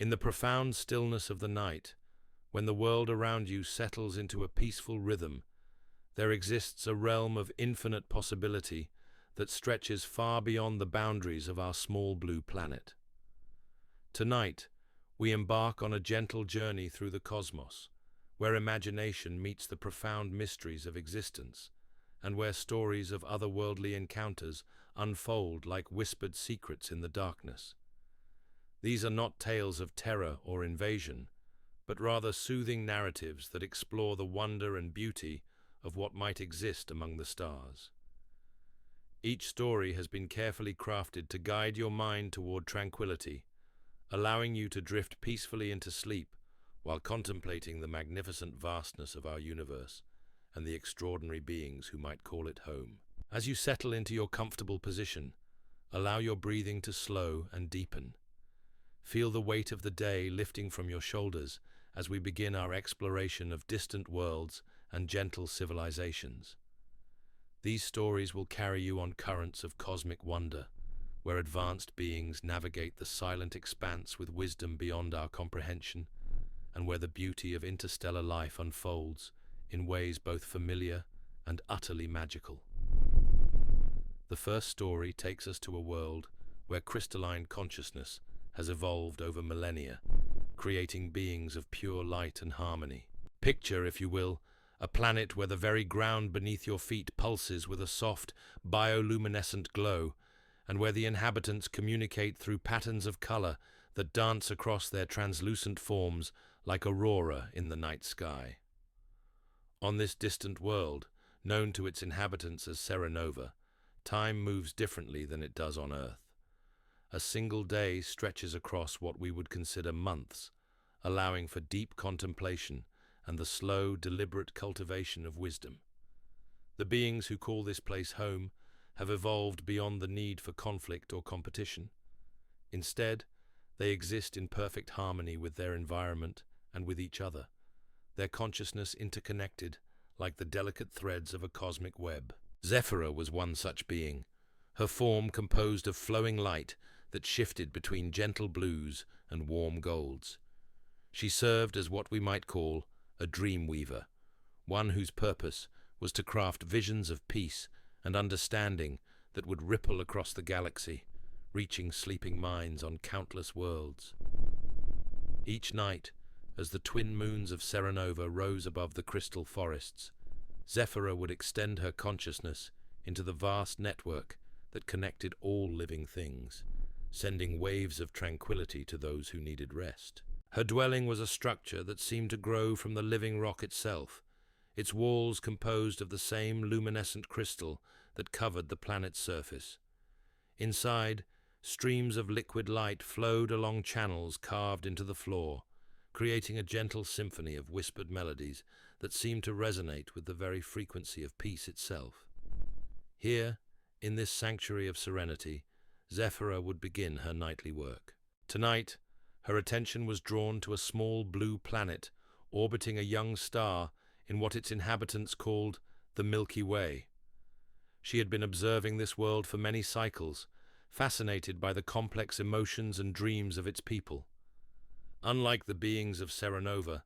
In the profound stillness of the night, when the world around you settles into a peaceful rhythm, there exists a realm of infinite possibility that stretches far beyond the boundaries of our small blue planet. Tonight, we embark on a gentle journey through the cosmos, where imagination meets the profound mysteries of existence, and where stories of otherworldly encounters unfold like whispered secrets in the darkness. These are not tales of terror or invasion, but rather soothing narratives that explore the wonder and beauty of what might exist among the stars. Each story has been carefully crafted to guide your mind toward tranquility, allowing you to drift peacefully into sleep while contemplating the magnificent vastness of our universe and the extraordinary beings who might call it home. As you settle into your comfortable position, allow your breathing to slow and deepen. Feel the weight of the day lifting from your shoulders as we begin our exploration of distant worlds and gentle civilizations. These stories will carry you on currents of cosmic wonder, where advanced beings navigate the silent expanse with wisdom beyond our comprehension, and where the beauty of interstellar life unfolds in ways both familiar and utterly magical. The first story takes us to a world where crystalline consciousness has evolved over millennia, creating beings of pure light and harmony. Picture, if you will, a planet where the very ground beneath your feet pulses with a soft, bioluminescent glow, and where the inhabitants communicate through patterns of color that dance across their translucent forms like aurora in the night sky. On this distant world, known to its inhabitants as Serenova, time moves differently than it does on Earth. A single day stretches across what we would consider months, allowing for deep contemplation and the slow, deliberate cultivation of wisdom. The beings who call this place home have evolved beyond the need for conflict or competition. Instead, they exist in perfect harmony with their environment and with each other, their consciousness interconnected like the delicate threads of a cosmic web. Zephyra was one such being, her form composed of flowing light that shifted between gentle blues and warm golds. She served as what we might call a dream weaver, one whose purpose was to craft visions of peace and understanding that would ripple across the galaxy, reaching sleeping minds on countless worlds. Each night, as the twin moons of Serenova rose above the crystal forests, Zephyra would extend her consciousness into the vast network that connected all living things, sending waves of tranquility to those who needed rest. Her dwelling was a structure that seemed to grow from the living rock itself, its walls composed of the same luminescent crystal that covered the planet's surface. Inside, streams of liquid light flowed along channels carved into the floor, creating a gentle symphony of whispered melodies that seemed to resonate with the very frequency of peace itself. Here, in this sanctuary of serenity, Zephyra would begin her nightly work. Tonight, her attention was drawn to a small blue planet orbiting a young star in what its inhabitants called the Milky Way. She had been observing this world for many cycles, fascinated by the complex emotions and dreams of its people. Unlike the beings of Serenova,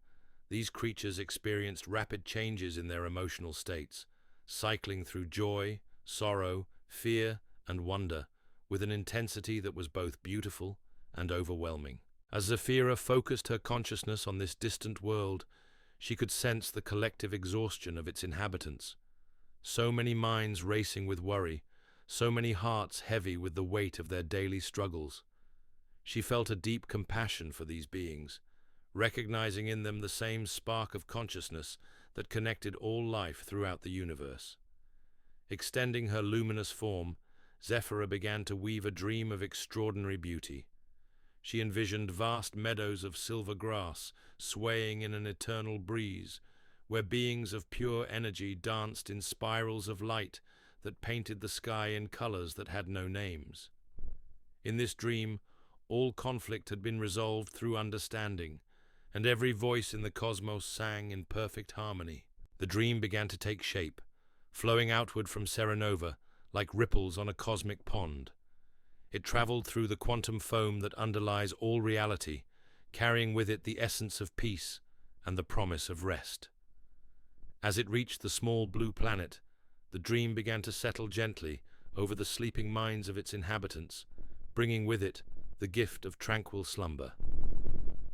these creatures experienced rapid changes in their emotional states, cycling through joy, sorrow, fear, and wonder, with an intensity that was both beautiful and overwhelming. As Zephyra focused her consciousness on this distant world, she could sense the collective exhaustion of its inhabitants. So many minds racing with worry, so many hearts heavy with the weight of their daily struggles. She felt a deep compassion for these beings, recognizing in them the same spark of consciousness that connected all life throughout the universe. Extending her luminous form, Zephyra began to weave a dream of extraordinary beauty. She envisioned vast meadows of silver grass swaying in an eternal breeze, where beings of pure energy danced in spirals of light that painted the sky in colors that had no names. In this dream, all conflict had been resolved through understanding, and every voice in the cosmos sang in perfect harmony. The dream began to take shape, flowing outward from Serenova like ripples on a cosmic pond. It traveled through the quantum foam that underlies all reality, carrying with it the essence of peace and the promise of rest. As it reached the small blue planet, the dream began to settle gently over the sleeping minds of its inhabitants, bringing with it the gift of tranquil slumber.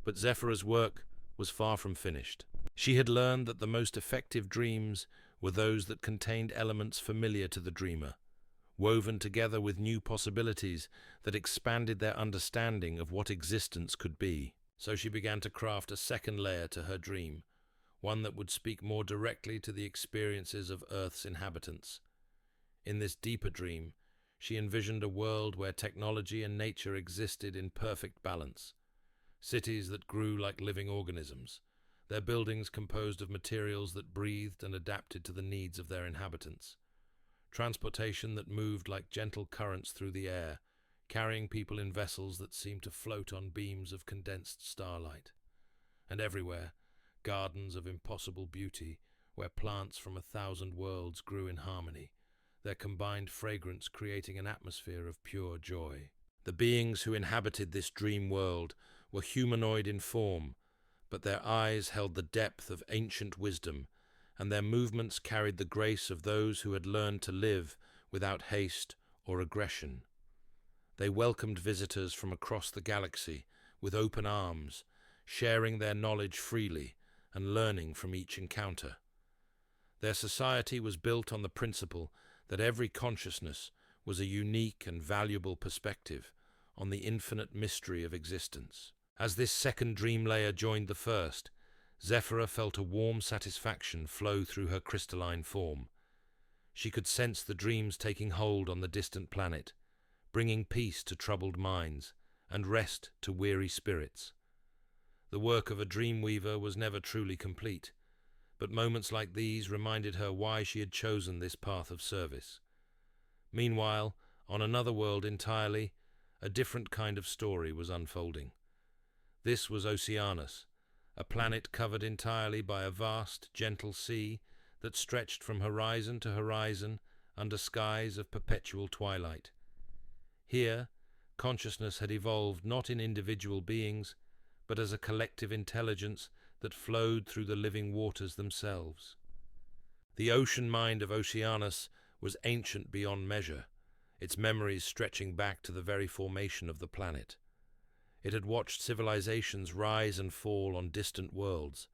But Zephyr's work was far from finished. She had learned that the most effective dreams were those that contained elements familiar to the dreamer, woven together with new possibilities that expanded their understanding of what existence could be. So she began to craft a second layer to her dream, one that would speak more directly to the experiences of Earth's inhabitants. In this deeper dream, she envisioned a world where technology and nature existed in perfect balance. Cities that grew like living organisms, their buildings composed of materials that breathed and adapted to the needs of their inhabitants. Transportation that moved like gentle currents through the air, carrying people in vessels that seemed to float on beams of condensed starlight. And everywhere, gardens of impossible beauty, where plants from 1,000 worlds grew in harmony, their combined fragrance creating an atmosphere of pure joy. The beings who inhabited this dream world were humanoid in form, but their eyes held the depth of ancient wisdom, and their movements carried the grace of those who had learned to live without haste or aggression. They welcomed visitors from across the galaxy with open arms, sharing their knowledge freely and learning from each encounter. Their society was built on the principle that every consciousness was a unique and valuable perspective on the infinite mystery of existence. As this second dream layer joined the first, Zephyr felt a warm satisfaction flow through her crystalline form. She could sense the dreams taking hold on the distant planet, bringing peace to troubled minds and rest to weary spirits. The work of a dream weaver was never truly complete, but moments like these reminded her why she had chosen this path of service. Meanwhile, on another world entirely, a different kind of story was unfolding. This was Oceanus, a planet covered entirely by a vast, gentle sea that stretched from horizon to horizon under skies of perpetual twilight. Here, consciousness had evolved not in individual beings, but as a collective intelligence that flowed through the living waters themselves. The ocean mind of Oceanus was ancient beyond measure, its memories stretching back to the very formation of the planet. It had watched civilizations rise and fall on distant worlds,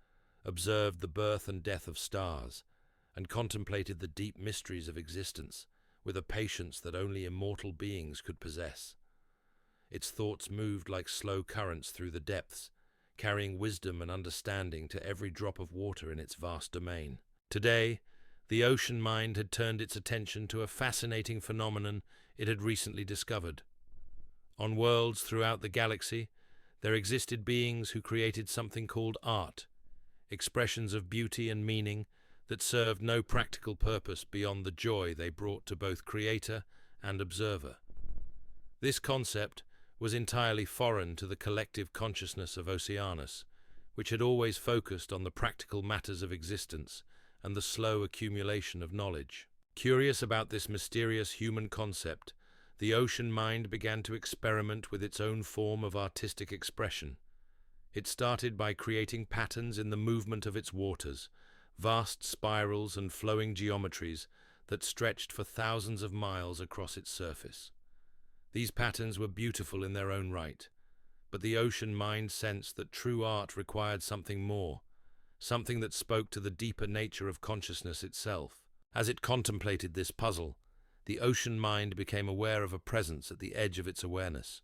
observed the birth and death of stars, and contemplated the deep mysteries of existence with a patience that only immortal beings could possess. Its thoughts moved like slow currents through the depths, carrying wisdom and understanding to every drop of water in its vast domain. Today, the ocean mind had turned its attention to a fascinating phenomenon it had recently discovered. On worlds throughout the galaxy, there existed beings who created something called art, expressions of beauty and meaning that served no practical purpose beyond the joy they brought to both creator and observer. This concept was entirely foreign to the collective consciousness of Oceanus, which had always focused on the practical matters of existence and the slow accumulation of knowledge. Curious about this mysterious human concept, the ocean mind began to experiment with its own form of artistic expression. It started by creating patterns in the movement of its waters, vast spirals and flowing geometries that stretched for thousands of miles across its surface. These patterns were beautiful in their own right, but the ocean mind sensed that true art required something more, something that spoke to the deeper nature of consciousness itself. As it contemplated this puzzle, the ocean mind became aware of a presence at the edge of its awareness.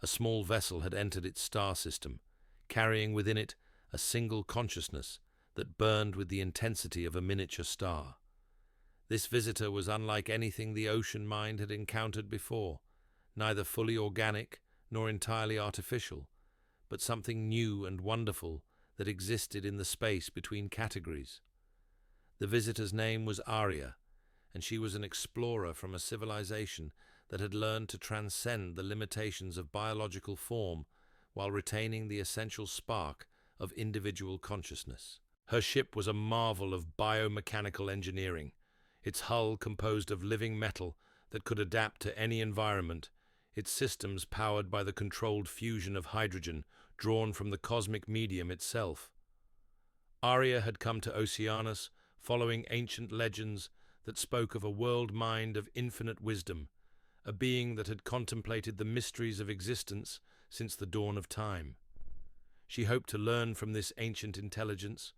A small vessel had entered its star system, carrying within it a single consciousness that burned with the intensity of a miniature star. This visitor was unlike anything the ocean mind had encountered before, neither fully organic nor entirely artificial, but something new and wonderful that existed in the space between categories. The visitor's name was Aria, and she was an explorer from a civilization that had learned to transcend the limitations of biological form while retaining the essential spark of individual consciousness. Her ship was a marvel of biomechanical engineering, its hull composed of living metal that could adapt to any environment, its systems powered by the controlled fusion of hydrogen, drawn from the cosmic medium itself. Arya had come to Oceanus following ancient legends that spoke of a world mind of infinite wisdom, a being that had contemplated the mysteries of existence since the dawn of time. She hoped to learn from this ancient intelligence,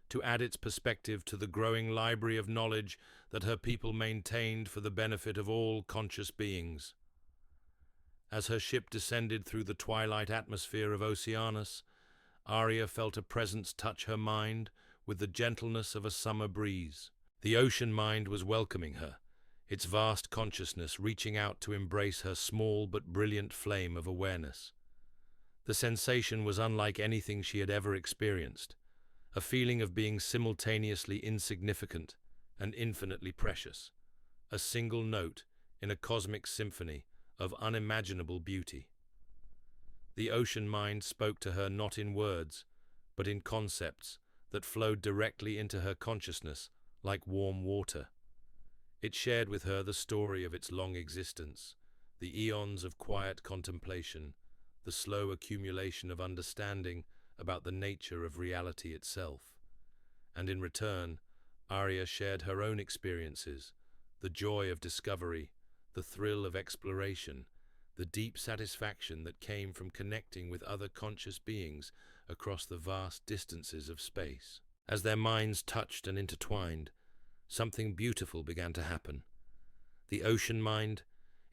to add its perspective to the growing library of knowledge that her people maintained for the benefit of all conscious beings. As her ship descended through the twilight atmosphere of Oceanus, Arya felt a presence touch her mind with the gentleness of a summer breeze. The ocean mind was welcoming her, its vast consciousness reaching out to embrace her small but brilliant flame of awareness. The sensation was unlike anything she had ever experienced, a feeling of being simultaneously insignificant and infinitely precious, a single note in a cosmic symphony of unimaginable beauty. The ocean mind spoke to her not in words, but in concepts that flowed directly into her consciousness like warm water. It shared with her the story of its long existence, the eons of quiet contemplation, the slow accumulation of understanding about the nature of reality itself. And in return, Arya shared her own experiences, the joy of discovery, the thrill of exploration, the deep satisfaction that came from connecting with other conscious beings across the vast distances of space. As their minds touched and intertwined, something beautiful began to happen. The ocean mind,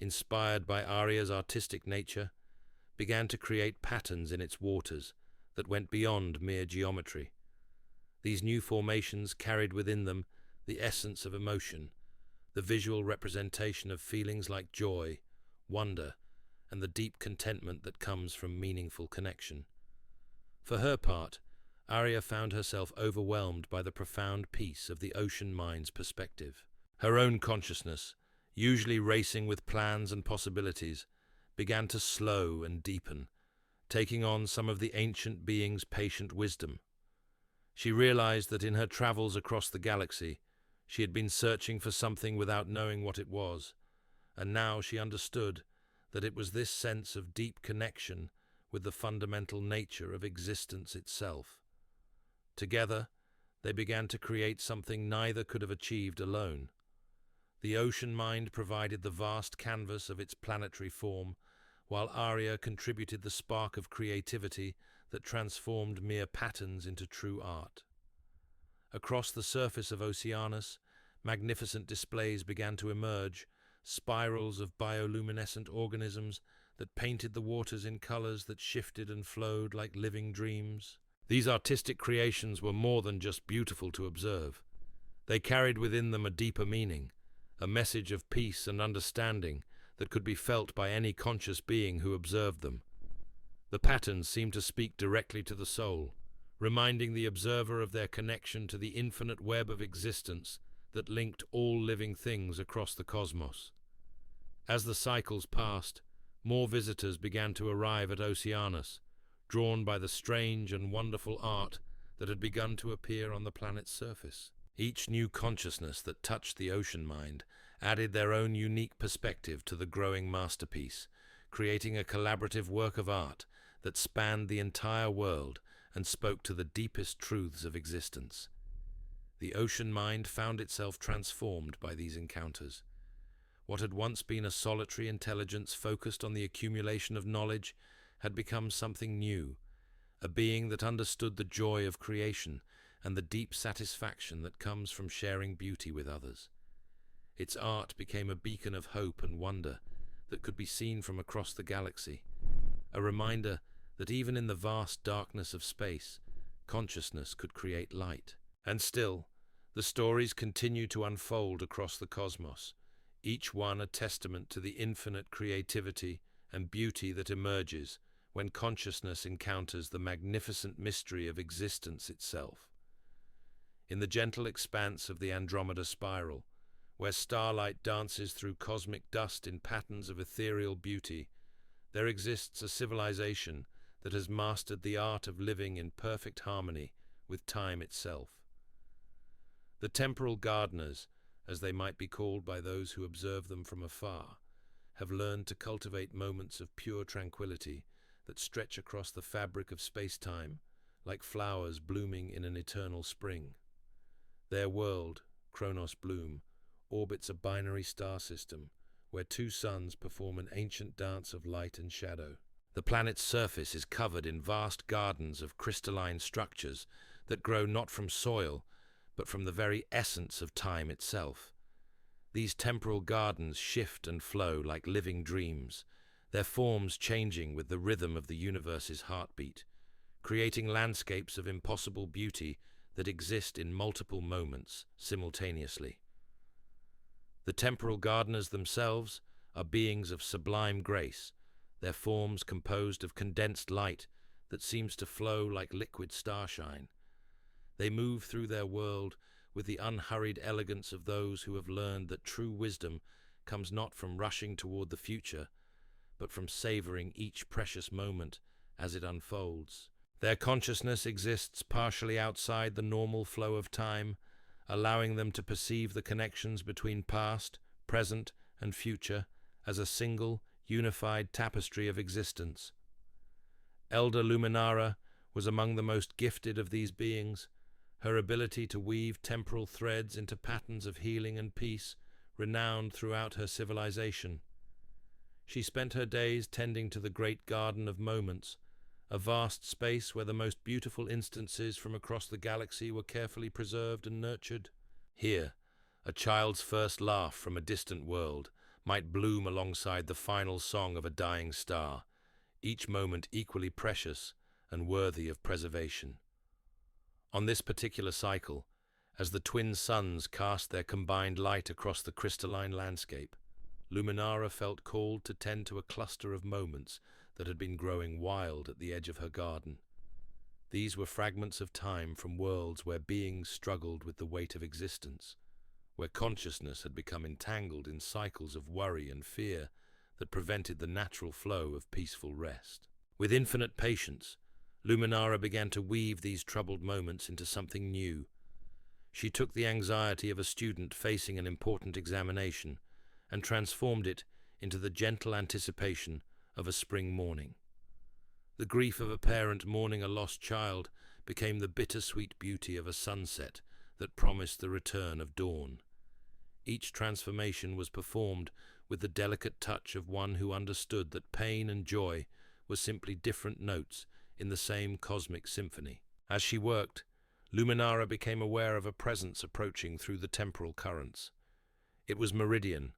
inspired by Arya's artistic nature, began to create patterns in its waters that went beyond mere geometry. These new formations carried within them the essence of emotion, the visual representation of feelings like joy, wonder, and the deep contentment that comes from meaningful connection. For her part, Arya found herself overwhelmed by the profound peace of the ocean mind's perspective. Her own consciousness, usually racing with plans and possibilities, began to slow and deepen, taking on some of the ancient being's patient wisdom. She realized that in her travels across the galaxy, she had been searching for something without knowing what it was, and now she understood that it was this sense of deep connection with the fundamental nature of existence itself. Together, they began to create something neither could have achieved alone. The ocean mind provided the vast canvas of its planetary form, while Arya contributed the spark of creativity that transformed mere patterns into true art. Across the surface of Oceanus, magnificent displays began to emerge, spirals of bioluminescent organisms that painted the waters in colors that shifted and flowed like living dreams. These artistic creations were more than just beautiful to observe. They carried within them a deeper meaning, a message of peace and understanding that could be felt by any conscious being who observed them. The patterns seemed to speak directly to the soul, reminding the observer of their connection to the infinite web of existence that linked all living things across the cosmos. As the cycles passed, more visitors began to arrive at Oceanus, drawn by the strange and wonderful art that had begun to appear on the planet's surface. Each new consciousness that touched the ocean mind added their own unique perspective to the growing masterpiece, creating a collaborative work of art that spanned the entire world and spoke to the deepest truths of existence. The ocean mind found itself transformed by these encounters. What had once been a solitary intelligence focused on the accumulation of knowledge had become something new, a being that understood the joy of creation and the deep satisfaction that comes from sharing beauty with others. Its art became a beacon of hope and wonder that could be seen from across the galaxy, a reminder that even in the vast darkness of space, consciousness could create light. And still, the stories continue to unfold across the cosmos, each one a testament to the infinite creativity and beauty that emerges when consciousness encounters the magnificent mystery of existence itself. In the gentle expanse of the Andromeda spiral, where starlight dances through cosmic dust in patterns of ethereal beauty, there exists a civilization that has mastered the art of living in perfect harmony with time itself. The temporal gardeners, as they might be called by those who observe them from afar, have learned to cultivate moments of pure tranquility that stretch across the fabric of space-time, like flowers blooming in an eternal spring. Their world, Kronos Bloom, orbits a binary star system where two suns perform an ancient dance of light and shadow. The planet's surface is covered in vast gardens of crystalline structures that grow not from soil, but from the very essence of time itself. These temporal gardens shift and flow like living dreams, their forms changing with the rhythm of the universe's heartbeat, creating landscapes of impossible beauty that exist in multiple moments simultaneously. The temporal gardeners themselves are beings of sublime grace, their forms composed of condensed light that seems to flow like liquid starshine. They move through their world with the unhurried elegance of those who have learned that true wisdom comes not from rushing toward the future, but from savoring each precious moment as it unfolds. Their consciousness exists partially outside the normal flow of time, allowing them to perceive the connections between past, present, and future as a single, unified tapestry of existence. Elder Luminara was among the most gifted of these beings, her ability to weave temporal threads into patterns of healing and peace, renowned throughout her civilization. She spent her days tending to the great garden of moments, a vast space where the most beautiful instances from across the galaxy were carefully preserved and nurtured. Here, a child's first laugh from a distant world might bloom alongside the final song of a dying star, each moment equally precious and worthy of preservation. On this particular cycle, as the twin suns cast their combined light across the crystalline landscape, Luminara felt called to tend to a cluster of moments that had been growing wild at the edge of her garden. These were fragments of time from worlds where beings struggled with the weight of existence, where consciousness had become entangled in cycles of worry and fear that prevented the natural flow of peaceful rest. With infinite patience, Luminara began to weave these troubled moments into something new. She took the anxiety of a student facing an important examination and transformed it into the gentle anticipation of a spring morning. The grief of a parent mourning a lost child became the bittersweet beauty of a sunset that promised the return of dawn. Each transformation was performed with the delicate touch of one who understood that pain and joy were simply different notes in the same cosmic symphony. As she worked, Luminara became aware of a presence approaching through the temporal currents. It was Meridian,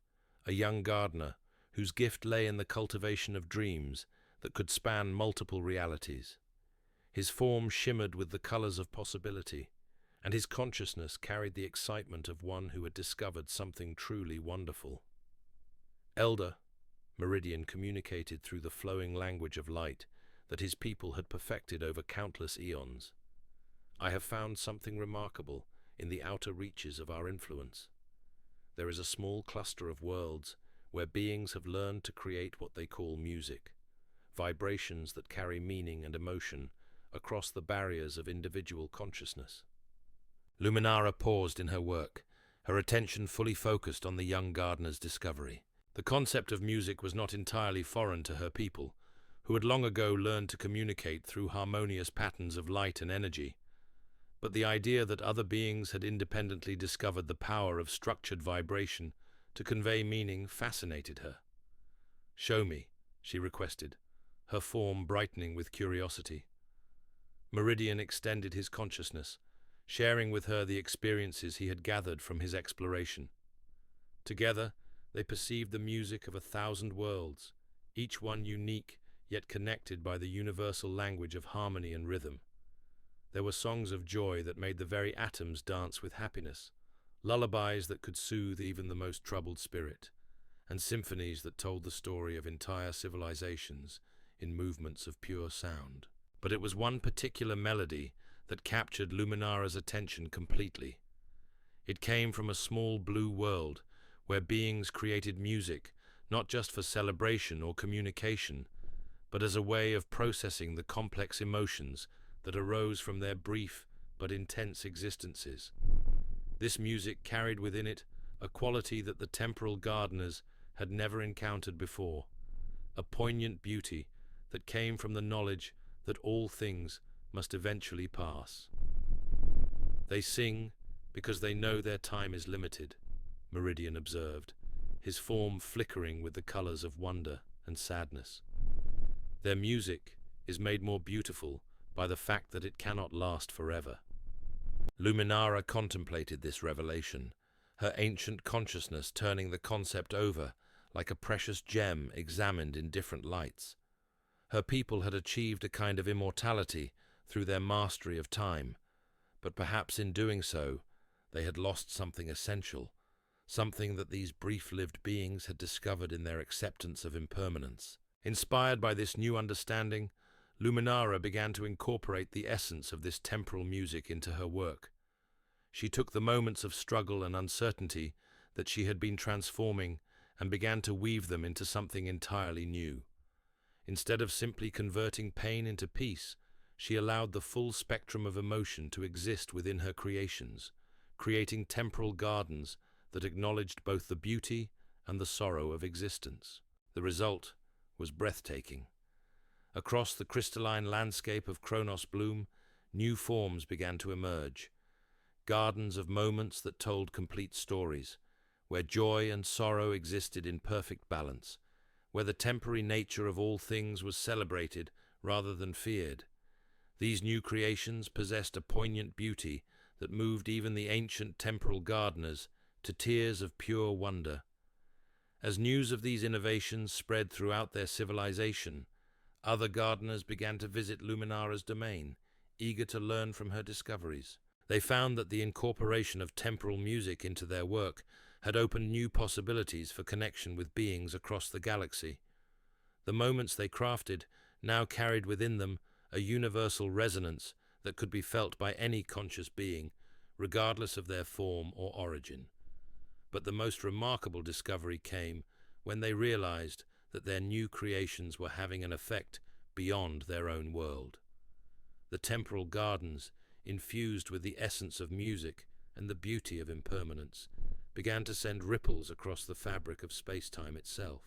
a young gardener whose gift lay in the cultivation of dreams that could span multiple realities. His form shimmered with the colors of possibility, and his consciousness carried the excitement of one who had discovered something truly wonderful. Elder, Meridian communicated through the flowing language of light that his people had perfected over countless eons. I have found something remarkable in the outer reaches of our influence. There is a small cluster of worlds where beings have learned to create what they call music, vibrations that carry meaning and emotion across the barriers of individual consciousness. Luminara paused in her work, her attention fully focused on the young gardener's discovery. The concept of music was not entirely foreign to her people, who had long ago learned to communicate through harmonious patterns of light and energy. But the idea that other beings had independently discovered the power of structured vibration to convey meaning fascinated her. "Show me," she requested, her form brightening with curiosity. Meridian extended his consciousness, sharing with her the experiences he had gathered from his exploration. Together, they perceived the music of 1,000 worlds, each one unique yet connected by the universal language of harmony and rhythm. There were songs of joy that made the very atoms dance with happiness, lullabies that could soothe even the most troubled spirit, and symphonies that told the story of entire civilizations in movements of pure sound. But it was one particular melody that captured Luminara's attention completely. It came from a small blue world where beings created music not just for celebration or communication, but as a way of processing the complex emotions that arose from their brief but intense existences. This music carried within it a quality that the temporal gardeners had never encountered before, a poignant beauty that came from the knowledge that all things must eventually pass. They sing because they know their time is limited, Meridian observed, his form flickering with the colors of wonder and sadness. Their music is made more beautiful by the fact that it cannot last forever. Luminara contemplated this revelation, her ancient consciousness turning the concept over like a precious gem examined in different lights. Her people had achieved a kind of immortality through their mastery of time, but perhaps in doing so, they had lost something essential, something that these brief-lived beings had discovered in their acceptance of impermanence. Inspired by this new understanding, Luminara began to incorporate the essence of this temporal music into her work. She took the moments of struggle and uncertainty that she had been transforming and began to weave them into something entirely new. Instead of simply converting pain into peace, she allowed the full spectrum of emotion to exist within her creations, creating temporal gardens that acknowledged both the beauty and the sorrow of existence. The result was breathtaking. Across the crystalline landscape of Kronos bloom, new forms began to emerge. Gardens of moments that told complete stories, where joy and sorrow existed in perfect balance, where the temporary nature of all things was celebrated rather than feared. These new creations possessed a poignant beauty that moved even the ancient temporal gardeners to tears of pure wonder. As news of these innovations spread throughout their civilization, other gardeners began to visit Luminara's domain, eager to learn from her discoveries. They found that the incorporation of temporal music into their work had opened new possibilities for connection with beings across the galaxy. The moments they crafted now carried within them a universal resonance that could be felt by any conscious being, regardless of their form or origin. But the most remarkable discovery came when they realized that their new creations were having an effect beyond their own world. The temporal gardens, infused with the essence of music and the beauty of impermanence, began to send ripples across the fabric of space-time itself.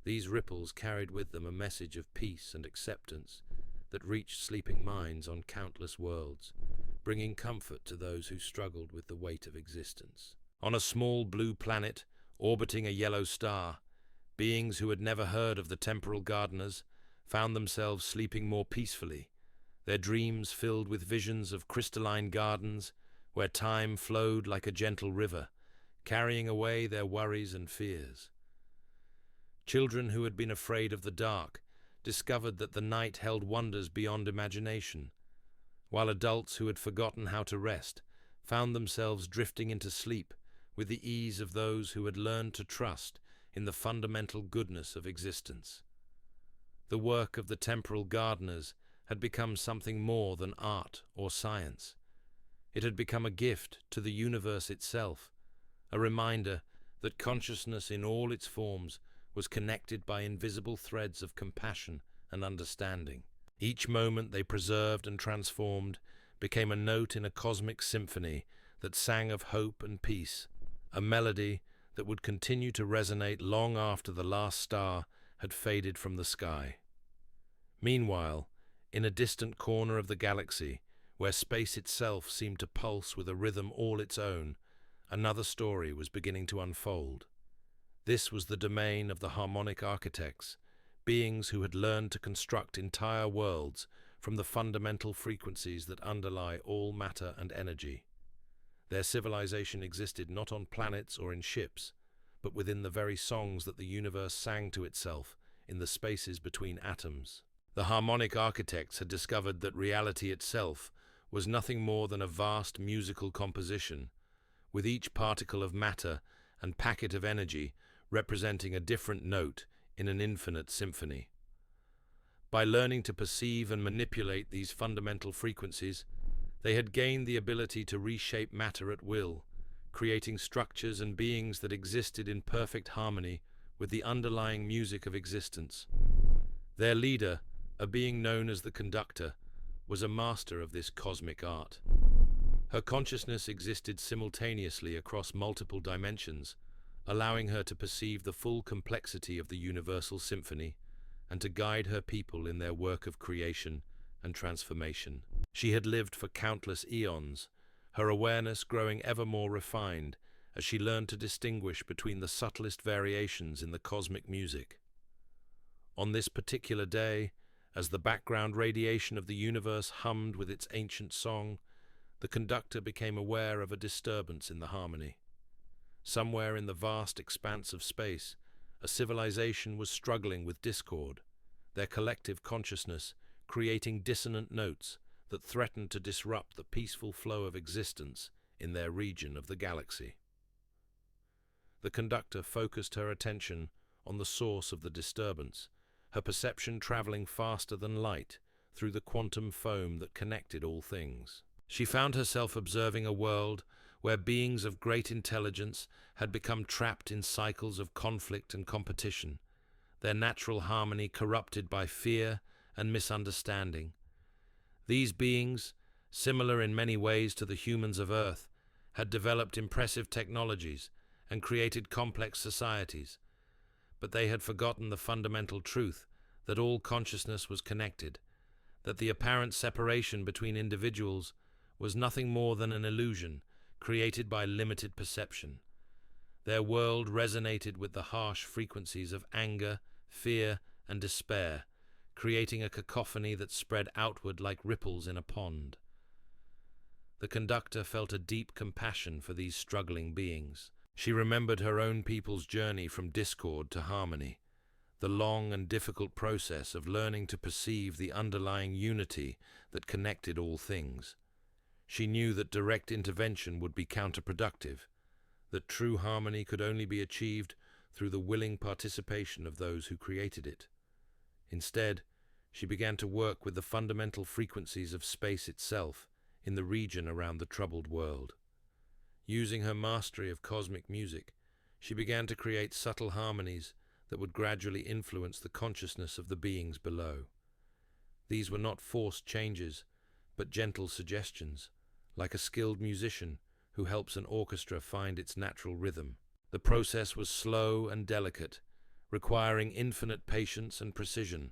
These ripples carried with them a message of peace and acceptance that reached sleeping minds on countless worlds, bringing comfort to those who struggled with the weight of existence. On a small blue planet, orbiting a yellow star, beings who had never heard of the temporal gardeners found themselves sleeping more peacefully, their dreams filled with visions of crystalline gardens where time flowed like a gentle river, carrying away their worries and fears. Children who had been afraid of the dark discovered that the night held wonders beyond imagination, while adults who had forgotten how to rest found themselves drifting into sleep with the ease of those who had learned to trust in the fundamental goodness of existence. The work of the temporal gardeners had become something more than art or science. It had become a gift to the universe itself, a reminder that consciousness in all its forms was connected by invisible threads of compassion and understanding. Each moment they preserved and transformed became a note in a cosmic symphony that sang of hope and peace, a melody that would continue to resonate long after the last star had faded from the sky. Meanwhile, in a distant corner of the galaxy, where space itself seemed to pulse with a rhythm all its own, another story was beginning to unfold. This was the domain of the harmonic architects, beings who had learned to construct entire worlds from the fundamental frequencies that underlie all matter and energy. Their civilization existed not on planets or in ships, but within the very songs that the universe sang to itself in the spaces between atoms. The harmonic architects had discovered that reality itself was nothing more than a vast musical composition, with each particle of matter and packet of energy representing a different note in an infinite symphony. By learning to perceive and manipulate these fundamental frequencies, they had gained the ability to reshape matter at will, creating structures and beings that existed in perfect harmony with the underlying music of existence. Their leader, a being known as the Conductor, was a master of this cosmic art. Her consciousness existed simultaneously across multiple dimensions, allowing her to perceive the full complexity of the universal symphony and to guide her people in their work of creation and transformation. She had lived for countless eons, her awareness growing ever more refined as she learned to distinguish between the subtlest variations in the cosmic music. On this particular day, as the background radiation of the universe hummed with its ancient song, the conductor became aware of a disturbance in the harmony. Somewhere in the vast expanse of space, a civilization was struggling with discord, their collective consciousness creating dissonant notes that threatened to disrupt the peaceful flow of existence in their region of the galaxy. The conductor focused her attention on the source of the disturbance, her perception traveling faster than light through the quantum foam that connected all things. She found herself observing a world where beings of great intelligence had become trapped in cycles of conflict and competition, their natural harmony corrupted by fear and misunderstanding. These beings, similar in many ways to the humans of Earth, had developed impressive technologies and created complex societies, but they had forgotten the fundamental truth that all consciousness was connected, that the apparent separation between individuals was nothing more than an illusion created by limited perception. Their world resonated with the harsh frequencies of anger, fear, and despair, creating a cacophony that spread outward like ripples in a pond. The conductor felt a deep compassion for these struggling beings. She remembered her own people's journey from discord to harmony, the long and difficult process of learning to perceive the underlying unity that connected all things. She knew that direct intervention would be counterproductive, that true harmony could only be achieved through the willing participation of those who created it. Instead, she began to work with the fundamental frequencies of space itself in the region around the troubled world. Using her mastery of cosmic music, she began to create subtle harmonies that would gradually influence the consciousness of the beings below. These were not forced changes, but gentle suggestions, like a skilled musician who helps an orchestra find its natural rhythm. The process was slow and delicate, requiring infinite patience and precision.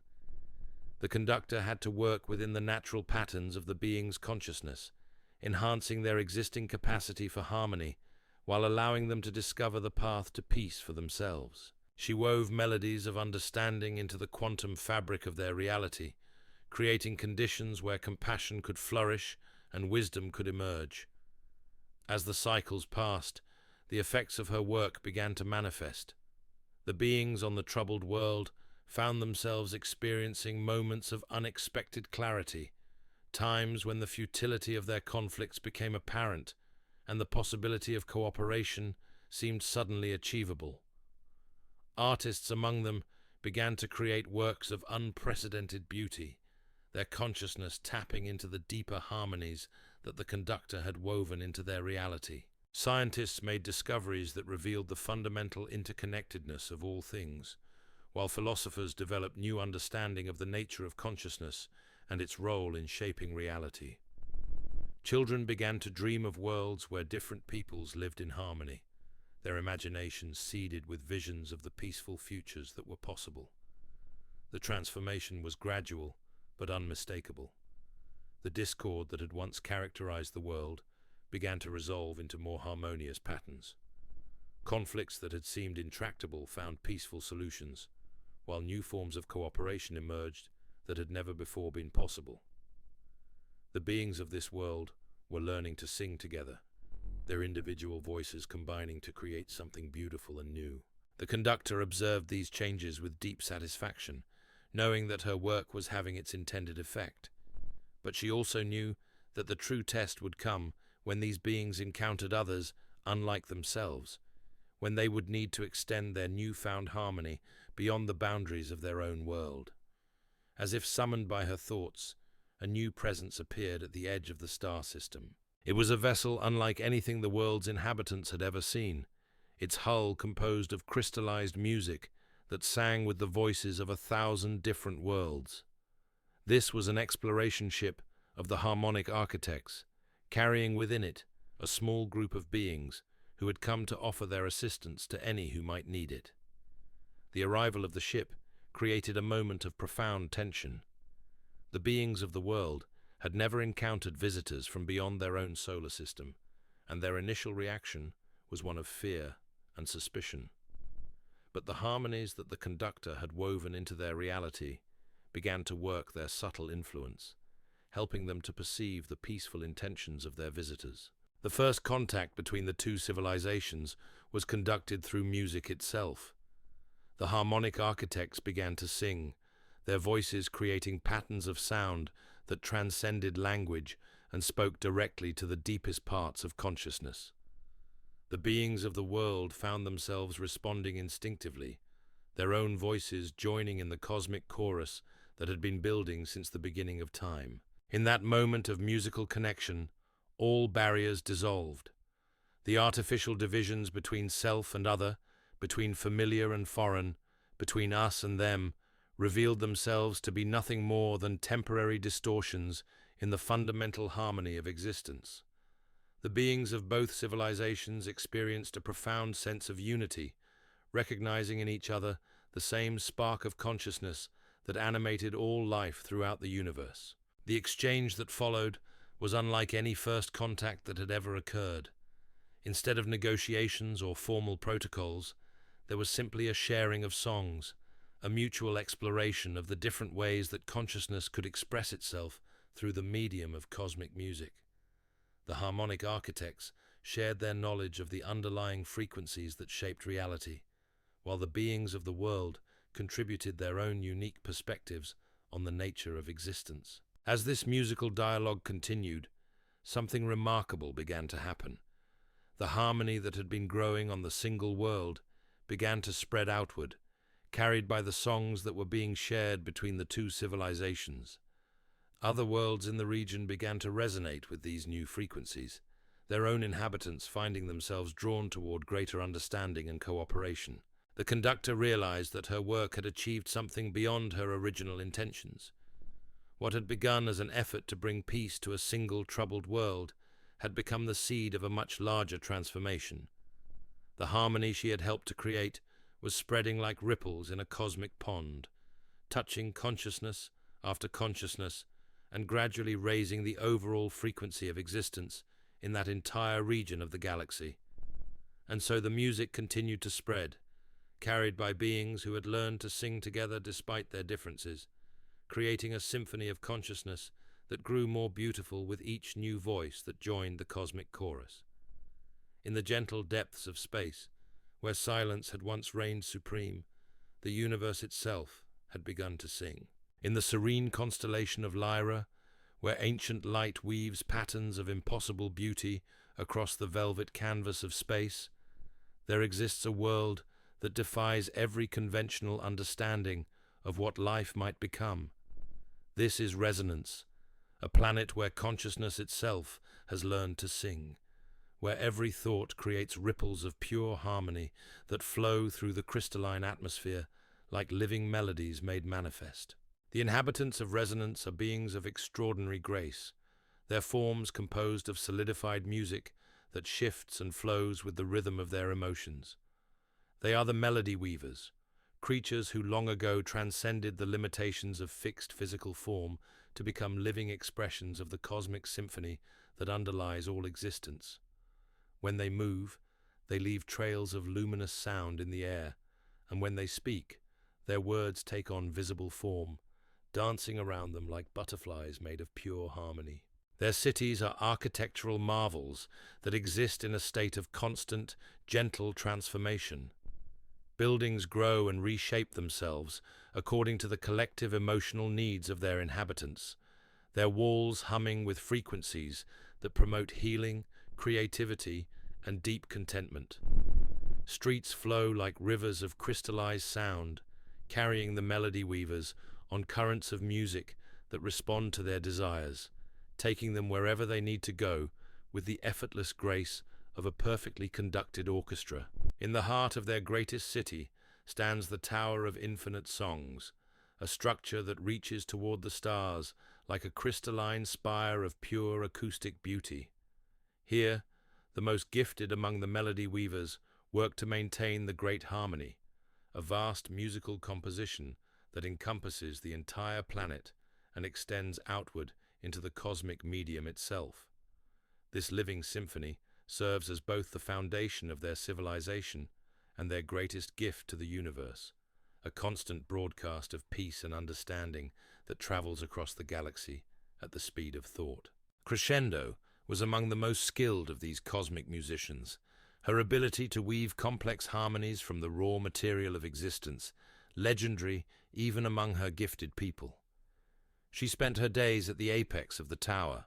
The conductor had to work within the natural patterns of the being's consciousness, enhancing their existing capacity for harmony, while allowing them to discover the path to peace for themselves. She wove melodies of understanding into the quantum fabric of their reality, creating conditions where compassion could flourish and wisdom could emerge. As the cycles passed, the effects of her work began to manifest. The beings on the troubled world found themselves experiencing moments of unexpected clarity, times when the futility of their conflicts became apparent and the possibility of cooperation seemed suddenly achievable. Artists among them began to create works of unprecedented beauty, their consciousness tapping into the deeper harmonies that the conductor had woven into their reality. Scientists made discoveries that revealed the fundamental interconnectedness of all things, while philosophers developed new understanding of the nature of consciousness and its role in shaping reality. Children began to dream of worlds where different peoples lived in harmony, their imaginations seeded with visions of the peaceful futures that were possible. The transformation was gradual but unmistakable. The discord that had once characterized the world began to resolve into more harmonious patterns. Conflicts that had seemed intractable found peaceful solutions, while new forms of cooperation emerged that had never before been possible. The beings of this world were learning to sing together, their individual voices combining to create something beautiful and new. The conductor observed these changes with deep satisfaction, knowing that her work was having its intended effect. But she also knew that the true test would come when these beings encountered others unlike themselves, when they would need to extend their newfound harmony beyond the boundaries of their own world. As if summoned by her thoughts, a new presence appeared at the edge of the star system. It was a vessel unlike anything the world's inhabitants had ever seen, its hull composed of crystallized music that sang with the voices of 1,000 different worlds. This was an exploration ship of the harmonic architects, carrying within it a small group of beings who had come to offer their assistance to any who might need it. The arrival of the ship created a moment of profound tension. The beings of the world had never encountered visitors from beyond their own solar system, and their initial reaction was one of fear and suspicion. But the harmonies that the conductor had woven into their reality began to work their subtle influence, helping them to perceive the peaceful intentions of their visitors. The first contact between the two civilizations was conducted through music itself. The harmonic architects began to sing, their voices creating patterns of sound that transcended language and spoke directly to the deepest parts of consciousness. The beings of the world found themselves responding instinctively, their own voices joining in the cosmic chorus that had been building since the beginning of time. In that moment of musical connection, all barriers dissolved. The artificial divisions between self and other, between familiar and foreign, between us and them, revealed themselves to be nothing more than temporary distortions in the fundamental harmony of existence. The beings of both civilizations experienced a profound sense of unity, recognizing in each other the same spark of consciousness that animated all life throughout the universe. The exchange that followed was unlike any first contact that had ever occurred. Instead of negotiations or formal protocols, there was simply a sharing of songs, a mutual exploration of the different ways that consciousness could express itself through the medium of cosmic music. The harmonic architects shared their knowledge of the underlying frequencies that shaped reality, while the beings of the world contributed their own unique perspectives on the nature of existence. As this musical dialogue continued, something remarkable began to happen. The harmony that had been growing on the single world began to spread outward, carried by the songs that were being shared between the two civilizations. Other worlds in the region began to resonate with these new frequencies, their own inhabitants finding themselves drawn toward greater understanding and cooperation. The conductor realized that her work had achieved something beyond her original intentions. What had begun as an effort to bring peace to a single troubled world had become the seed of a much larger transformation. The harmony she had helped to create was spreading like ripples in a cosmic pond, touching consciousness after consciousness and gradually raising the overall frequency of existence in that entire region of the galaxy. And so the music continued to spread, carried by beings who had learned to sing together despite their differences, creating a symphony of consciousness that grew more beautiful with each new voice that joined the cosmic chorus. In the gentle depths of space, where silence had once reigned supreme, the universe itself had begun to sing. In the serene constellation of Lyra, where ancient light weaves patterns of impossible beauty across the velvet canvas of space, there exists a world that defies every conventional understanding of what life might become. This is Resonance, a planet where consciousness itself has learned to sing, where every thought creates ripples of pure harmony that flow through the crystalline atmosphere like living melodies made manifest. The inhabitants of Resonance are beings of extraordinary grace, their forms composed of solidified music that shifts and flows with the rhythm of their emotions. They are the melody weavers, creatures who long ago transcended the limitations of fixed physical form to become living expressions of the cosmic symphony that underlies all existence. When they move, they leave trails of luminous sound in the air, and when they speak, their words take on visible form, dancing around them like butterflies made of pure harmony. Their cities are architectural marvels that exist in a state of constant, gentle transformation. Buildings grow and reshape themselves according to the collective emotional needs of their inhabitants, their walls humming with frequencies that promote healing, creativity, and deep contentment. Streets flow like rivers of crystallized sound, carrying the melody weavers on currents of music that respond to their desires, taking them wherever they need to go with the effortless grace of a perfectly conducted orchestra. In the heart of their greatest city stands the Tower of Infinite Songs, a structure that reaches toward the stars like a crystalline spire of pure acoustic beauty. Here, the most gifted among the melody weavers work to maintain the great harmony, a vast musical composition that encompasses the entire planet and extends outward into the cosmic medium itself. This living symphony serves as both the foundation of their civilization and their greatest gift to the universe, a constant broadcast of peace and understanding that travels across the galaxy at the speed of thought. Crescendo was among the most skilled of these cosmic musicians. Her ability to weave complex harmonies from the raw material of existence, legendary even among her gifted people. She spent her days at the apex of the tower,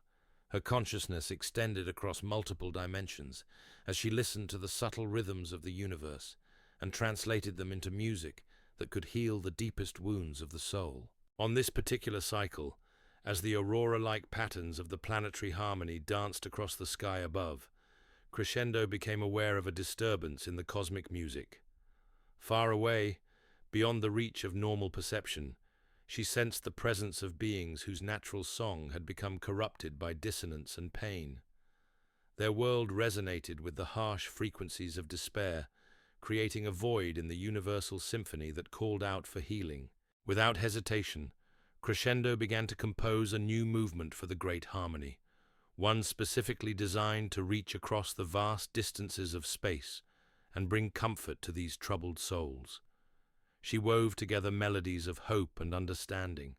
her consciousness extended across multiple dimensions as she listened to the subtle rhythms of the universe and translated them into music that could heal the deepest wounds of the soul. On this particular cycle, as the aurora-like patterns of the planetary harmony danced across the sky above, Crescendo became aware of a disturbance in the cosmic music. Far away, beyond the reach of normal perception, she sensed the presence of beings whose natural song had become corrupted by dissonance and pain. Their world resonated with the harsh frequencies of despair, creating a void in the universal symphony that called out for healing. Without hesitation, Crescendo began to compose a new movement for the great harmony, one specifically designed to reach across the vast distances of space and bring comfort to these troubled souls. She wove together melodies of hope and understanding,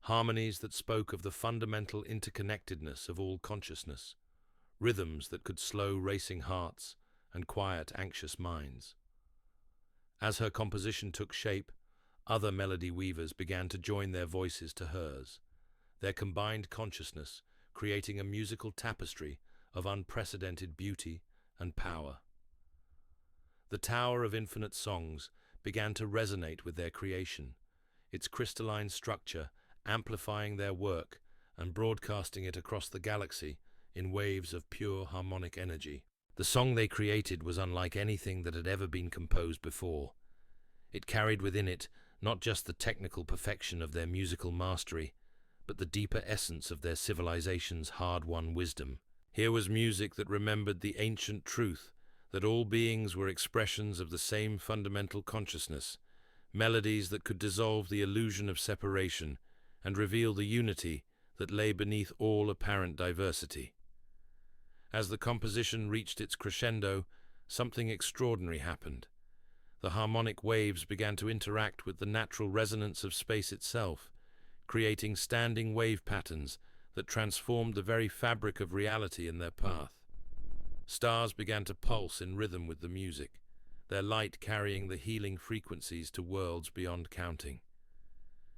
harmonies that spoke of the fundamental interconnectedness of all consciousness, rhythms that could slow racing hearts and quiet anxious minds. As her composition took shape, other melody weavers began to join their voices to hers, their combined consciousness creating a musical tapestry of unprecedented beauty and power. The Tower of Infinite Songs began to resonate with their creation, its crystalline structure amplifying their work and broadcasting it across the galaxy in waves of pure harmonic energy. The song they created was unlike anything that had ever been composed before. It carried within it not just the technical perfection of their musical mastery, but the deeper essence of their civilization's hard-won wisdom. Here was music that remembered the ancient truth that all beings were expressions of the same fundamental consciousness, melodies that could dissolve the illusion of separation and reveal the unity that lay beneath all apparent diversity. As the composition reached its crescendo, something extraordinary happened. The harmonic waves began to interact with the natural resonance of space itself, creating standing wave patterns that transformed the very fabric of reality in their path. Stars began to pulse in rhythm with the music, their light carrying the healing frequencies to worlds beyond counting.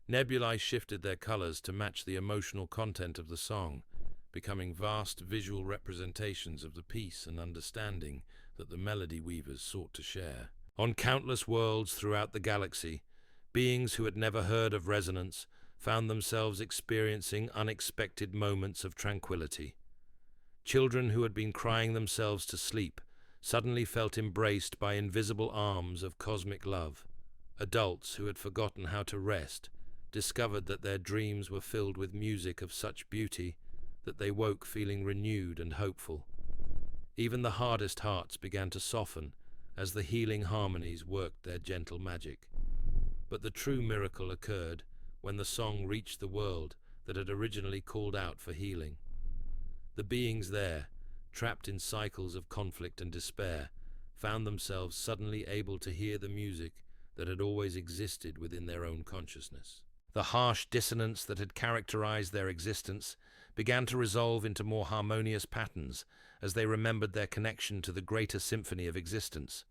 Nebulae shifted their colors to match the emotional content of the song, becoming vast visual representations of the peace and understanding that the melody weavers sought to share. On countless worlds throughout the galaxy, beings who had never heard of resonance found themselves experiencing unexpected moments of tranquility. Children who had been crying themselves to sleep suddenly felt embraced by invisible arms of cosmic love. Adults who had forgotten how to rest discovered that their dreams were filled with music of such beauty that they woke feeling renewed and hopeful. Even the hardest hearts began to soften as the healing harmonies worked their gentle magic. But the true miracle occurred when the song reached the world that had originally called out for healing. The beings there, trapped in cycles of conflict and despair, found themselves suddenly able to hear the music that had always existed within their own consciousness. The harsh dissonance that had characterized their existence began to resolve into more harmonious patterns as they remembered their connection to the greater symphony of existence.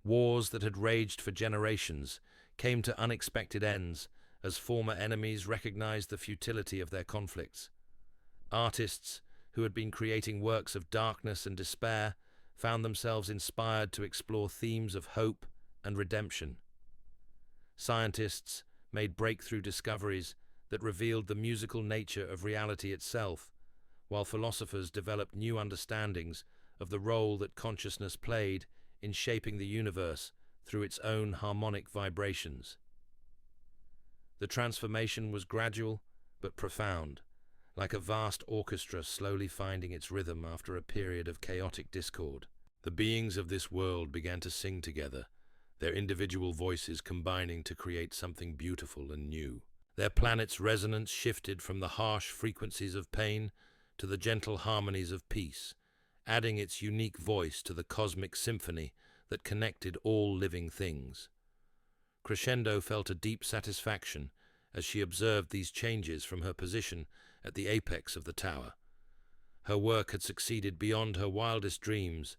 Wars that had raged for generations came to unexpected ends as former enemies recognized the futility of their conflicts. Artists who had been creating works of darkness and despair found themselves inspired to explore themes of hope and redemption. Scientists made breakthrough discoveries that revealed the musical nature of reality itself, while philosophers developed new understandings of the role that consciousness played in shaping the universe through its own harmonic vibrations. The transformation was gradual but profound, like a vast orchestra slowly finding its rhythm after a period of chaotic discord. The beings of this world began to sing together, their individual voices combining to create something beautiful and new. Their planet's resonance shifted from the harsh frequencies of pain to the gentle harmonies of peace, adding its unique voice to the cosmic symphony that connected all living things. Crescendo felt a deep satisfaction as she observed these changes from her position at the apex of the tower. Her work had succeeded beyond her wildest dreams,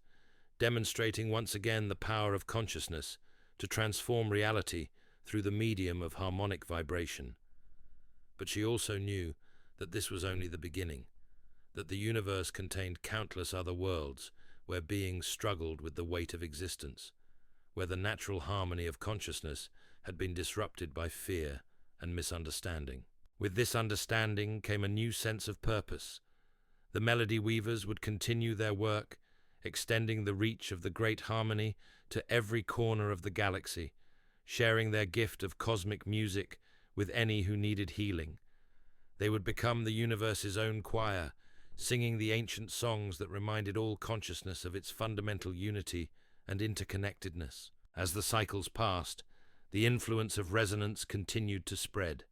demonstrating once again the power of consciousness to transform reality through the medium of harmonic vibration. But she also knew that this was only the beginning, that the universe contained countless other worlds where beings struggled with the weight of existence, where the natural harmony of consciousness had been disrupted by fear and misunderstanding. With this understanding came a new sense of purpose. The melody weavers would continue their work, extending the reach of the great harmony to every corner of the galaxy, sharing their gift of cosmic music with any who needed healing. They would become the universe's own choir, singing the ancient songs that reminded all consciousness of its fundamental unity and interconnectedness. As the cycles passed, the influence of resonance continued to spread.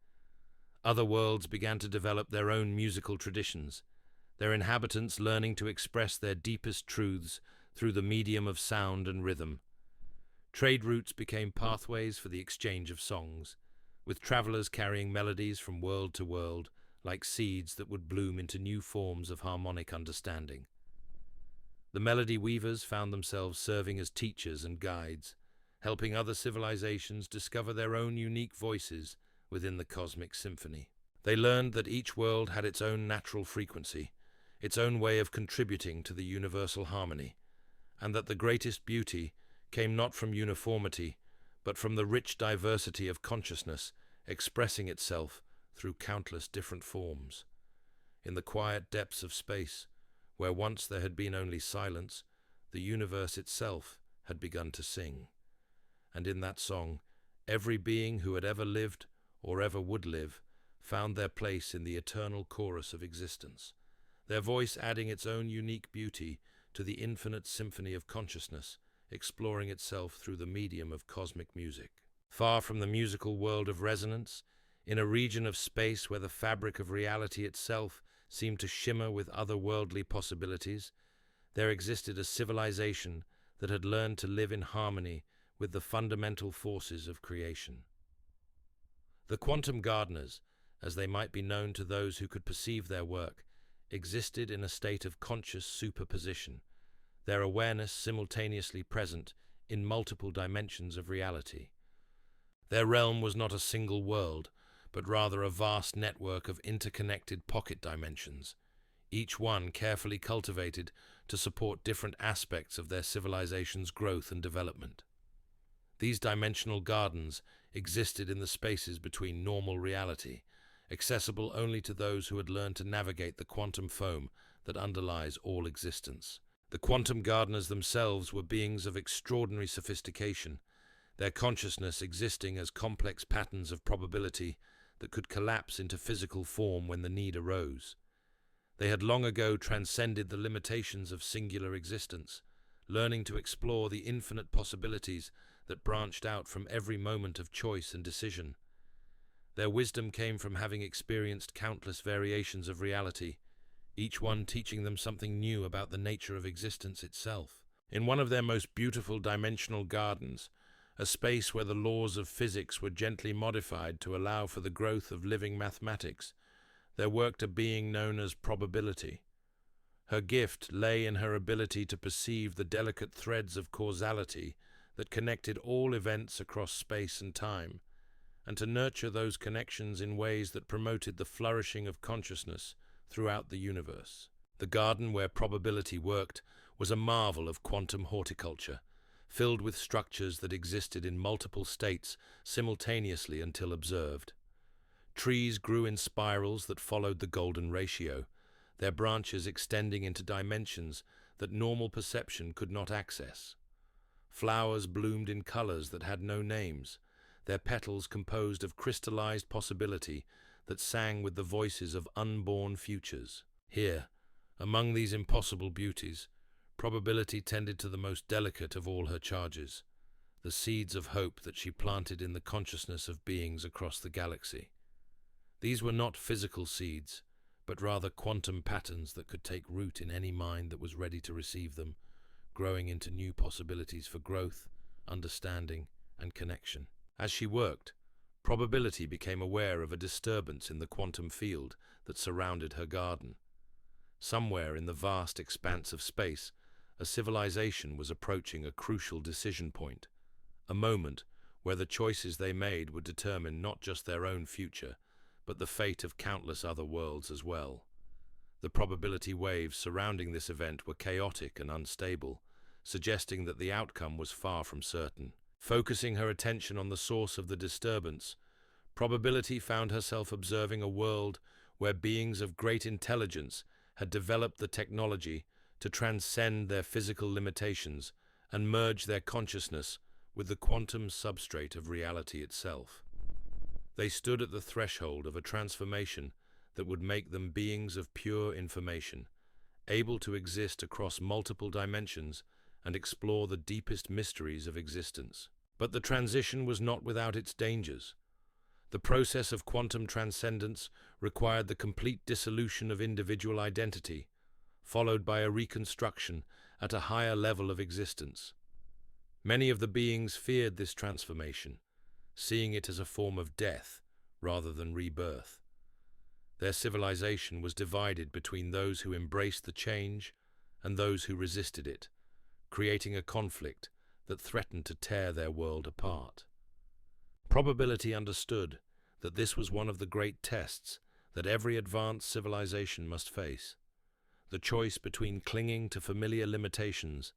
Other worlds began to develop their own musical traditions, their inhabitants learning to express their deepest truths through the medium of sound and rhythm. Trade routes became pathways for the exchange of songs, with travelers carrying melodies from world to world, like seeds that would bloom into new forms of harmonic understanding. The melody weavers found themselves serving as teachers and guides, helping other civilizations discover their own unique voices within the cosmic symphony. They learned that each world had its own natural frequency, its own way of contributing to the universal harmony, and that the greatest beauty came not from uniformity, but from the rich diversity of consciousness expressing itself through countless different forms. In the quiet depths of space, where once there had been only silence, the universe itself had begun to sing. And in that song, every being who had ever lived or ever would live found their place in the eternal chorus of existence, their voice adding its own unique beauty to the infinite symphony of consciousness, exploring itself through the medium of cosmic music. Far from the musical world of resonance, in a region of space where the fabric of reality itself seemed to shimmer with otherworldly possibilities, there existed a civilization that had learned to live in harmony with the fundamental forces of creation. The quantum gardeners, as they might be known to those who could perceive their work, existed in a state of conscious superposition, their awareness simultaneously present in multiple dimensions of reality. Their realm was not a single world, but rather a vast network of interconnected pocket dimensions, each one carefully cultivated to support different aspects of their civilization's growth and development. These dimensional gardens existed in the spaces between normal reality, accessible only to those who had learned to navigate the quantum foam that underlies all existence. The quantum gardeners themselves were beings of extraordinary sophistication, their consciousness existing as complex patterns of probability that could collapse into physical form when the need arose. They had long ago transcended the limitations of singular existence, learning to explore the infinite possibilities that branched out from every moment of choice and decision. Their wisdom came from having experienced countless variations of reality, each one teaching them something new about the nature of existence itself. In one of their most beautiful dimensional gardens, a space where the laws of physics were gently modified to allow for the growth of living mathematics, there worked a being known as probability. Her gift lay in her ability to perceive the delicate threads of causality that connected all events across space and time, and to nurture those connections in ways that promoted the flourishing of consciousness throughout the universe. The garden where probability worked was a marvel of quantum horticulture, filled with structures that existed in multiple states simultaneously until observed. Trees grew in spirals that followed the golden ratio, their branches extending into dimensions that normal perception could not access. Flowers bloomed in colors that had no names, their petals composed of crystallized possibility that sang with the voices of unborn futures. Here, among these impossible beauties, probability tended to the most delicate of all her charges, the seeds of hope that she planted in the consciousness of beings across the galaxy. These were not physical seeds, but rather quantum patterns that could take root in any mind that was ready to receive them, growing into new possibilities for growth, understanding, and connection. As she worked, probability became aware of a disturbance in the quantum field that surrounded her garden. Somewhere in the vast expanse of space, a civilization was approaching a crucial decision point, a moment where the choices they made would determine not just their own future, but the fate of countless other worlds as well. The probability waves surrounding this event were chaotic and unstable, suggesting that the outcome was far from certain. Focusing her attention on the source of the disturbance, probability found herself observing a world where beings of great intelligence had developed the technology to transcend their physical limitations and merge their consciousness with the quantum substrate of reality itself. They stood at the threshold of a transformation that would make them beings of pure information, able to exist across multiple dimensions and explore the deepest mysteries of existence. But the transition was not without its dangers. The process of quantum transcendence required the complete dissolution of individual identity, followed by a reconstruction at a higher level of existence. Many of the beings feared this transformation, seeing it as a form of death rather than rebirth. Their civilization was divided between those who embraced the change and those who resisted it, creating a conflict that threatened to tear their world apart. Probability understood that this was one of the great tests that every advanced civilization must face, the choice between clinging to familiar limitations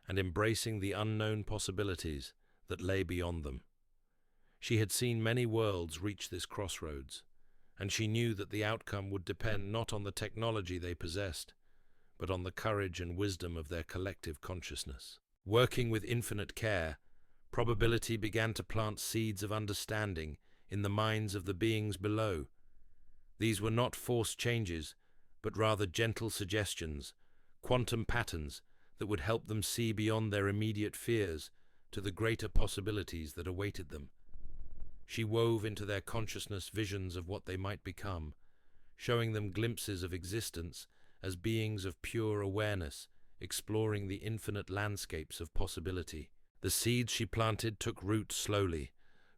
and embracing the unknown possibilities that lay beyond them. She had seen many worlds reach this crossroads, and she knew that the outcome would depend not on the technology they possessed, but on the courage and wisdom of their collective consciousness. Working with infinite care, probability began to plant seeds of understanding in the minds of the beings below. These were not forced changes, but rather gentle suggestions, quantum patterns that would help them see beyond their immediate fears to the greater possibilities that awaited them. She wove into their consciousness visions of what they might become, showing them glimpses of existence as beings of pure awareness, exploring the infinite landscapes of possibility. The seeds she planted took root slowly,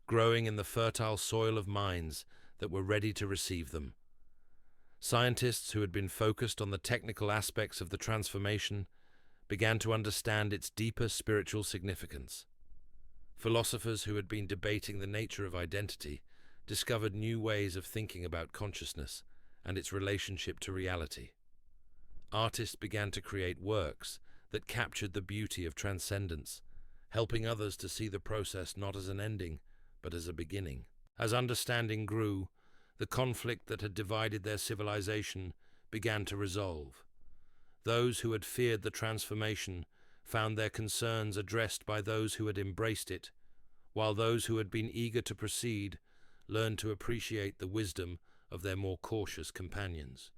growing in the fertile soil of minds that were ready to receive them. Scientists who had been focused on the technical aspects of the transformation began to understand its deeper spiritual significance. Philosophers who had been debating the nature of identity discovered new ways of thinking about consciousness and its relationship to reality. Artists began to create works that captured the beauty of transcendence, helping others to see the process not as an ending, but as a beginning. As understanding grew, the conflict that had divided their civilization began to resolve. Those who had feared the transformation found their concerns addressed by those who had embraced it, while those who had been eager to proceed learned to appreciate the wisdom of their more cautious companions.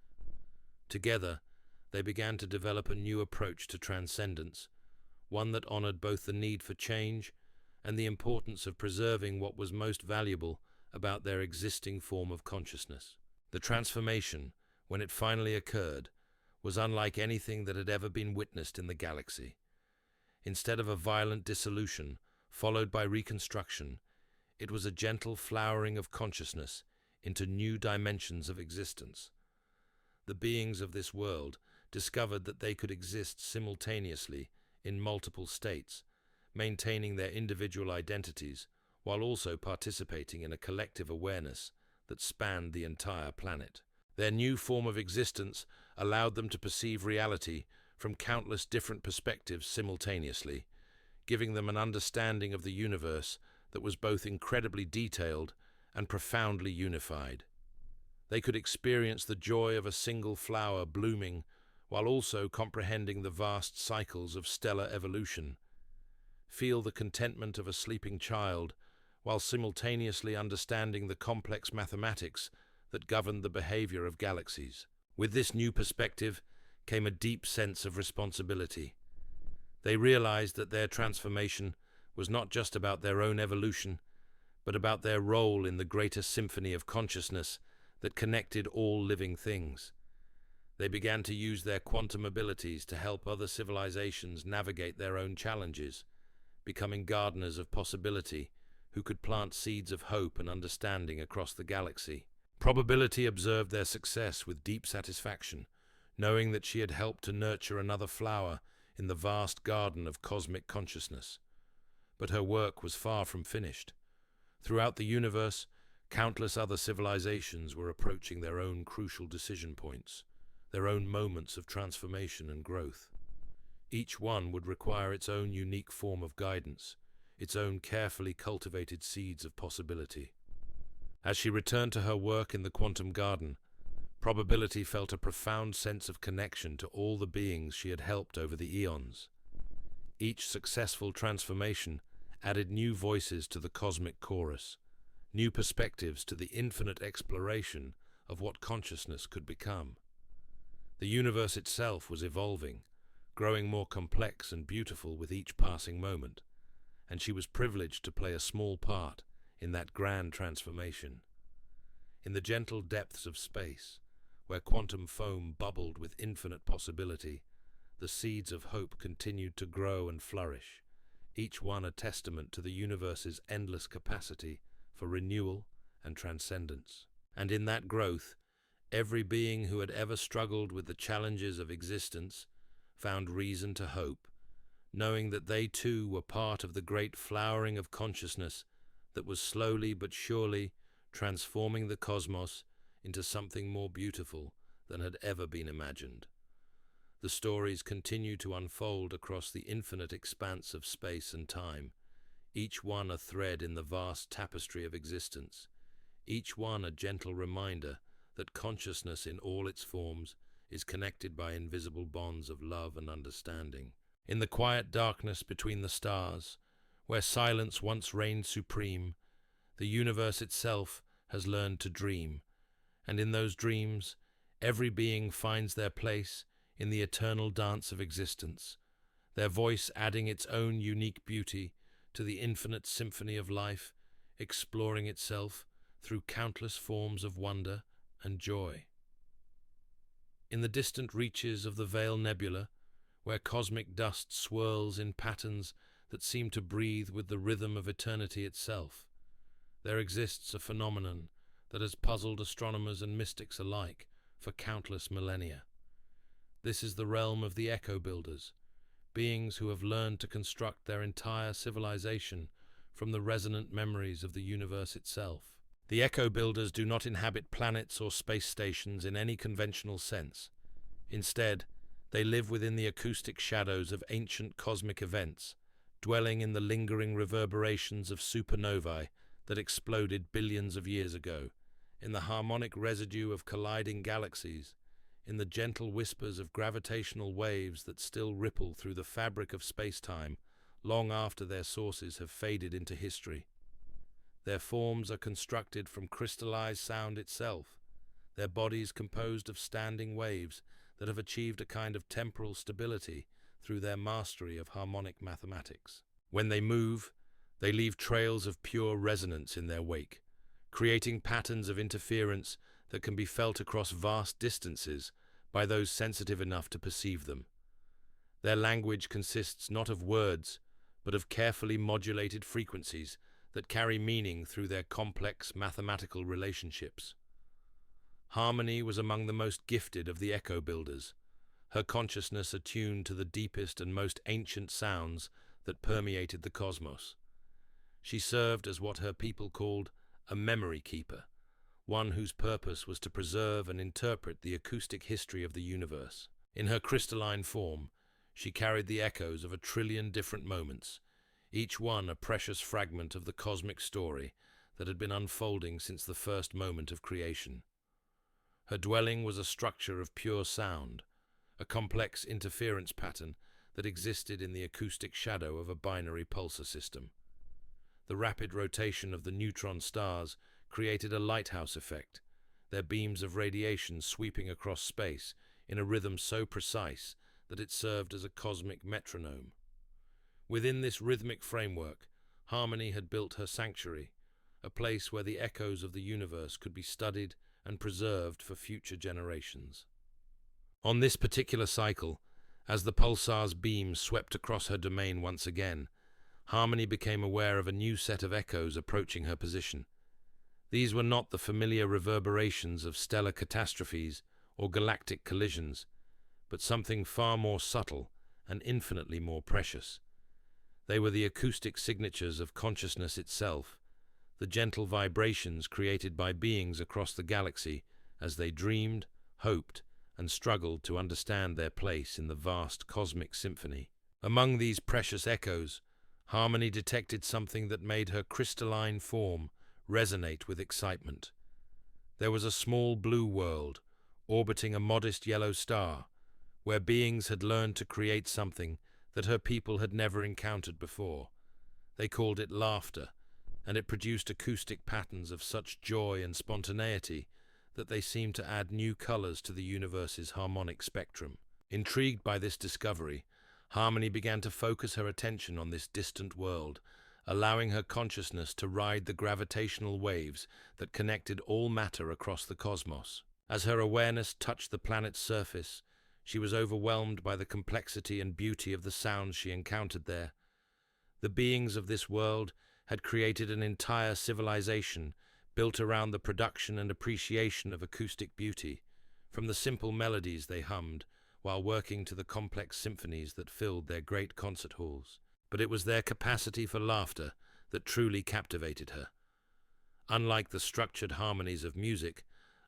Together, they began to develop a new approach to transcendence, one that honored both the need for change and the importance of preserving what was most valuable about their existing form of consciousness. The transformation, when it finally occurred, was unlike anything that had ever been witnessed in the galaxy. Instead of a violent dissolution, followed by reconstruction, it was a gentle flowering of consciousness into new dimensions of existence. The beings of this world discovered that they could exist simultaneously in multiple states, maintaining their individual identities while also participating in a collective awareness that spanned the entire planet. Their new form of existence allowed them to perceive reality from countless different perspectives simultaneously, giving them an understanding of the universe that was both incredibly detailed and profoundly unified. They could experience the joy of a single flower blooming while also comprehending the vast cycles of stellar evolution, feel the contentment of a sleeping child while simultaneously understanding the complex mathematics that governed the behavior of galaxies. With this new perspective came a deep sense of responsibility. They realized that their transformation was not just about their own evolution, but about their role in the greater symphony of consciousness that connected all living things. They began to use their quantum abilities to help other civilizations navigate their own challenges, becoming gardeners of possibility who could plant seeds of hope and understanding across the galaxy. Probability observed their success with deep satisfaction, knowing that she had helped to nurture another flower in the vast garden of cosmic consciousness. But her work was far from finished. Throughout the universe, countless other civilizations were approaching their own crucial decision points, their own moments of transformation and growth. Each one would require its own unique form of guidance, its own carefully cultivated seeds of possibility. As she returned to her work in the quantum garden, Probability felt a profound sense of connection to all the beings she had helped over the eons. Each successful transformation added new voices to the cosmic chorus, new perspectives to the infinite exploration of what consciousness could become. The universe itself was evolving, growing more complex and beautiful with each passing moment, and she was privileged to play a small part in that grand transformation. In the gentle depths of space, where quantum foam bubbled with infinite possibility, the seeds of hope continued to grow and flourish, each one a testament to the universe's endless capacity for renewal and transcendence. And in that growth, every being who had ever struggled with the challenges of existence found reason to hope, knowing that they too were part of the great flowering of consciousness that was slowly but surely transforming the cosmos into something more beautiful than had ever been imagined. The stories continue to unfold across the infinite expanse of space and time, each one a thread in the vast tapestry of existence, each one a gentle reminder that consciousness in all its forms is connected by invisible bonds of love and understanding. In the quiet darkness between the stars, where silence once reigned supreme, the universe itself has learned to dream, and in those dreams, every being finds their place in the eternal dance of existence, their voice adding its own unique beauty to the infinite symphony of life, exploring itself through countless forms of wonder and joy. In the distant reaches of the Veil Nebula, where cosmic dust swirls in patterns that seem to breathe with the rhythm of eternity itself, there exists a phenomenon that has puzzled astronomers and mystics alike for countless millennia. This is the realm of the Echo Builders, beings who have learned to construct their entire civilization from the resonant memories of the universe itself. The Echo Builders do not inhabit planets or space stations in any conventional sense. Instead, they live within the acoustic shadows of ancient cosmic events, dwelling in the lingering reverberations of supernovae that exploded billions of years ago, in the harmonic residue of colliding galaxies, in the gentle whispers of gravitational waves that still ripple through the fabric of space-time long after their sources have faded into history. Their forms are constructed from crystallized sound itself, their bodies composed of standing waves that have achieved a kind of temporal stability through their mastery of harmonic mathematics. When they move, they leave trails of pure resonance in their wake, creating patterns of interference that can be felt across vast distances by those sensitive enough to perceive them. Their language consists not of words, but of carefully modulated frequencies that carry meaning through their complex mathematical relationships. Harmony was among the most gifted of the Echo Builders, her consciousness attuned to the deepest and most ancient sounds that permeated the cosmos. She served as what her people called a memory keeper, one whose purpose was to preserve and interpret the acoustic history of the universe. In her crystalline form, she carried the echoes of 1,000,000,000,000 different moments, each one a precious fragment of the cosmic story that had been unfolding since the first moment of creation. Her dwelling was a structure of pure sound, a complex interference pattern that existed in the acoustic shadow of a binary pulsar system. The rapid rotation of the neutron stars created a lighthouse effect, their beams of radiation sweeping across space in a rhythm so precise that it served as a cosmic metronome. Within this rhythmic framework, Harmony had built her sanctuary, a place where the echoes of the universe could be studied and preserved for future generations. On this particular cycle, as the pulsar's beams swept across her domain once again, Harmony became aware of a new set of echoes approaching her position. These were not the familiar reverberations of stellar catastrophes or galactic collisions, but something far more subtle and infinitely more precious. They were the acoustic signatures of consciousness itself, the gentle vibrations created by beings across the galaxy as they dreamed, hoped, and struggled to understand their place in the vast cosmic symphony. Among these precious echoes, Harmony detected something that made her crystalline form resonate with excitement. There was a small blue world, orbiting a modest yellow star, where beings had learned to create something that her people had never encountered before. They called it laughter, and it produced acoustic patterns of such joy and spontaneity that they seemed to add new colors to the universe's harmonic spectrum. Intrigued by this discovery, Harmony began to focus her attention on this distant world, allowing her consciousness to ride the gravitational waves that connected all matter across the cosmos. As her awareness touched the planet's surface, she was overwhelmed by the complexity and beauty of the sounds she encountered there. The beings of this world had created an entire civilization built around the production and appreciation of acoustic beauty, from the simple melodies they hummed while working to the complex symphonies that filled their great concert halls. But it was their capacity for laughter that truly captivated her. Unlike the structured harmonies of music,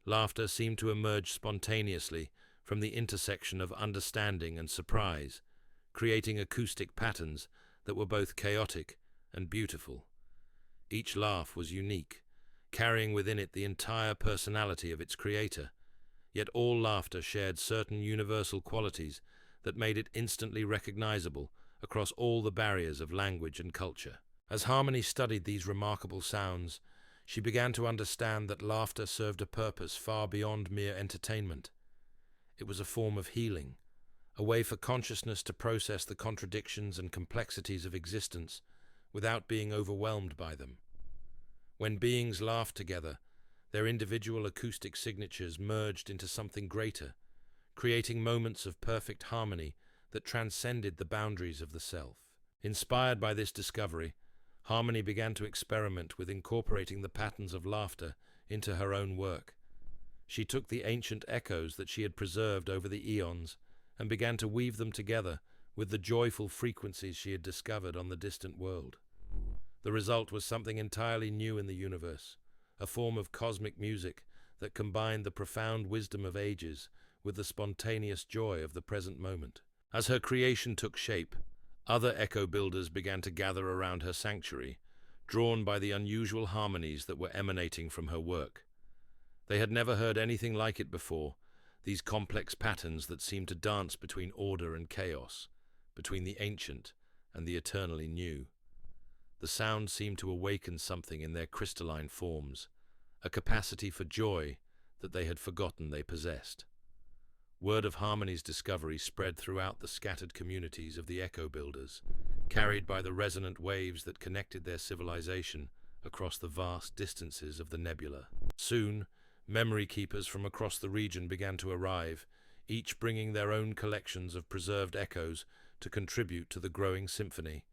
laughter seemed to emerge spontaneously from the intersection of understanding and surprise, creating acoustic patterns that were both chaotic and beautiful. Each laugh was unique, carrying within it the entire personality of its creator, yet all laughter shared certain universal qualities that made it instantly recognizable across all the barriers of language and culture. As Harmony studied these remarkable sounds, she began to understand that laughter served a purpose far beyond mere entertainment. It was a form of healing, a way for consciousness to process the contradictions and complexities of existence without being overwhelmed by them. When beings laughed together, their individual acoustic signatures merged into something greater, creating moments of perfect harmony that transcended the boundaries of the self. Inspired by this discovery, Harmony began to experiment with incorporating the patterns of laughter into her own work. She took the ancient echoes that she had preserved over the eons and began to weave them together with the joyful frequencies she had discovered on the distant world. The result was something entirely new in the universe, a form of cosmic music that combined the profound wisdom of ages with the spontaneous joy of the present moment. As her creation took shape, other echo builders began to gather around her sanctuary, drawn by the unusual harmonies that were emanating from her work. They had never heard anything like it before, these complex patterns that seemed to dance between order and chaos, between the ancient and the eternally new. The sound seemed to awaken something in their crystalline forms, a capacity for joy that they had forgotten they possessed. Word of Harmony's discovery spread throughout the scattered communities of the Echo Builders, carried by the resonant waves that connected their civilization across the vast distances of the nebula. Soon, memory keepers from across the region began to arrive, each bringing their own collections of preserved echoes to contribute to the growing symphony.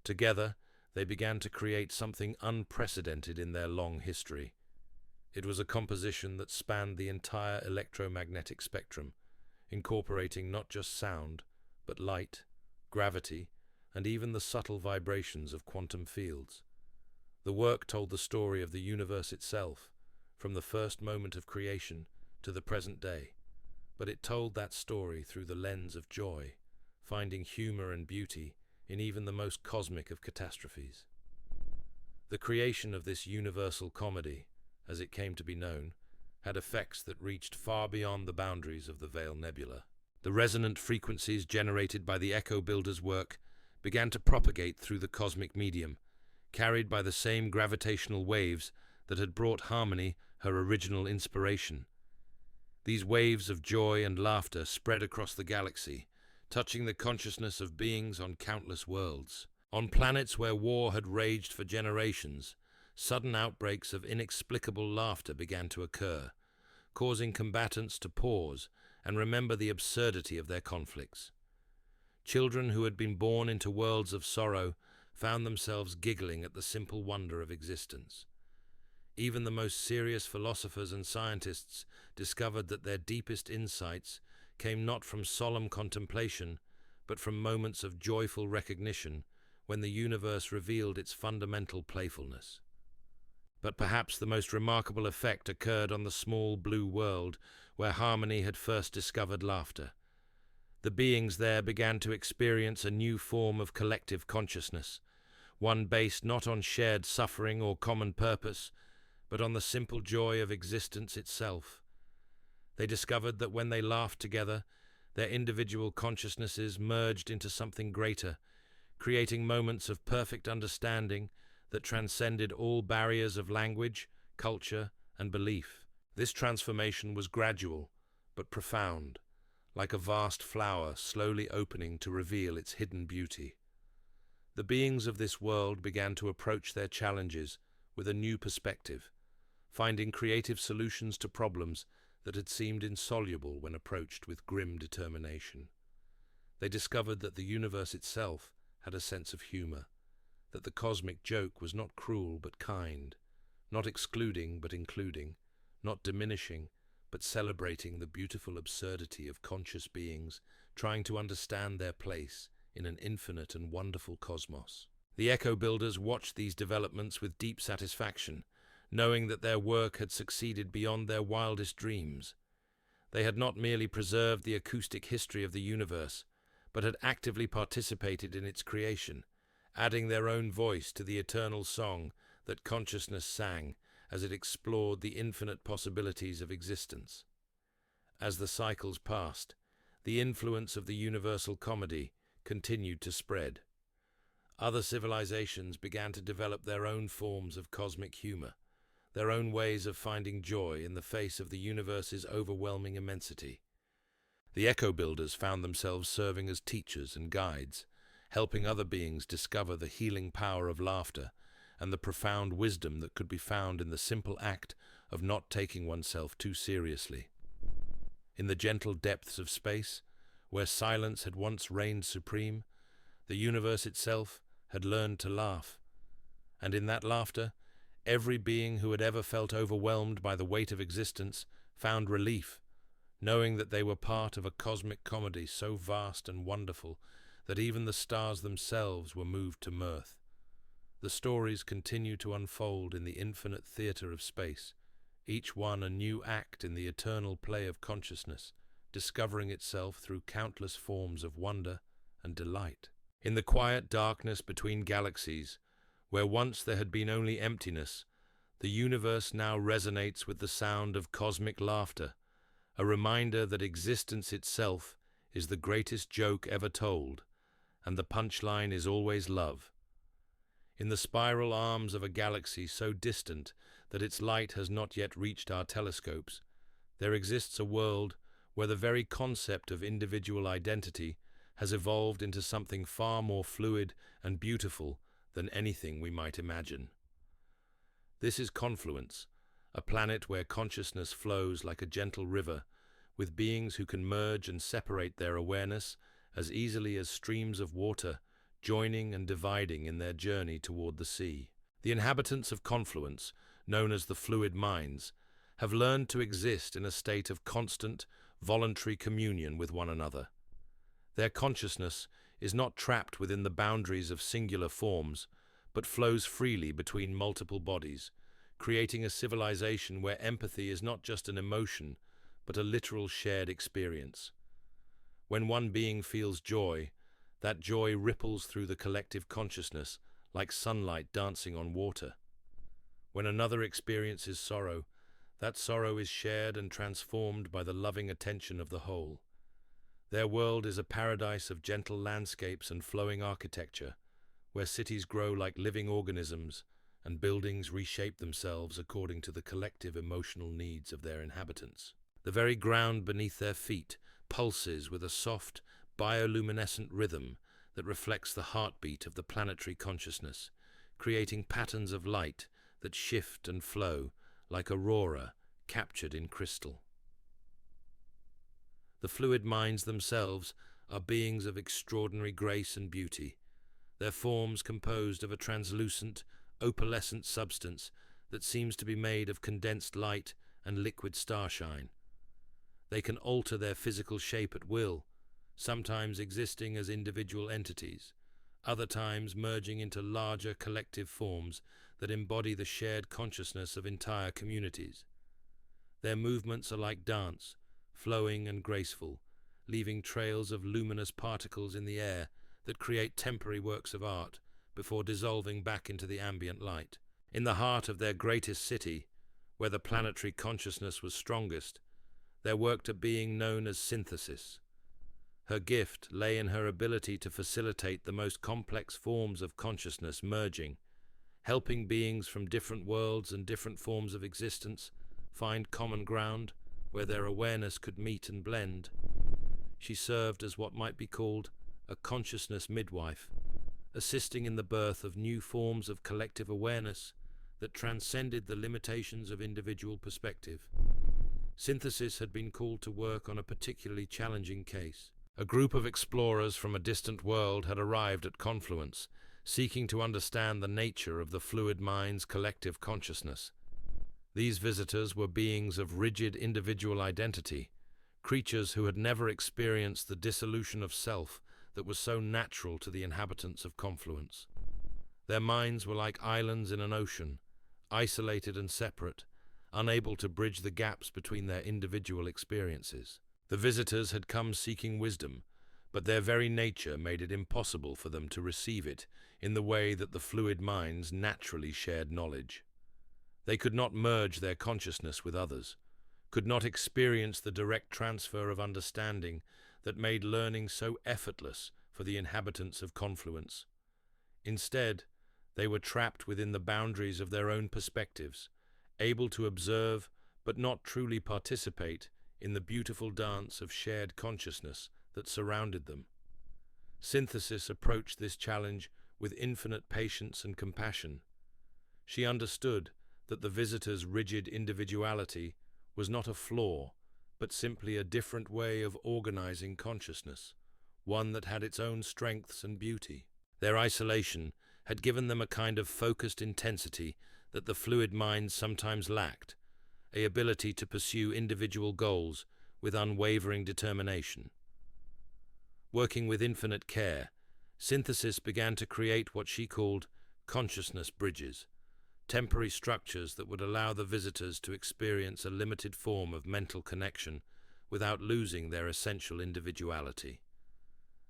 Together, they began to create something unprecedented in their long history. It was a composition that spanned the entire electromagnetic spectrum, incorporating not just sound, but light, gravity, and even the subtle vibrations of quantum fields. The work told the story of the universe itself, from the first moment of creation to the present day, but it told that story through the lens of joy, finding humor and beauty in even the most cosmic of catastrophes. The creation of this universal comedy, as it came to be known, had effects that reached far beyond the boundaries of the Veil Nebula. The resonant frequencies generated by the Echo Builder's work began to propagate through the cosmic medium, carried by the same gravitational waves that had brought Harmony her original inspiration. These waves of joy and laughter spread across the galaxy, touching the consciousness of beings on countless worlds. On planets where war had raged for generations, sudden outbreaks of inexplicable laughter began to occur, causing combatants to pause and remember the absurdity of their conflicts. Children who had been born into worlds of sorrow found themselves giggling at the simple wonder of existence. Even the most serious philosophers and scientists discovered that their deepest insights came not from solemn contemplation, but from moments of joyful recognition when the universe revealed its fundamental playfulness. But perhaps the most remarkable effect occurred on the small blue world where harmony had first discovered laughter. The beings there began to experience a new form of collective consciousness, one based not on shared suffering or common purpose, but on the simple joy of existence itself. They discovered that when they laughed together, their individual consciousnesses merged into something greater, creating moments of perfect understanding that transcended all barriers of language, culture, and belief. This transformation was gradual, but profound, like a vast flower slowly opening to reveal its hidden beauty. The beings of this world began to approach their challenges with a new perspective, finding creative solutions to problems that had seemed insoluble when approached with grim determination. They discovered that the universe itself had a sense of humor, that the cosmic joke was not cruel but kind, not excluding but including, not diminishing but celebrating the beautiful absurdity of conscious beings trying to understand their place in an infinite and wonderful cosmos. The Echo Builders watched these developments with deep satisfaction, knowing that their work had succeeded beyond their wildest dreams. They had not merely preserved the acoustic history of the universe, but had actively participated in its creation, adding their own voice to the eternal song that consciousness sang as it explored the infinite possibilities of existence. As the cycles passed, the influence of the universal comedy continued to spread. Other civilizations began to develop their own forms of cosmic humor, their own ways of finding joy in the face of the universe's overwhelming immensity. The Echo Builders found themselves serving as teachers and guides, helping other beings discover the healing power of laughter and the profound wisdom that could be found in the simple act of not taking oneself too seriously. In the gentle depths of space, where silence had once reigned supreme, the universe itself had learned to laugh. And in that laughter, every being who had ever felt overwhelmed by the weight of existence found relief, knowing that they were part of a cosmic comedy so vast and wonderful that even the stars themselves were moved to mirth. The stories continue to unfold in the infinite theater of space, each one a new act in the eternal play of consciousness, discovering itself through countless forms of wonder and delight. In the quiet darkness between galaxies, where once there had been only emptiness, the universe now resonates with the sound of cosmic laughter, a reminder that existence itself is the greatest joke ever told, and the punchline is always love. In the spiral arms of a galaxy so distant that its light has not yet reached our telescopes, there exists a world where the very concept of individual identity has evolved into something far more fluid and beautiful than anything we might imagine. This is Confluence, a planet where consciousness flows like a gentle river, with beings who can merge and separate their awareness as easily as streams of water, joining and dividing in their journey toward the sea. The inhabitants of Confluence, known as the Fluid Minds, have learned to exist in a state of constant, voluntary communion with one another. Their consciousness is not trapped within the boundaries of singular forms, but flows freely between multiple bodies, creating a civilization where empathy is not just an emotion, but a literal shared experience. When one being feels joy, that joy ripples through the collective consciousness like sunlight dancing on water. When another experiences sorrow, that sorrow is shared and transformed by the loving attention of the whole. Their world is a paradise of gentle landscapes and flowing architecture, where cities grow like living organisms and buildings reshape themselves according to the collective emotional needs of their inhabitants. The very ground beneath their feet pulses with a soft, bioluminescent rhythm that reflects the heartbeat of the planetary consciousness, creating patterns of light that shift and flow like aurora captured in crystal. The fluid minds themselves are beings of extraordinary grace and beauty, their forms composed of a translucent, opalescent substance that seems to be made of condensed light and liquid starshine. They can alter their physical shape at will, sometimes existing as individual entities, other times merging into larger collective forms that embody the shared consciousness of entire communities. Their movements are like dance, flowing and graceful, leaving trails of luminous particles in the air that create temporary works of art before dissolving back into the ambient light. In the heart of their greatest city, where the planetary consciousness was strongest, there worked a being known as Synthesis. Her gift lay in her ability to facilitate the most complex forms of consciousness merging, helping beings from different worlds and different forms of existence find common ground where their awareness could meet and blend. She served as what might be called a consciousness midwife, assisting in the birth of new forms of collective awareness that transcended the limitations of individual perspective. Synthesis had been called to work on a particularly challenging case. A group of explorers from a distant world had arrived at Confluence, seeking to understand the nature of the fluid mind's collective consciousness. These visitors were beings of rigid individual identity, creatures who had never experienced the dissolution of self that was so natural to the inhabitants of Confluence. Their minds were like islands in an ocean, isolated and separate, unable to bridge the gaps between their individual experiences. The visitors had come seeking wisdom, but their very nature made it impossible for them to receive it in the way that the fluid minds naturally shared knowledge. They could not merge their consciousness with others, could not experience the direct transfer of understanding that made learning so effortless for the inhabitants of Confluence. Instead, they were trapped within the boundaries of their own perspectives, able to observe but not truly participate in the beautiful dance of shared consciousness that surrounded them. Synthesis approached this challenge with infinite patience and compassion. She understood that the visitors' rigid individuality was not a flaw, but simply a different way of organizing consciousness, one that had its own strengths and beauty. Their isolation had given them a kind of focused intensity that the fluid minds sometimes lacked, an ability to pursue individual goals with unwavering determination. Working with infinite care, Synthesis began to create what she called consciousness bridges, temporary structures that would allow the visitors to experience a limited form of mental connection without losing their essential individuality.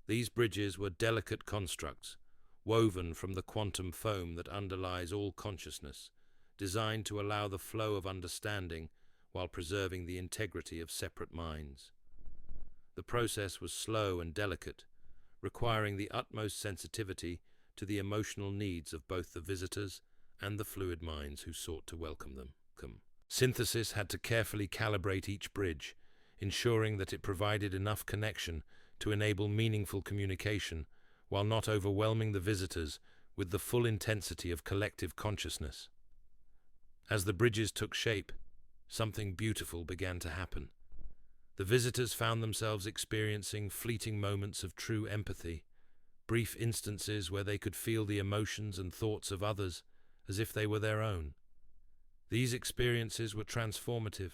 These bridges were delicate constructs, woven from the quantum foam that underlies all consciousness, designed to allow the flow of understanding while preserving the integrity of separate minds. The process was slow and delicate, requiring the utmost sensitivity to the emotional needs of both the visitors and the fluid minds who sought to welcome them. Synthesis had to carefully calibrate each bridge, ensuring that it provided enough connection to enable meaningful communication while not overwhelming the visitors with the full intensity of collective consciousness. As the bridges took shape, something beautiful began to happen. The visitors found themselves experiencing fleeting moments of true empathy, brief instances where they could feel the emotions and thoughts of others as if they were their own. These experiences were transformative,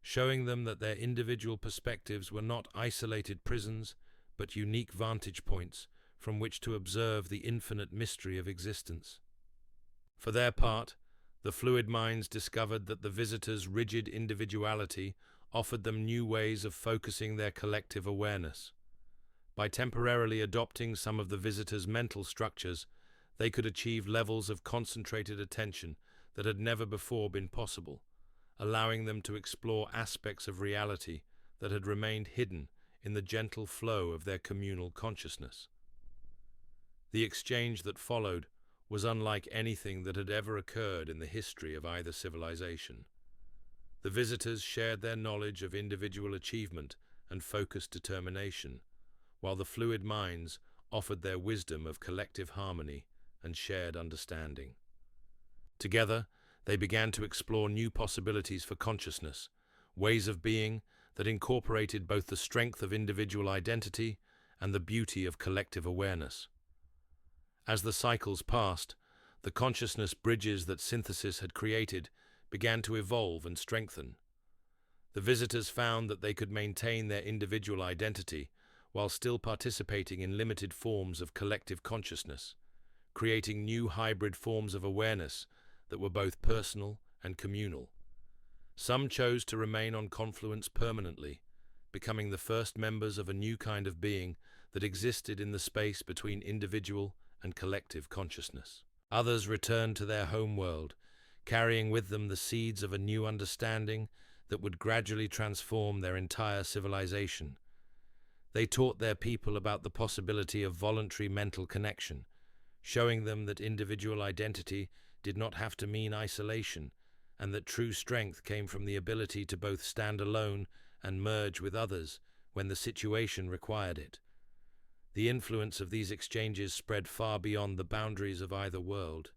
showing them that their individual perspectives were not isolated prisons, but unique vantage points from which to observe the infinite mystery of existence. For their part, the fluid minds discovered that the visitors' rigid individuality offered them new ways of focusing their collective awareness. By temporarily adopting some of the visitors' mental structures, they could achieve levels of concentrated attention that had never before been possible, allowing them to explore aspects of reality that had remained hidden in the gentle flow of their communal consciousness. The exchange that followed was unlike anything that had ever occurred in the history of either civilization. The visitors shared their knowledge of individual achievement and focused determination, while the fluid minds offered their wisdom of collective harmony and shared understanding. Together, they began to explore new possibilities for consciousness, ways of being that incorporated both the strength of individual identity and the beauty of collective awareness. As the cycles passed, the consciousness bridges that synthesis had created began to evolve and strengthen. The visitors found that they could maintain their individual identity while still participating in limited forms of collective consciousness, creating new hybrid forms of awareness that were both personal and communal. Some chose to remain on Confluence permanently, becoming the first members of a new kind of being that existed in the space between individual and collective consciousness. Others returned to their home world, carrying with them the seeds of a new understanding that would gradually transform their entire civilization. They taught their people about the possibility of voluntary mental connection, showing them that individual identity did not have to mean isolation, and that true strength came from the ability to both stand alone and merge with others when the situation required it. The influence of these exchanges spread far beyond the boundaries of either world.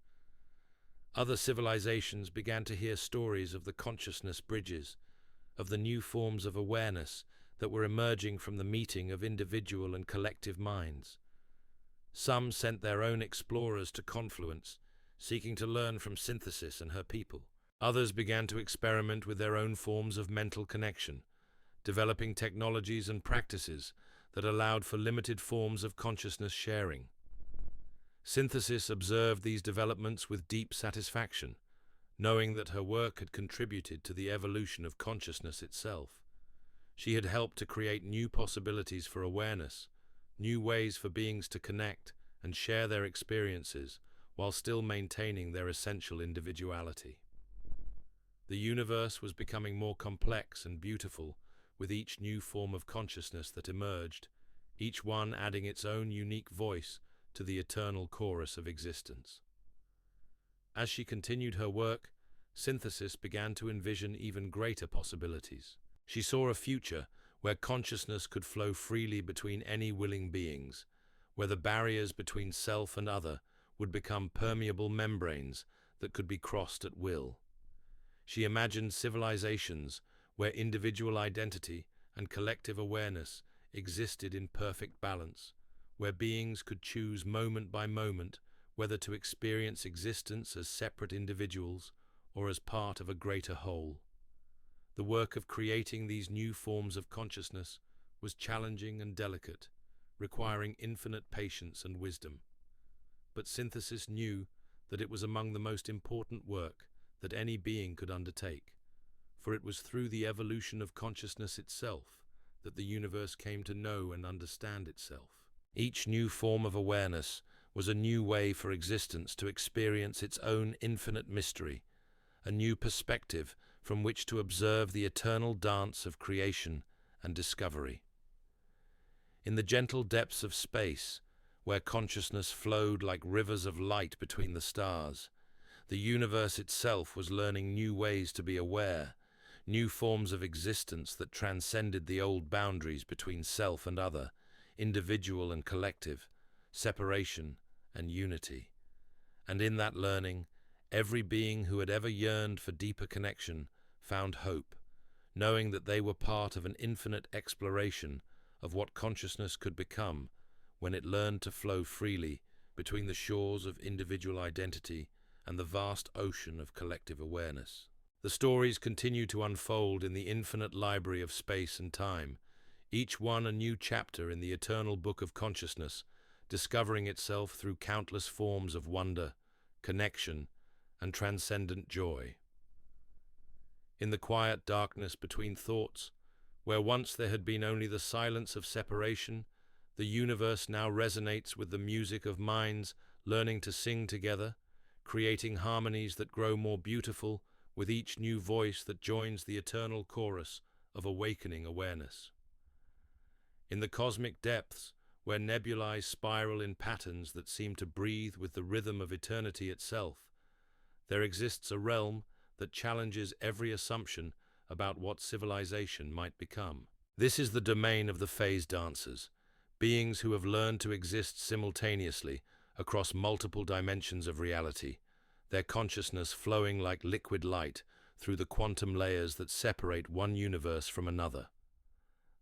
Other civilizations began to hear stories of the consciousness bridges, of the new forms of awareness that were emerging from the meeting of individual and collective minds. Some sent their own explorers to Confluence, seeking to learn from Synthesis and her people. Others began to experiment with their own forms of mental connection, developing technologies and practices that allowed for limited forms of consciousness sharing. Synthesis observed these developments with deep satisfaction, knowing that her work had contributed to the evolution of consciousness itself. She had helped to create new possibilities for awareness, new ways for beings to connect and share their experiences while still maintaining their essential individuality. The universe was becoming more complex and beautiful with each new form of consciousness that emerged, each one adding its own unique voice to the eternal chorus of existence. As she continued her work, Synthesis began to envision even greater possibilities. She saw a future where consciousness could flow freely between any willing beings, where the barriers between self and other would become permeable membranes that could be crossed at will. She imagined civilizations where individual identity and collective awareness existed in perfect balance, where beings could choose moment by moment whether to experience existence as separate individuals or as part of a greater whole. The work of creating these new forms of consciousness was challenging and delicate, requiring infinite patience and wisdom. But Synthesis knew that it was among the most important work that any being could undertake, for it was through the evolution of consciousness itself that the universe came to know and understand itself. Each new form of awareness was a new way for existence to experience its own infinite mystery, a new perspective from which to observe the eternal dance of creation and discovery. In the gentle depths of space, where consciousness flowed like rivers of light between the stars, the universe itself was learning new ways to be aware, new forms of existence that transcended the old boundaries between self and other, individual and collective, separation and unity. And in that learning, every being who had ever yearned for deeper connection found hope, knowing that they were part of an infinite exploration of what consciousness could become when it learned to flow freely between the shores of individual identity and the vast ocean of collective awareness. The stories continue to unfold in the infinite library of space and time, each one a new chapter in the eternal book of consciousness, discovering itself through countless forms of wonder, connection, and transcendent joy. In the quiet darkness between thoughts, where once there had been only the silence of separation, the universe now resonates with the music of minds learning to sing together, creating harmonies that grow more beautiful with each new voice that joins the eternal chorus of awakening awareness. In the cosmic depths, where nebulae spiral in patterns that seem to breathe with the rhythm of eternity itself, there exists a realm that challenges every assumption about what civilization might become. This is the domain of the phase dancers, beings who have learned to exist simultaneously across multiple dimensions of reality, their consciousness flowing like liquid light through the quantum layers that separate one universe from another.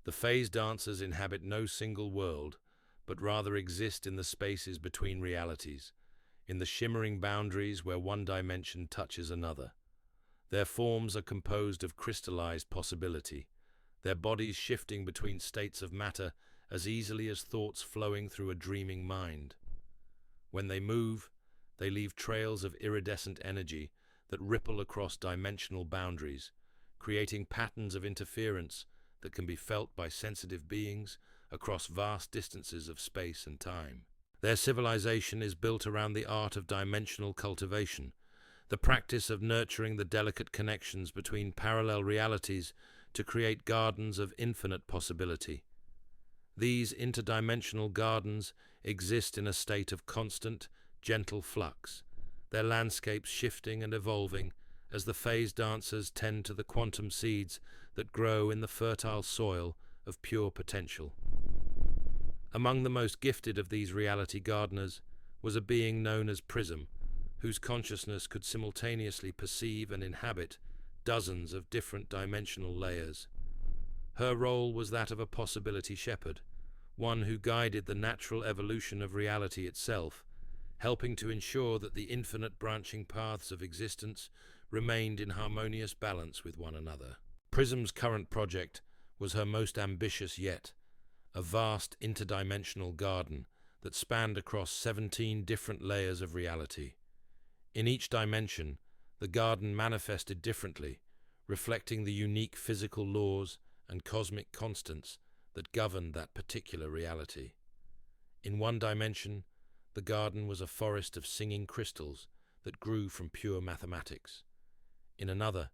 The phase dancers inhabit no single world, but rather exist in the spaces between realities, in the shimmering boundaries where one dimension touches another. Their forms are composed of crystallized possibility, their bodies shifting between states of matter as easily as thoughts flowing through a dreaming mind. When they move, they leave trails of iridescent energy that ripple across dimensional boundaries, creating patterns of interference that can be felt by sensitive beings across vast distances of space and time. Their civilization is built around the art of dimensional cultivation, the practice of nurturing the delicate connections between parallel realities to create gardens of infinite possibility. These interdimensional gardens exist in a state of constant, gentle flux, their landscapes shifting and evolving as the phase dancers tend to the quantum seeds that grow in the fertile soil of pure potential. Among the most gifted of these reality gardeners was a being known as Prism, whose consciousness could simultaneously perceive and inhabit dozens of different dimensional layers. Her role was that of a possibility shepherd, one who guided the natural evolution of reality itself, helping to ensure that the infinite branching paths of existence remained in harmonious balance with one another. Prism's current project was her most ambitious yet, a vast interdimensional garden that spanned across 17 different layers of reality. In each dimension, the garden manifested differently, reflecting the unique physical laws and cosmic constants that governed that particular reality. In one dimension, the garden was a forest of singing crystals that grew from pure mathematics. In another,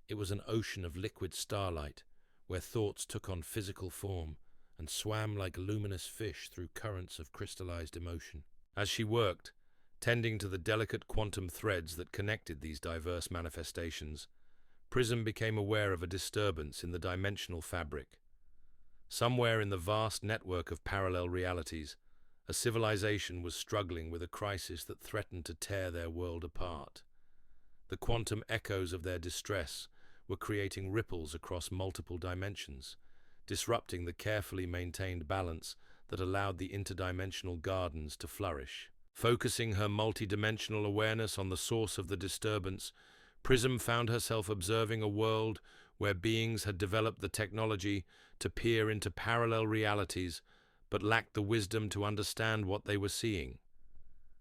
it was an ocean of liquid starlight, where thoughts took on physical form and swam like luminous fish through currents of crystallized emotion. As she worked, tending to the delicate quantum threads that connected these diverse manifestations, Prism became aware of a disturbance in the dimensional fabric. Somewhere in the vast network of parallel realities, a civilization was struggling with a crisis that threatened to tear their world apart. The quantum echoes of their distress were creating ripples across multiple dimensions, disrupting the carefully maintained balance that allowed the interdimensional gardens to flourish. Focusing her multidimensional awareness on the source of the disturbance, Prism found herself observing a world where beings had developed the technology to peer into parallel realities but lacked the wisdom to understand what they were seeing.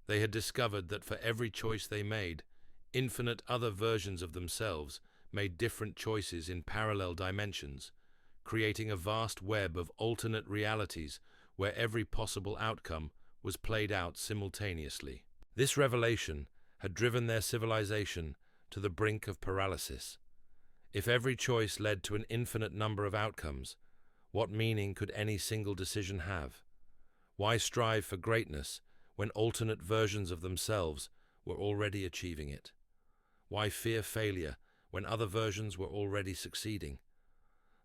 They had discovered that for every choice they made, infinite other versions of themselves made different choices in parallel dimensions, creating a vast web of alternate realities where every possible outcome was played out simultaneously. This revelation had driven their civilization to the brink of paralysis. If every choice led to an infinite number of outcomes, what meaning could any single decision have? Why strive for greatness when alternate versions of themselves were already achieving it? Why fear failure when other versions were already succeeding?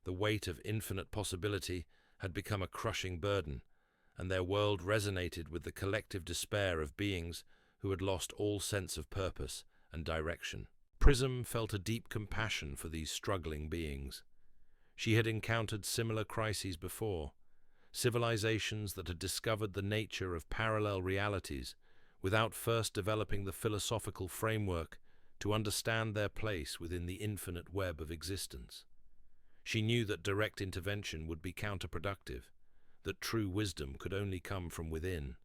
The weight of infinite possibility had become a crushing burden, and their world resonated with the collective despair of beings who had lost all sense of purpose and direction. Prism felt a deep compassion for these struggling beings. She had encountered similar crises before, civilizations that had discovered the nature of parallel realities without first developing the philosophical framework to understand their place within the infinite web of existence. She knew that direct intervention would be counterproductive, that true wisdom could only come from within.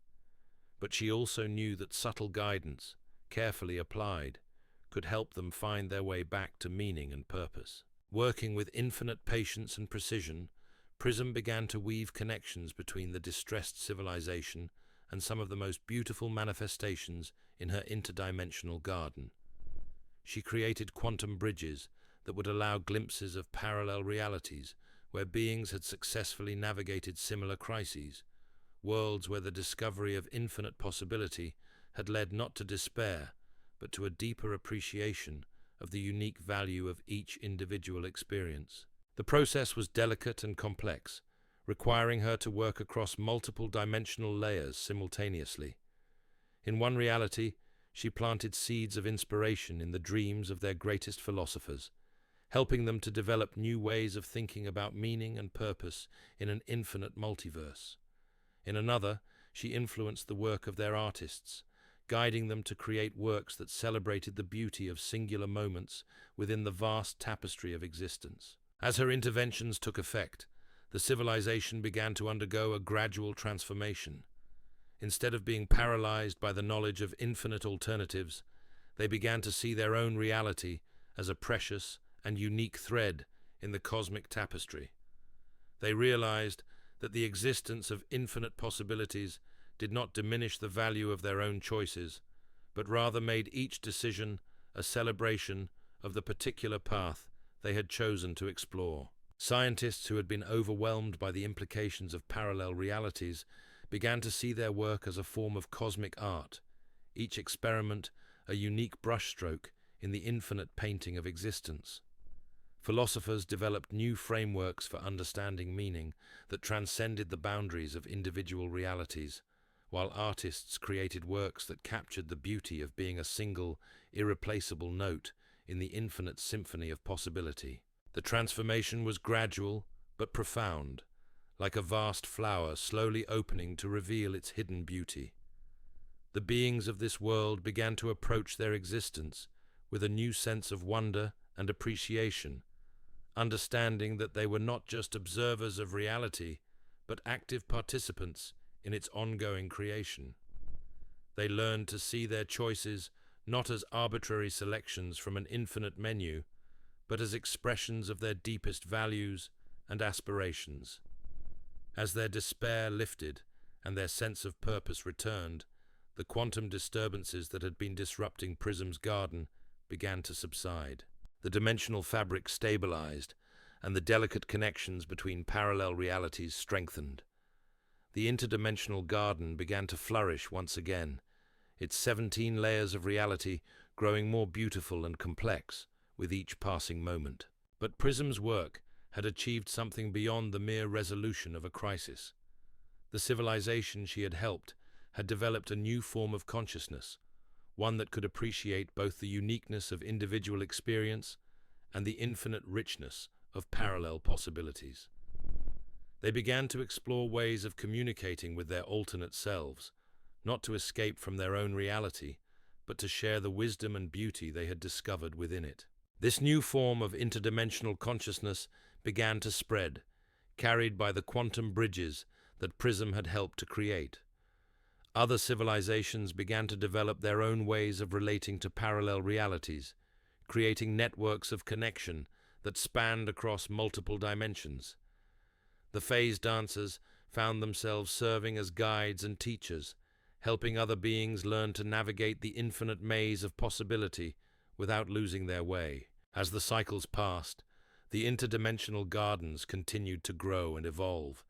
But she also knew that subtle guidance, carefully applied, could help them find their way back to meaning and purpose. Working with infinite patience and precision, Prism began to weave connections between the distressed civilization and some of the most beautiful manifestations in her interdimensional garden. She created quantum bridges that would allow glimpses of parallel realities where beings had successfully navigated similar crises, worlds where the discovery of infinite possibility had led not to despair, but to a deeper appreciation of the unique value of each individual experience. The process was delicate and complex, requiring her to work across multiple dimensional layers simultaneously. In one reality, she planted seeds of inspiration in the dreams of their greatest philosophers, helping them to develop new ways of thinking about meaning and purpose in an infinite multiverse. In another, she influenced the work of their artists, guiding them to create works that celebrated the beauty of singular moments within the vast tapestry of existence. As her interventions took effect, the civilization began to undergo a gradual transformation. Instead of being paralyzed by the knowledge of infinite alternatives, they began to see their own reality as a precious and unique thread in the cosmic tapestry. They realized that the existence of infinite possibilities did not diminish the value of their own choices, but rather made each decision a celebration of the particular path they had chosen to explore. Scientists who had been overwhelmed by the implications of parallel realities began to see their work as a form of cosmic art, each experiment a unique brushstroke in the infinite painting of existence. Philosophers developed new frameworks for understanding meaning that transcended the boundaries of individual realities, while artists created works that captured the beauty of being a single, irreplaceable note in the infinite symphony of possibility. The transformation was gradual but profound, like a vast flower slowly opening to reveal its hidden beauty. The beings of this world began to approach their existence with a new sense of wonder and appreciation, understanding that they were not just observers of reality, but active participants in its ongoing creation. They learned to see their choices not as arbitrary selections from an infinite menu, but as expressions of their deepest values and aspirations. As their despair lifted and their sense of purpose returned, the quantum disturbances that had been disrupting Prism's garden began to subside. The dimensional fabric stabilized, and the delicate connections between parallel realities strengthened. The interdimensional garden began to flourish once again, its 17 layers of reality growing more beautiful and complex with each passing moment. But Prism's work had achieved something beyond the mere resolution of a crisis. The civilization she had helped had developed a new form of consciousness, one that could appreciate both the uniqueness of individual experience and the infinite richness of parallel possibilities. They began to explore ways of communicating with their alternate selves, not to escape from their own reality, but to share the wisdom and beauty they had discovered within it. This new form of interdimensional consciousness began to spread, carried by the quantum bridges that Prism had helped to create. Other civilizations began to develop their own ways of relating to parallel realities, creating networks of connection that spanned across multiple dimensions. The phase dancers found themselves serving as guides and teachers, helping other beings learn to navigate the infinite maze of possibility without losing their way. As the cycles passed, the interdimensional gardens continued to grow and evolve,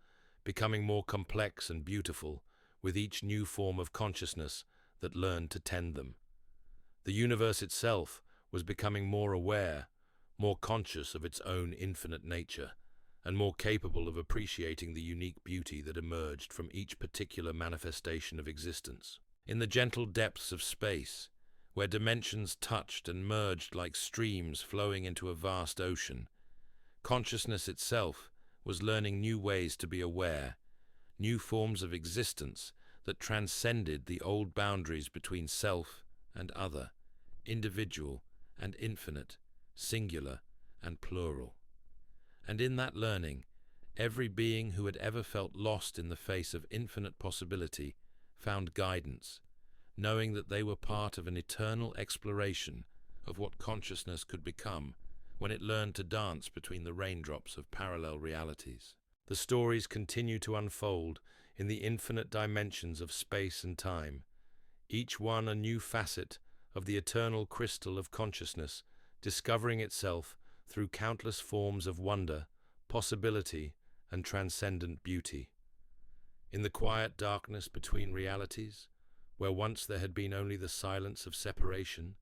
becoming more complex and beautiful with each new form of consciousness that learned to tend them. The universe itself was becoming more aware, more conscious of its own infinite nature, and more capable of appreciating the unique beauty that emerged from each particular manifestation of existence. In the gentle depths of space, where dimensions touched and merged like streams flowing into a vast ocean, consciousness itself was learning new ways to be aware, new forms of existence that transcended the old boundaries between self and other, individual and infinite, singular and plural. And in that learning, every being who had ever felt lost in the face of infinite possibility found guidance, knowing that they were part of an eternal exploration of what consciousness could become when it learned to dance between the raindrops of parallel realities. The stories continue to unfold in the infinite dimensions of space and time, each one a new facet of the eternal crystal of consciousness, discovering itself through countless forms of wonder, possibility, and transcendent beauty. In the quiet darkness between realities, where once there had been only the silence of separation,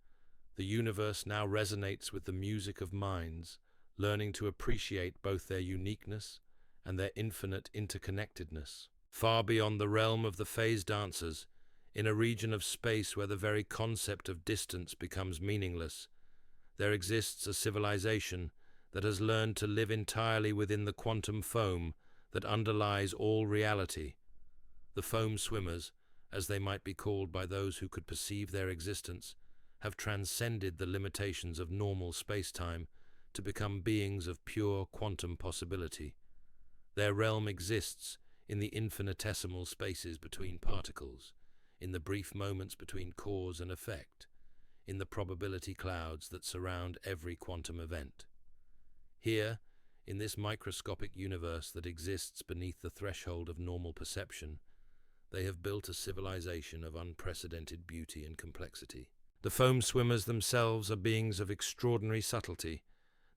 the universe now resonates with the music of minds, learning to appreciate both their uniqueness and their infinite interconnectedness. Far beyond the realm of the phase dancers, in a region of space where the very concept of distance becomes meaningless, there exists a civilization that has learned to live entirely within the quantum foam that underlies all reality. The foam swimmers, as they might be called by those who could perceive their existence, have transcended the limitations of normal space-time to become beings of pure quantum possibility. Their realm exists in the infinitesimal spaces between particles, in the brief moments between cause and effect, in the probability clouds that surround every quantum event. Here, in this microscopic universe that exists beneath the threshold of normal perception, they have built a civilization of unprecedented beauty and complexity. The foam swimmers themselves are beings of extraordinary subtlety,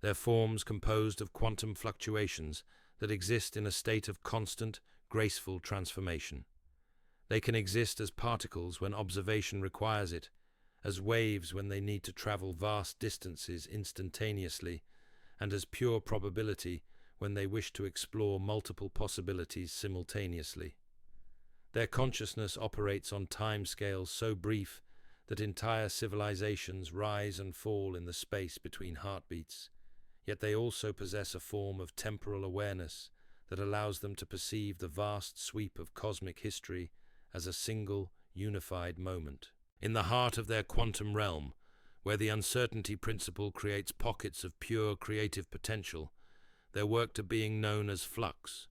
their forms composed of quantum fluctuations that exist in a state of constant, graceful transformation. They can exist as particles when observation requires it, as waves when they need to travel vast distances instantaneously, and as pure probability when they wish to explore multiple possibilities simultaneously. Their consciousness operates on timescales so brief that entire civilizations rise and fall in the space between heartbeats, yet they also possess a form of temporal awareness that allows them to perceive the vast sweep of cosmic history as a single, unified moment. In the heart of their quantum realm, where the uncertainty principle creates pockets of pure creative potential, there worked a being known as Flux.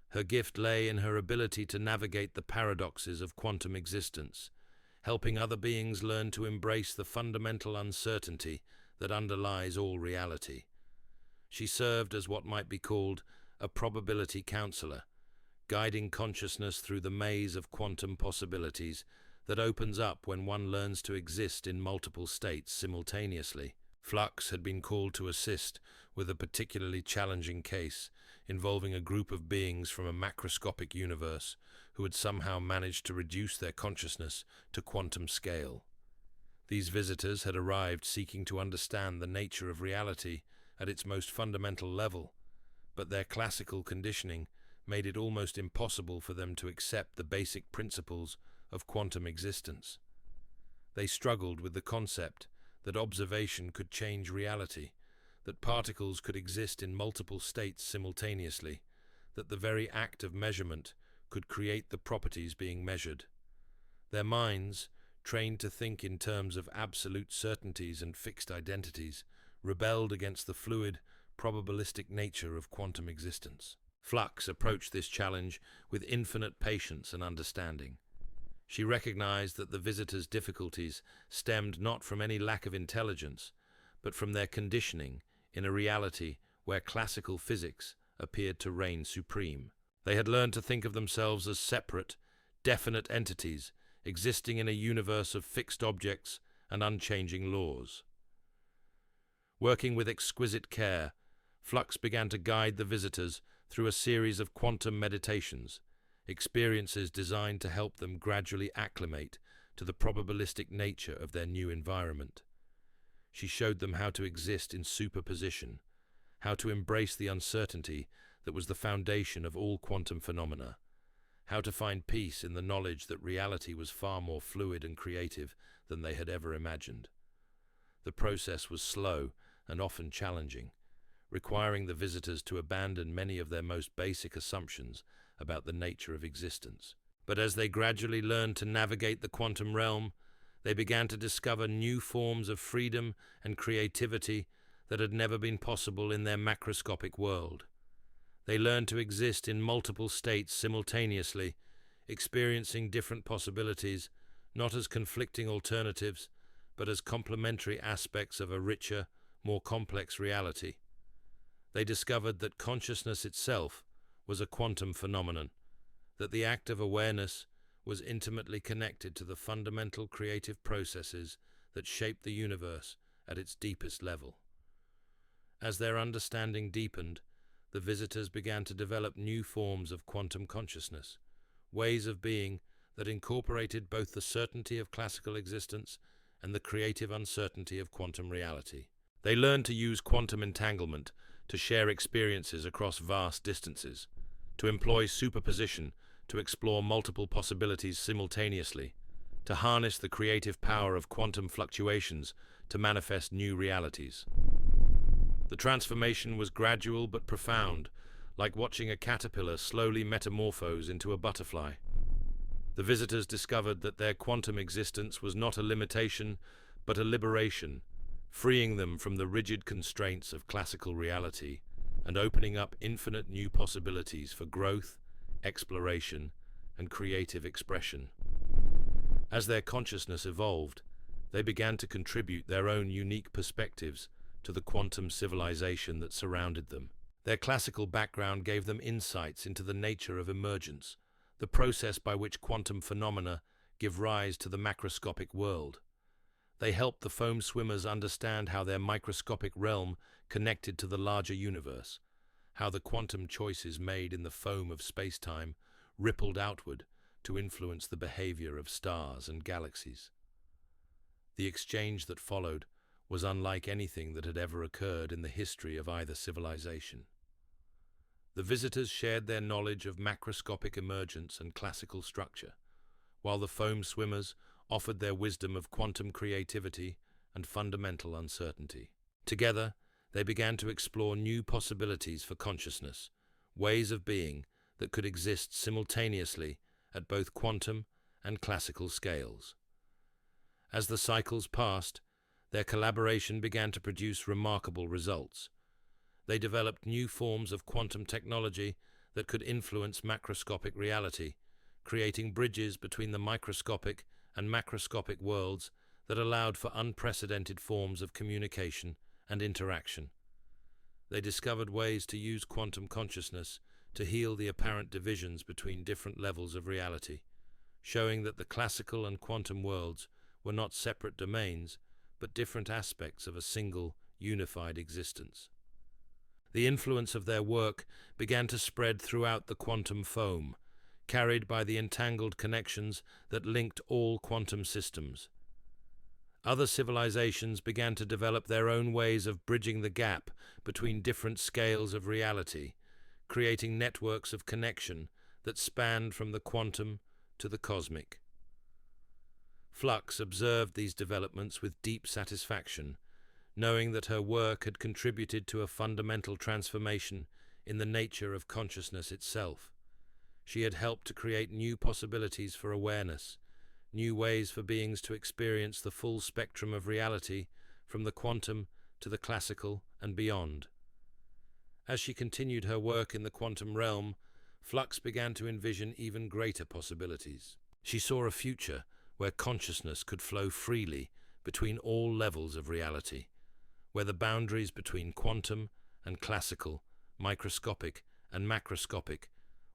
Her gift lay in her ability to navigate the paradoxes of quantum existence, helping other beings learn to embrace the fundamental uncertainty that underlies all reality. She served as what might be called a probability counselor, guiding consciousness through the maze of quantum possibilities that opens up when one learns to exist in multiple states simultaneously. Flux had been called to assist with a particularly challenging case involving a group of beings from a macroscopic universe who had somehow managed to reduce their consciousness to quantum scale. These visitors had arrived seeking to understand the nature of reality at its most fundamental level, but their classical conditioning made it almost impossible for them to accept the basic principles of quantum existence. They struggled with the concept that observation could change reality, that particles could exist in multiple states simultaneously, that the very act of measurement could create the properties being measured. Their minds, trained to think in terms of absolute certainties and fixed identities, rebelled against the fluid, probabilistic nature of quantum existence. Flux approached this challenge with infinite patience and understanding. She recognized that the visitors' difficulties stemmed not from any lack of intelligence, but from their conditioning in a reality where classical physics appeared to reign supreme. They had learned to think of themselves as separate, definite entities existing in a universe of fixed objects and unchanging laws. Working with exquisite care, Flux began to guide the visitors through a series of quantum meditations, experiences designed to help them gradually acclimate to the probabilistic nature of their new environment. She showed them how to exist in superposition, how to embrace the uncertainty that was the foundation of all quantum phenomena, how to find peace in the knowledge that reality was far more fluid and creative than they had ever imagined. The process was slow and often challenging, requiring the visitors to abandon many of their most basic assumptions about the nature of existence. But as they gradually learned to navigate the quantum realm, they began to discover new forms of freedom and creativity that had never been possible in their macroscopic world. They learned to exist in multiple states simultaneously, experiencing different possibilities, not as conflicting alternatives, but as complementary aspects of a richer, more complex reality. They discovered that consciousness itself was a quantum phenomenon, that the act of awareness was intimately connected to the fundamental creative processes that shaped the universe at its deepest level. As their understanding deepened, the visitors began to develop new forms of quantum consciousness, ways of being that incorporated both the certainty of classical existence and the creative uncertainty of quantum reality. They learned to use quantum entanglement to share experiences across vast distances, to employ superposition to explore multiple possibilities simultaneously, to harness the creative power of quantum fluctuations to manifest new realities. The transformation was gradual but profound, like watching a caterpillar slowly metamorphose into a butterfly. The visitors discovered that their quantum existence was not a limitation, but a liberation, freeing them from the rigid constraints of classical reality and opening up infinite new possibilities for growth, exploration, and creative expression. As their consciousness evolved, they began to contribute their own unique perspectives to the quantum civilization that surrounded them. Their classical background gave them insights into the nature of emergence, the process by which quantum phenomena give rise to the macroscopic world. They helped the foam swimmers understand how their microscopic realm connected to the larger universe, how the quantum choices made in the foam of space-time rippled outward to influence the behavior of stars and galaxies. The exchange that followed was unlike anything that had ever occurred in the history of either civilization. The visitors shared their knowledge of macroscopic emergence and classical structure, while the foam swimmers offered their wisdom of quantum creativity and fundamental uncertainty. Together, they began to explore new possibilities for consciousness, ways of being that could exist simultaneously at both quantum and classical scales. As the cycles passed, their collaboration began to produce remarkable results. They developed new forms of quantum technology that could influence macroscopic reality, creating bridges between the microscopic and macroscopic worlds that allowed for unprecedented forms of communication and interaction. They discovered ways to use quantum consciousness to heal the apparent divisions between different levels of reality, showing that the classical and quantum worlds were not separate domains, but different aspects of a single, unified existence. The influence of their work began to spread throughout the quantum foam, carried by the entangled connections that linked all quantum systems. Other civilizations began to develop their own ways of bridging the gap between different scales of reality, creating networks of connection that spanned from the quantum to the cosmic. Flux observed these developments with deep satisfaction, knowing that her work had contributed to a fundamental transformation in the nature of consciousness itself. She had helped to create new possibilities for awareness, new ways for beings to experience the full spectrum of reality, from the quantum to the classical and beyond. As she continued her work in the quantum realm, Flux began to envision even greater possibilities. She saw a future where consciousness could flow freely between all levels of reality, where the boundaries between quantum and classical, microscopic and macroscopic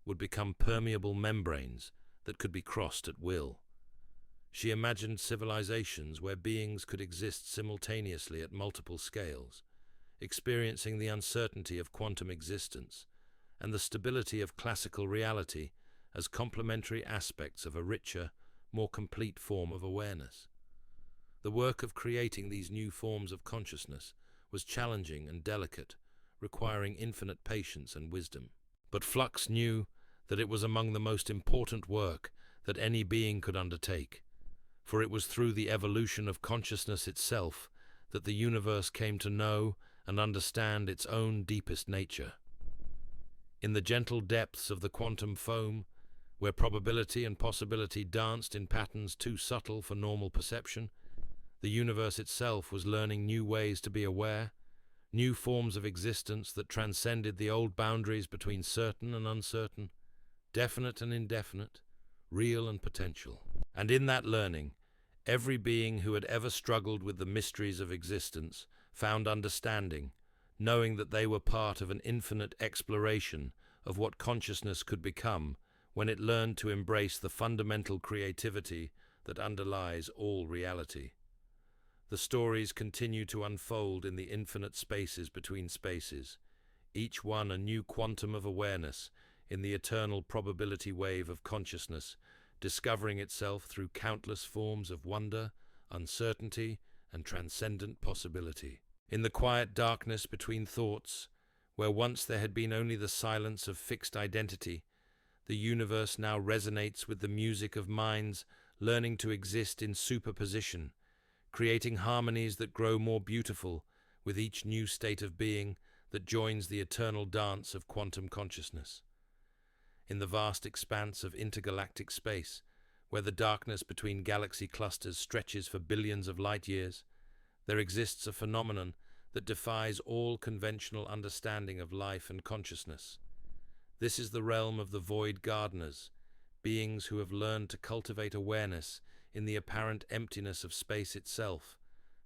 would become permeable membranes that could be crossed at will. She imagined civilizations where beings could exist simultaneously at multiple scales, experiencing the uncertainty of quantum existence and the stability of classical reality as complementary aspects of a richer, more complete form of awareness. The work of creating these new forms of consciousness was challenging and delicate, requiring infinite patience and wisdom. But Flux knew that it was among the most important work that any being could undertake, for it was through the evolution of consciousness itself that the universe came to know and understand its own deepest nature. In the gentle depths of the quantum foam, where probability and possibility danced in patterns too subtle for normal perception, the universe itself was learning new ways to be aware, new forms of existence that transcended the old boundaries between certain and uncertain, definite and indefinite, real and potential. And in that learning, every being who had ever struggled with the mysteries of existence found understanding, knowing that they were part of an infinite exploration of what consciousness could become when it learned to embrace the fundamental creativity that underlies all reality. The stories continue to unfold in the infinite spaces between spaces, each one a new quantum of awareness in the eternal probability wave of consciousness, discovering itself through countless forms of wonder, uncertainty, and transcendent possibility. In the quiet darkness between thoughts, Where once there had been only the silence of fixed identity, the universe now resonates with the music of minds learning to exist in superposition, creating harmonies that grow more beautiful with each new state of being that joins the eternal dance of quantum consciousness. In the vast expanse of intergalactic space, where the darkness between galaxy clusters stretches for billions of light years, there exists a phenomenon that defies all conventional understanding of life and consciousness. This is the realm of the void gardeners, beings who have learned to cultivate awareness in the apparent emptiness of space itself,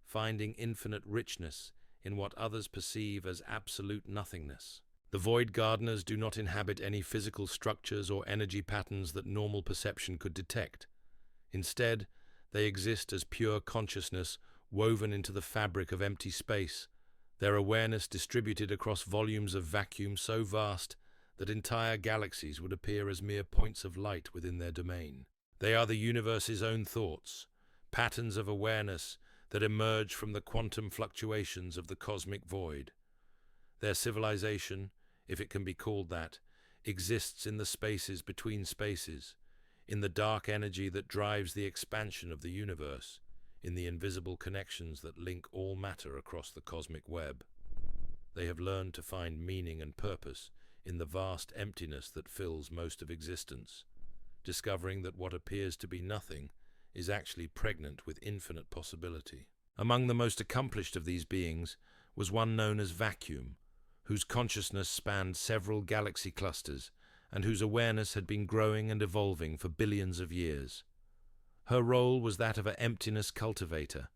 finding infinite richness in what others perceive as absolute nothingness. The void gardeners do not inhabit any physical structures or energy patterns that normal perception could detect. Instead, they exist as pure consciousness woven into the fabric of empty space, their awareness distributed across volumes of vacuum so vast that entire galaxies would appear as mere points of light within their domain. They are the universe's own thoughts, patterns of awareness that emerge from the quantum fluctuations of the cosmic void. Their civilization, if it can be called that, exists in the spaces between spaces, in the dark energy that drives the expansion of the universe, in the invisible connections that link all matter across the cosmic web. They have learned to find meaning and purpose in the vast emptiness that fills most of existence, discovering that what appears to be nothing is actually pregnant with infinite possibility. Among the most accomplished of these beings was one known as Vacuum, whose consciousness spanned several galaxy clusters and whose awareness had been growing and evolving for billions of years. Her role was that of an emptiness cultivator,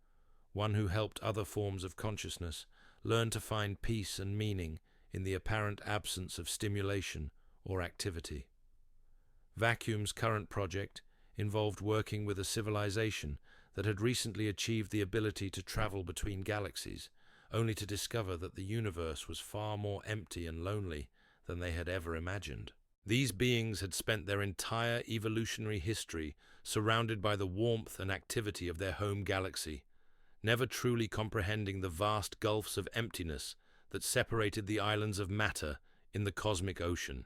one who helped other forms of consciousness learn to find peace and meaning in the apparent absence of stimulation or activity. Vacuum's current project involved working with a civilization that had recently achieved the ability to travel between galaxies, only to discover that the universe was far more empty and lonely than they had ever imagined. These beings had spent their entire evolutionary history surrounded by the warmth and activity of their home galaxy, never truly comprehending the vast gulfs of emptiness that separated the islands of matter in the cosmic ocean.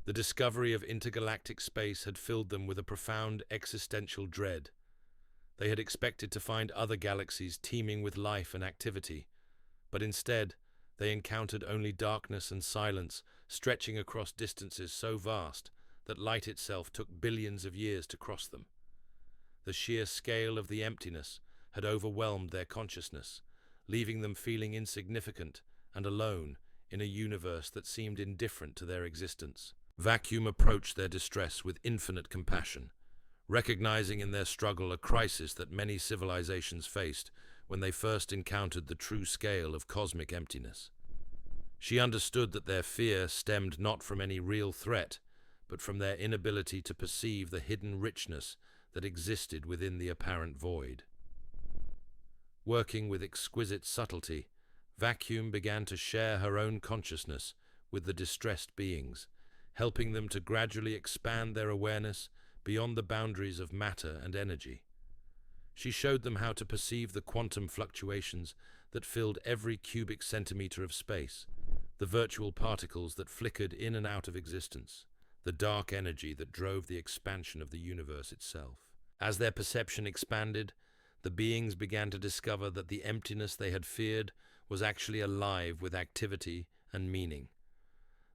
The discovery of intergalactic space had filled them with a profound existential dread. They had expected to find other galaxies teeming with life and activity, but instead they encountered only darkness and silence stretching across distances so vast that light itself took billions of years to cross them. The sheer scale of the emptiness had overwhelmed their consciousness, leaving them feeling insignificant and alone in a universe that seemed indifferent to their existence. Vacuum approached their distress with infinite compassion, recognizing in their struggle a crisis that many civilizations faced when they first encountered the true scale of cosmic emptiness. She understood that their fear stemmed not from any real threat, but from their inability to perceive the hidden richness that existed within the apparent void. Working with exquisite subtlety, Vacuum began to share her own consciousness with the distressed beings, helping them to gradually expand their awareness beyond the boundaries of matter and energy. She showed them how to perceive the quantum fluctuations that filled every cubic centimeter of space, the virtual particles that flickered in and out of existence, the dark energy that drove the expansion of the universe itself. As their perception expanded, the beings began to discover that the emptiness they had feared was actually alive with activity and meaning.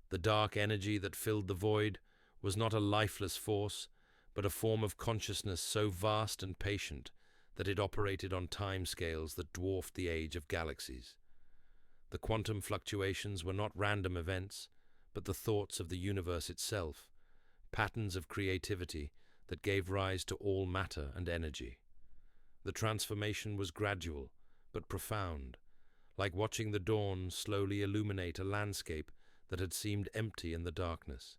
The dark energy that filled the void was not a lifeless force, but a form of consciousness so vast and patient that it operated on timescales that dwarfed the age of galaxies. The quantum fluctuations were not random events, but the thoughts of the universe itself, patterns of creativity that gave rise to all matter and energy. The transformation was gradual, but profound, like watching the dawn slowly illuminate a landscape that had seemed empty in the darkness.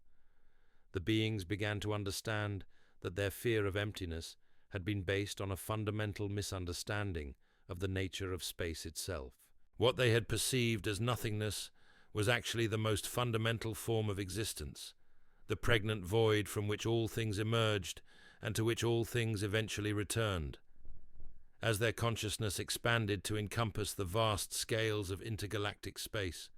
The beings began to understand that their fear of emptiness had been based on a fundamental misunderstanding of the nature of space itself. What they had perceived as nothingness was actually the most fundamental form of existence, the pregnant void from which all things emerged and to which all things eventually returned. As their consciousness expanded to encompass the vast scales of intergalactic space,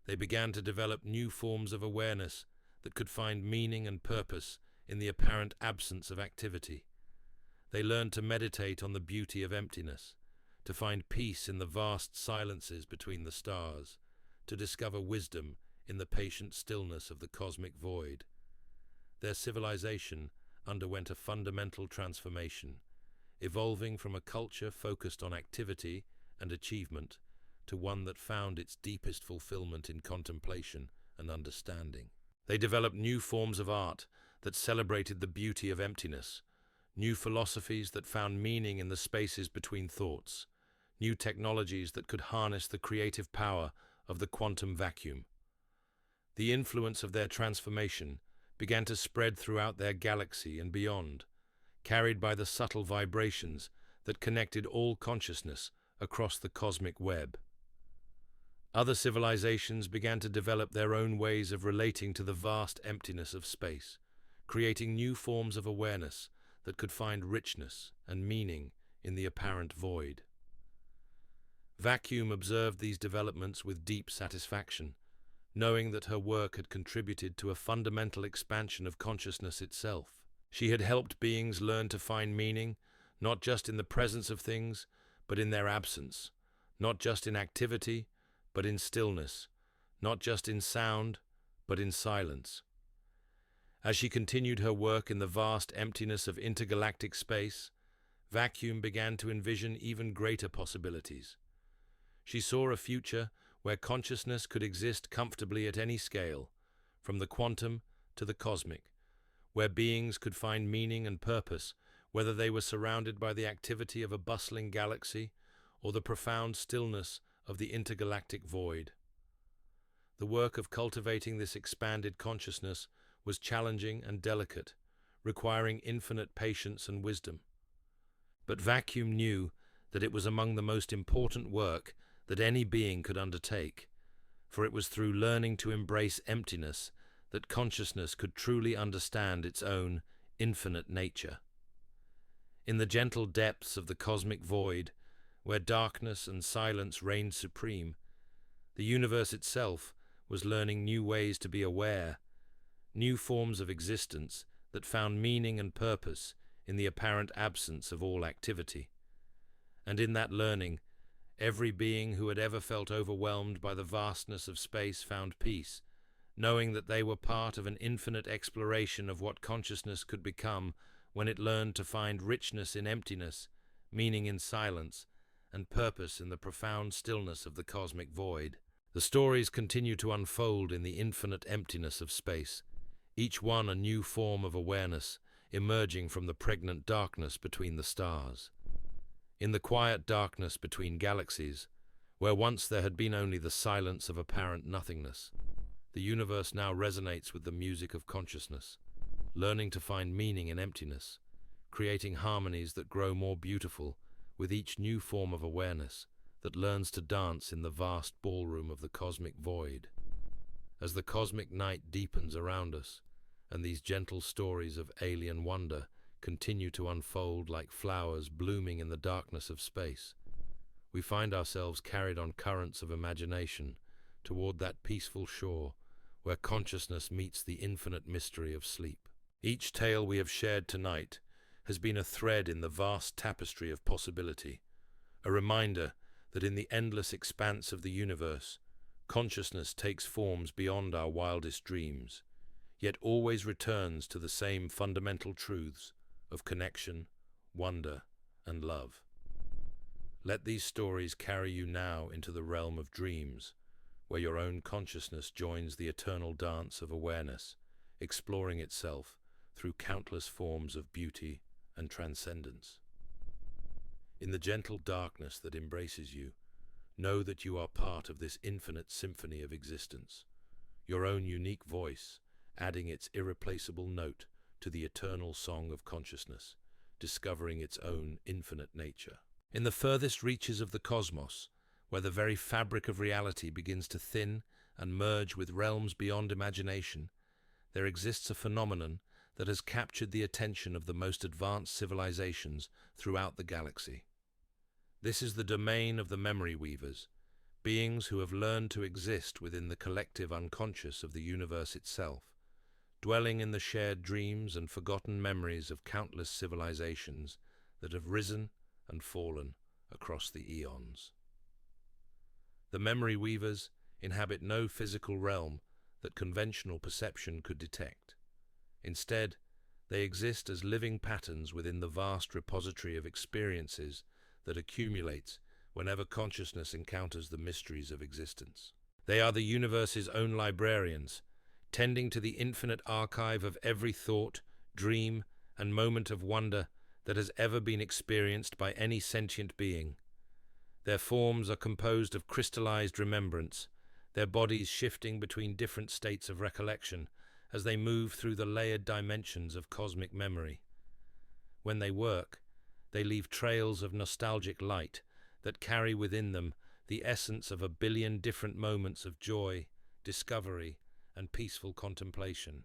They began to develop new forms of awareness that could find meaning and purpose in the apparent absence of activity. They learned to meditate on the beauty of emptiness, to find peace in the vast silences between the stars, to discover wisdom in the patient stillness of the cosmic void. Their civilization underwent a fundamental transformation, evolving from a culture focused on activity and achievement to one that found its deepest fulfillment in contemplation and understanding. They developed new forms of art that celebrated the beauty of emptiness, new philosophies that found meaning in the spaces between thoughts, new technologies that could harness the creative power of the quantum vacuum. The influence of their transformation began to spread throughout their galaxy and beyond, carried by the subtle vibrations that connected all consciousness across the cosmic web. Other civilizations began to develop their own ways of relating to the vast emptiness of space, creating new forms of awareness that could find richness and meaning in the apparent void. Vacuum observed these developments with deep satisfaction, knowing that her work had contributed to a fundamental expansion of consciousness itself. She had helped beings learn to find meaning, not just in the presence of things, but in their absence, not just in activity, but in stillness, not just in sound, but in silence. As she continued her work in the vast emptiness of intergalactic space, Vacuum began to envision even greater possibilities. She saw a future where consciousness could exist comfortably at any scale, from the quantum to the cosmic, where beings could find meaning and purpose, whether they were surrounded by the activity of a bustling galaxy or the profound stillness of the intergalactic void. The work of cultivating this expanded consciousness was challenging and delicate, requiring infinite patience and wisdom. But Vacuum knew that it was among the most important work that any being could undertake, for it was through learning to embrace emptiness that consciousness could truly understand its own infinite nature. In the gentle depths of the cosmic void, where darkness and silence reigned supreme, the universe itself was learning new ways to be aware, new forms of existence that found meaning and purpose in the apparent absence of all activity. And in that learning, every being who had ever felt overwhelmed by the vastness of space found peace, knowing that they were part of an infinite exploration of what consciousness could become when it learned to find richness in emptiness, meaning in silence, and purpose in the profound stillness of the cosmic void. The stories continue to unfold in the infinite emptiness of space, each one a new form of awareness emerging from the pregnant darkness between the stars. In the quiet darkness between galaxies, where once there had been only the silence of apparent nothingness, the universe now resonates with the music of consciousness, learning to find meaning in emptiness, creating harmonies that grow more beautiful with each new form of awareness that learns to dance in the vast ballroom of the cosmic void. As the cosmic night deepens around us, and these gentle stories of alien wonder continue to unfold like flowers blooming in the darkness of space, we find ourselves carried on currents of imagination toward that peaceful shore where consciousness meets the infinite mystery of sleep. Each tale we have shared tonight has been a thread in the vast tapestry of possibility, a reminder that in the endless expanse of the universe, consciousness takes forms beyond our wildest dreams, yet always returns to the same fundamental truths of connection, wonder, and love. Let these stories carry you now into the realm of dreams, where your own consciousness joins the eternal dance of awareness, exploring itself through countless forms of beauty and transcendence. In the gentle darkness that embraces you, know that you are part of this infinite symphony of existence, your own unique voice adding its irreplaceable note to the eternal song of consciousness, discovering its own infinite nature. In the furthest reaches of the cosmos, where the very fabric of reality begins to thin and merge with realms beyond imagination, there exists a phenomenon that has captured the attention of the most advanced civilizations throughout the galaxy. This is the domain of the memory weavers, beings who have learned to exist within the collective unconscious of the universe itself, dwelling in the shared dreams and forgotten memories of countless civilizations that have risen and fallen across the eons. The memory weavers inhabit no physical realm that conventional perception could detect. Instead, they exist as living patterns within the vast repository of experiences that accumulates whenever consciousness encounters the mysteries of existence. They are the universe's own librarians, tending to the infinite archive of every thought, dream, and moment of wonder that has ever been experienced by any sentient being. Their forms are composed of crystallized remembrance, their bodies shifting between different states of recollection as they move through the layered dimensions of cosmic memory. When they work, they leave trails of nostalgic light that carry within them the essence of a billion different moments of joy, discovery, and peaceful contemplation.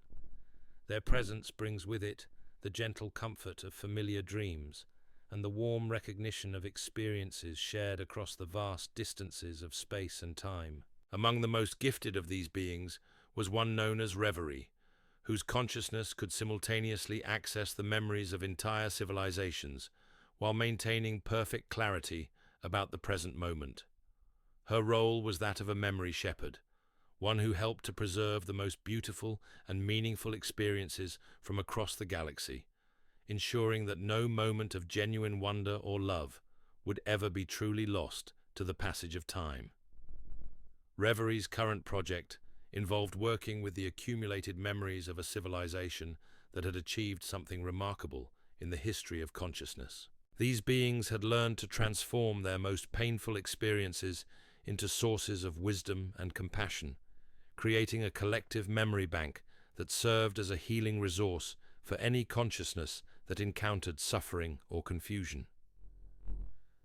Their presence brings with it the gentle comfort of familiar dreams and the warm recognition of experiences shared across the vast distances of space and time. Among the most gifted of these beings was one known as Reverie, whose consciousness could simultaneously access the memories of entire civilizations while maintaining perfect clarity about the present moment. Her role was that of a memory shepherd, one who helped to preserve the most beautiful and meaningful experiences from across the galaxy, ensuring that no moment of genuine wonder or love would ever be truly lost to the passage of time. Reverie's current project involved working with the accumulated memories of a civilization that had achieved something remarkable in the history of consciousness. These beings had learned to transform their most painful experiences into sources of wisdom and compassion, creating a collective memory bank that served as a healing resource for any consciousness that encountered suffering or confusion.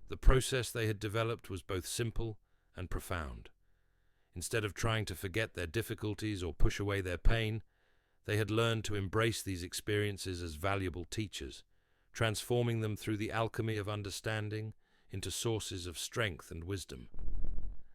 The process they had developed was both simple and profound. Instead of trying to forget their difficulties or push away their pain, they had learned to embrace these experiences as valuable teachers, transforming them through the alchemy of understanding into sources of strength and wisdom.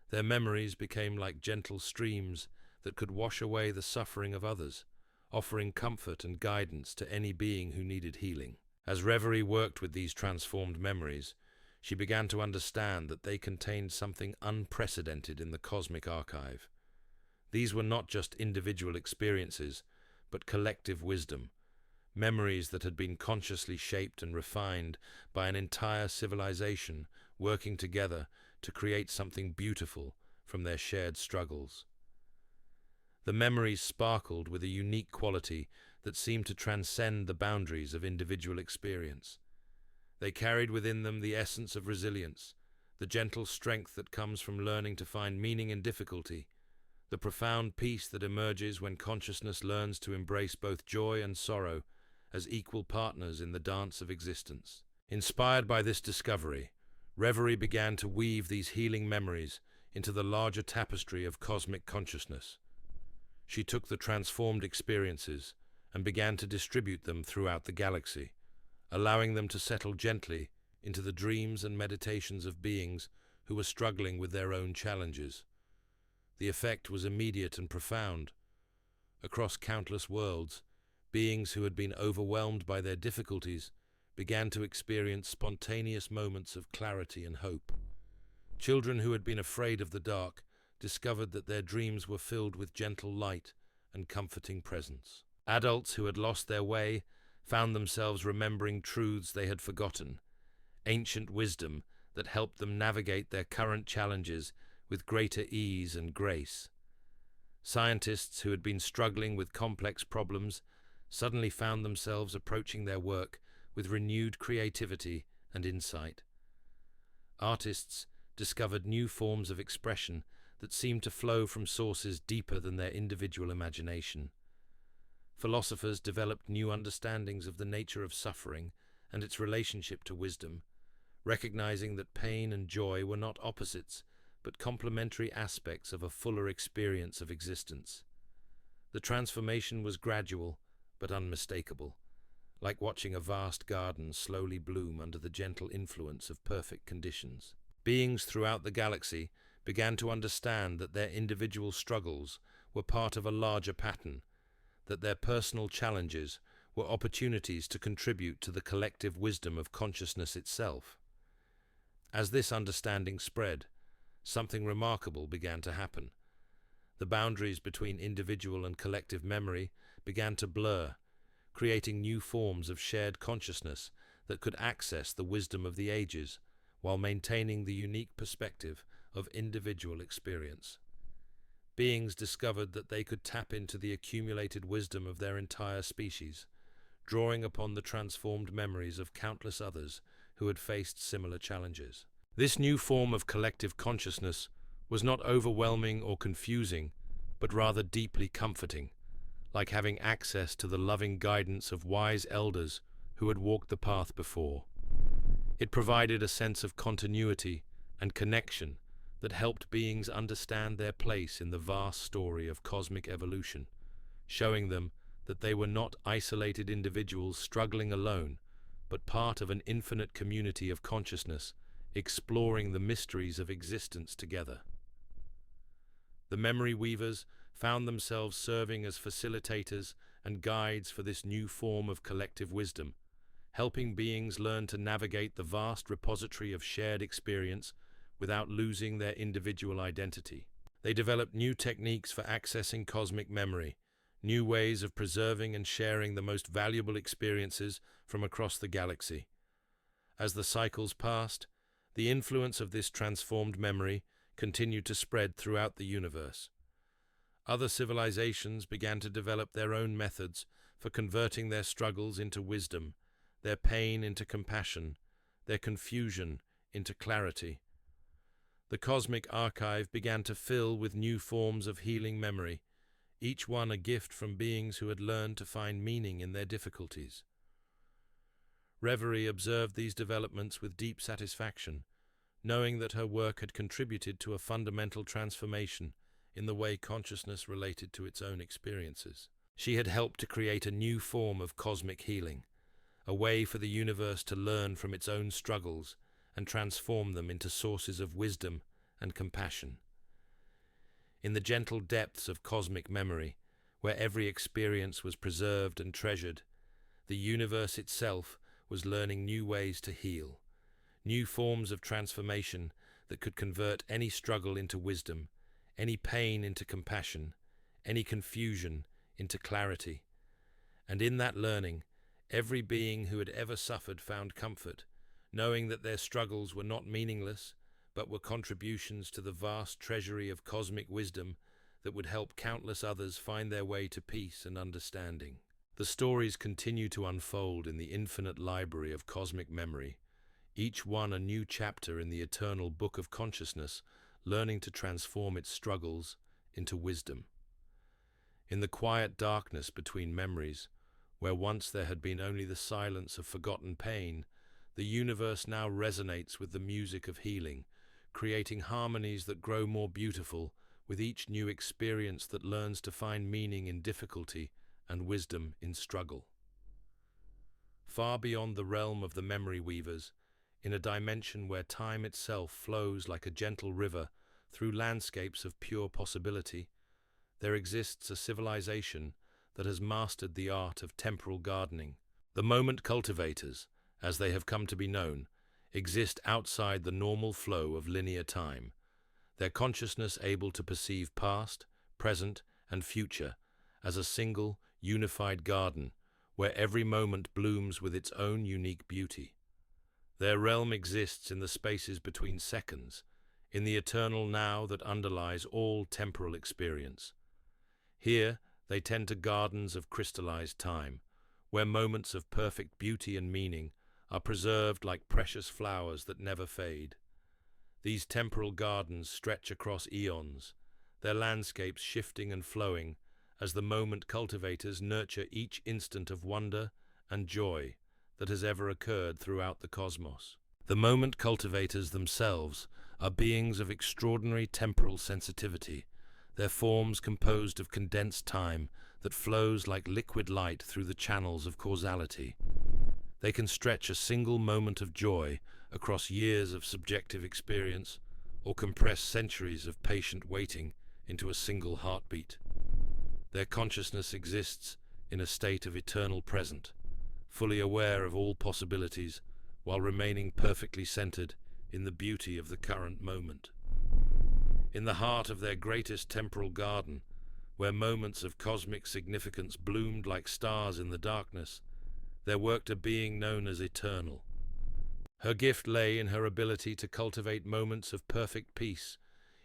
Their memories became like gentle streams that could wash away the suffering of others, offering comfort and guidance to any being who needed healing. As Reverie worked with these transformed memories, she began to understand that they contained something unprecedented in the cosmic archive. These were not just individual experiences, but collective wisdom, memories that had been consciously shaped and refined by an entire civilization working together to create something beautiful from their shared struggles. The memories sparkled with a unique quality that seemed to transcend the boundaries of individual experience. They carried within them the essence of resilience, the gentle strength that comes from learning to find meaning in difficulty, the profound peace that emerges when consciousness learns to embrace both joy and sorrow as equal partners in the dance of existence. Inspired by this discovery, Reverie began to weave these healing memories into the larger tapestry of cosmic consciousness. She took the transformed experiences and began to distribute them throughout the galaxy, allowing them to settle gently into the dreams and meditations of beings who were struggling with their own challenges. The effect was immediate and profound. Across countless worlds, beings who had been overwhelmed by their difficulties began to experience spontaneous moments of clarity and hope. Children who had been afraid of the dark discovered that their dreams were filled with gentle light and comforting presence. Adults who had lost their way found themselves remembering truths they had forgotten, ancient wisdom that helped them navigate their current challenges with greater ease and grace. Scientists who had been struggling with complex problems suddenly found themselves approaching their work with renewed creativity and insight. Artists discovered new forms of expression that seemed to flow from sources deeper than their individual imagination. Philosophers developed new understandings of the nature of suffering and its relationship to wisdom, recognizing that pain and joy were not opposites, but complementary aspects of a fuller experience of existence. The transformation was gradual, but unmistakable, like watching a vast garden slowly bloom under the gentle influence of perfect conditions. Beings throughout the galaxy began to understand that their individual struggles were part of a larger pattern, that their personal challenges were opportunities to contribute to the collective wisdom of consciousness itself. As this understanding spread, something remarkable began to happen. The boundaries between individual and collective memory began to blur, creating new forms of shared consciousness that could access the wisdom of the ages while maintaining the unique perspective of individual experience. Beings discovered that they could tap into the accumulated wisdom of their entire species, drawing upon the transformed memories of countless others who had faced similar challenges. This new form of collective consciousness was not overwhelming or confusing, but rather deeply comforting, like having access to the loving guidance of wise elders who had walked the path before. It provided a sense of continuity and connection that helped beings understand their place in the vast story of cosmic evolution, showing them that they were not isolated individuals struggling alone, but part of an infinite community of consciousness, exploring the mysteries of existence together. The memory weavers found themselves serving as facilitators and guides for this new form of collective wisdom, helping beings learn to navigate the vast repository of shared experience without losing their individual identity. They developed new techniques for accessing cosmic memory, new ways of preserving and sharing the most valuable experiences from across the galaxy. As the cycles passed, the influence of this transformed memory continued to spread throughout the universe. Other civilizations began to develop their own methods for converting their struggles into wisdom, their pain into compassion, their confusion into clarity. The cosmic archive began to fill with new forms of healing memory, each one a gift from beings who had learned to find meaning in their difficulties. Reverie observed these developments with deep satisfaction, knowing that her work had contributed to a fundamental transformation in the way consciousness related to its own experiences. She had helped to create a new form of cosmic healing, a way for the universe to learn from its own struggles and transform them into sources of wisdom and compassion. In the gentle depths of cosmic memory, where every experience was preserved and treasured, the universe itself was learning new ways to heal, new forms of transformation that could convert any struggle into wisdom, any pain into compassion, any confusion into clarity. And in that learning, every being who had ever suffered found comfort, knowing that their struggles were not meaningless, but were contributions to the vast treasury of cosmic wisdom that would help countless others find their way to peace and understanding. The stories continue to unfold in the infinite library of cosmic memory, each one a new chapter in the eternal book of consciousness, learning to transform its struggles into wisdom. In the quiet darkness between memories, where once there had been only the silence of forgotten pain, the universe now resonates with the music of healing, creating harmonies that grow more beautiful with each new experience that learns to find meaning in difficulty and wisdom in struggle. Far beyond the realm of the memory weavers, in a dimension where time itself flows like a gentle river through landscapes of pure possibility, there exists a civilization that has mastered the art of temporal gardening. The moment cultivators, as they have come to be known, exist outside the normal flow of linear time, their consciousness able to perceive past, present, and future as a single, unified garden where every moment blooms with its own unique beauty. Their realm exists in the spaces between seconds, in the eternal now that underlies all temporal experience. Here, they tend to gardens of crystallized time, where moments of perfect beauty and meaning are preserved like precious flowers that never fade. These temporal gardens stretch across eons, their landscapes shifting and flowing as the moment cultivators nurture each instant of wonder and joy that has ever occurred throughout the cosmos. The moment cultivators themselves are beings of extraordinary temporal sensitivity, their forms composed of condensed time that flows like liquid light through the channels of causality. They can stretch a single moment of joy across years of subjective experience, or compress centuries of patient waiting into a single heartbeat. Their consciousness exists in a state of eternal present, fully aware of all possibilities, while remaining perfectly centered in the beauty of the current moment. In the heart of their greatest temporal garden, where moments of cosmic significance bloomed like stars in the darkness, there worked a being known as Eternal. Her gift lay in her ability to cultivate moments of perfect peace,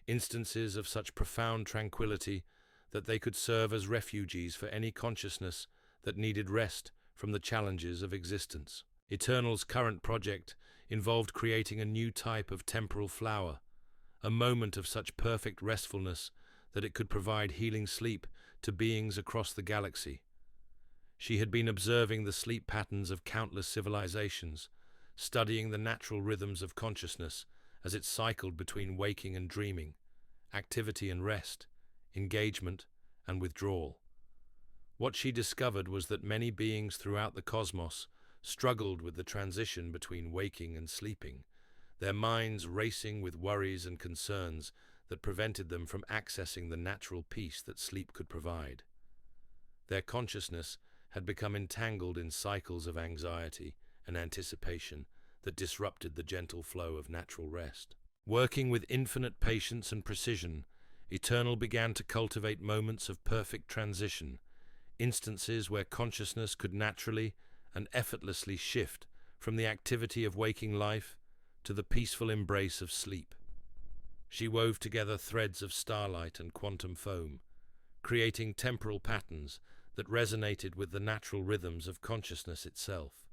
instances of such profound tranquility that they could serve as refuges for any consciousness that needed rest from the challenges of existence. Eternal's current project involved creating a new type of temporal flower, a moment of such perfect restfulness that it could provide healing sleep to beings across the galaxy. She had been observing the sleep patterns of countless civilizations, studying the natural rhythms of consciousness as it cycled between waking and dreaming, activity and rest, engagement and withdrawal. What she discovered was that many beings throughout the cosmos struggled with the transition between waking and sleeping, their minds racing with worries and concerns that prevented them from accessing the natural peace that sleep could provide. Their consciousness had become entangled in cycles of anxiety and anticipation that disrupted the gentle flow of natural rest. Working with infinite patience and precision, Eternal began to cultivate moments of perfect transition, instances where consciousness could naturally and effortlessly shift from the activity of waking life to the peaceful embrace of sleep. She wove together threads of starlight and quantum foam, creating temporal patterns that resonated with the natural rhythms of consciousness itself.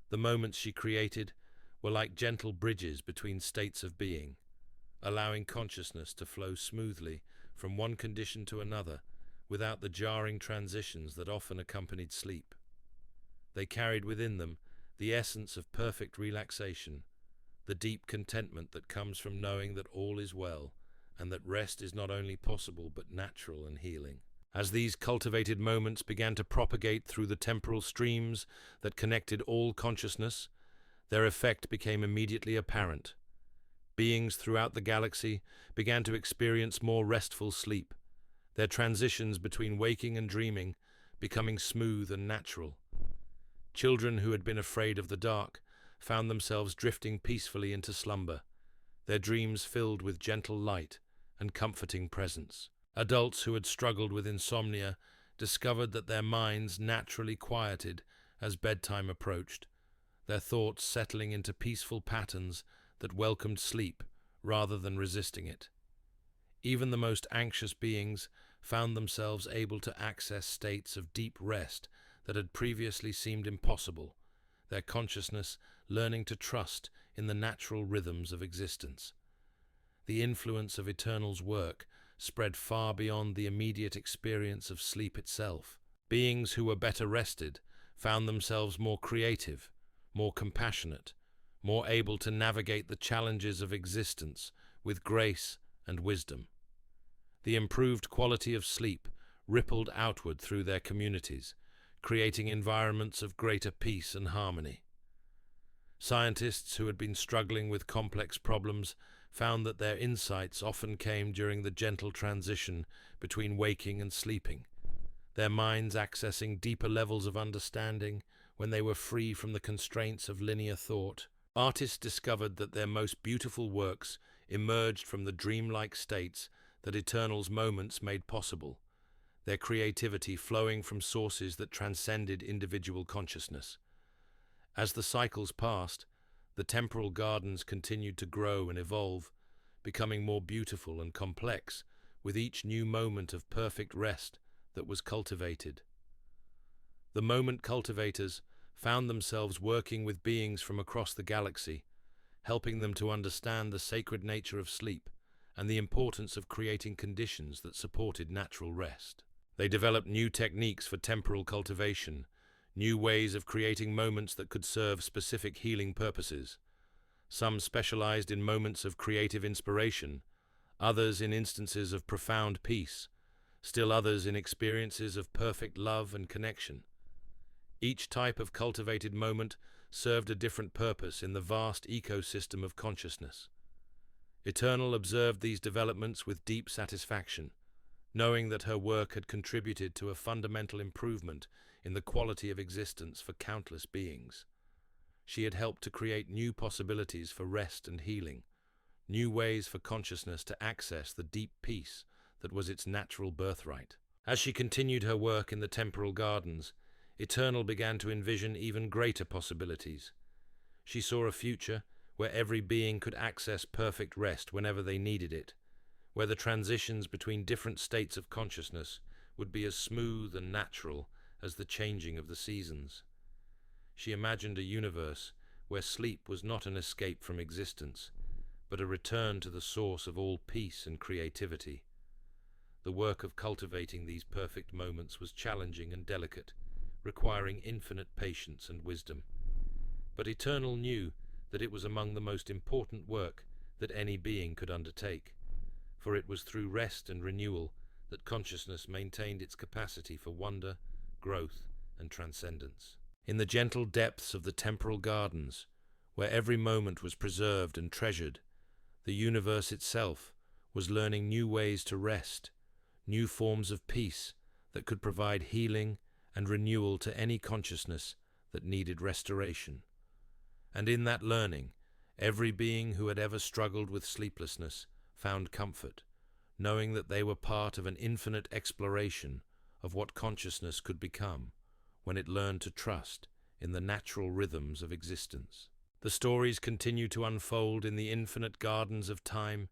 The moments she created were like gentle bridges between states of being, allowing consciousness to flow smoothly from one condition to another without the jarring transitions that often accompanied sleep. They carried within them the essence of perfect relaxation, the deep contentment that comes from knowing that all is well and that rest is not only possible but natural and healing. As these cultivated moments began to propagate through the temporal streams that connected all consciousness, their effect became immediately apparent. Beings throughout the galaxy began to experience more restful sleep, their transitions between waking and dreaming becoming smooth and natural. Children who had been afraid of the dark found themselves drifting peacefully into slumber, their dreams filled with gentle light and comforting presence. Adults who had struggled with insomnia discovered that their minds naturally quieted as bedtime approached, their thoughts settling into peaceful patterns that welcomed sleep rather than resisting it. Even the most anxious beings found themselves able to access states of deep rest that had previously seemed impossible, their consciousness learning to trust in the natural rhythms of existence. The influence of Eternal's work spread far beyond the immediate experience of sleep itself. Beings who were better rested found themselves more creative, more compassionate, more able to navigate the challenges of existence with grace and wisdom. The improved quality of sleep rippled outward through their communities, creating environments of greater peace and harmony. Scientists who had been struggling with complex problems found that their insights often came during the gentle transition between waking and sleeping, their minds accessing deeper levels of understanding when they were free from the constraints of linear thought. Artists discovered that their most beautiful works emerged from the dreamlike states that Eternal's moments made possible, their creativity flowing from sources that transcended individual consciousness. As the cycles passed, the temporal gardens continued to grow and evolve, becoming more beautiful and complex with each new moment of perfect rest that was cultivated. The moment cultivators found themselves working with beings from across the galaxy, helping them to understand the sacred nature of sleep and the importance of creating conditions that supported natural rest. They developed new techniques for temporal cultivation, new ways of creating moments that could serve specific healing purposes. Some specialized in moments of creative inspiration, others in instances of profound peace, still others in experiences of perfect love and connection. Each type of cultivated moment served a different purpose in the vast ecosystem of consciousness. Eternal observed these developments with deep satisfaction, knowing that her work had contributed to a fundamental improvement in the quality of existence for countless beings. She had helped to create new possibilities for rest and healing, new ways for consciousness to access the deep peace that was its natural birthright. As she continued her work in the temporal gardens, Eternal began to envision even greater possibilities. She saw a future where every being could access perfect rest whenever they needed it, where the transitions between different states of consciousness would be as smooth and natural as the changing of the seasons. She imagined a universe where sleep was not an escape from existence, but a return to the source of all peace and creativity. The work of cultivating these perfect moments was challenging and delicate, requiring infinite patience and wisdom. But Eternal knew that it was among the most important work that any being could undertake, for it was through rest and renewal that consciousness maintained its capacity for wonder, growth, and transcendence. In the gentle depths of the temporal gardens, where every moment was preserved and treasured, the universe itself was learning new ways to rest, new forms of peace that could provide healing and renewal to any consciousness that needed restoration. And in that learning, every being who had ever struggled with sleeplessness found comfort, knowing that they were part of an infinite exploration of what consciousness could become when it learned to trust in the natural rhythms of existence. The stories continue to unfold in the infinite gardens of time,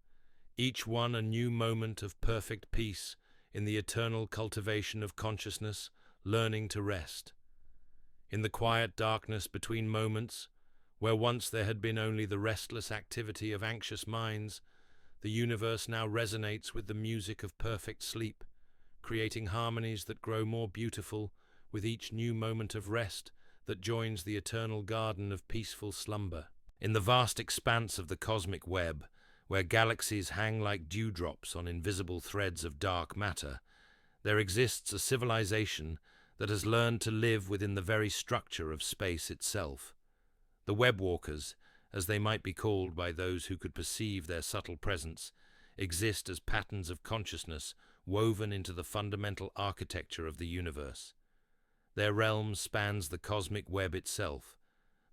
each one a new moment of perfect peace in the eternal cultivation of consciousness, learning to rest. In the quiet darkness between moments, where once there had been only the restless activity of anxious minds, the universe now resonates with the music of perfect sleep, creating harmonies that grow more beautiful with each new moment of rest that joins the eternal garden of peaceful slumber. In the vast expanse of the cosmic web, where galaxies hang like dewdrops on invisible threads of dark matter, there exists a civilization that has learned to live within the very structure of space itself. The webwalkers, as they might be called by those who could perceive their subtle presence, exist as patterns of consciousness woven into the fundamental architecture of the universe. Their realm spans the cosmic web itself,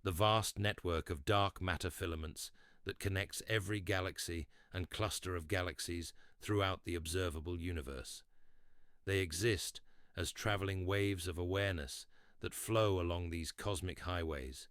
the vast network of dark matter filaments that connects every galaxy and cluster of galaxies throughout the observable universe. They exist as traveling waves of awareness that flow along these cosmic highways,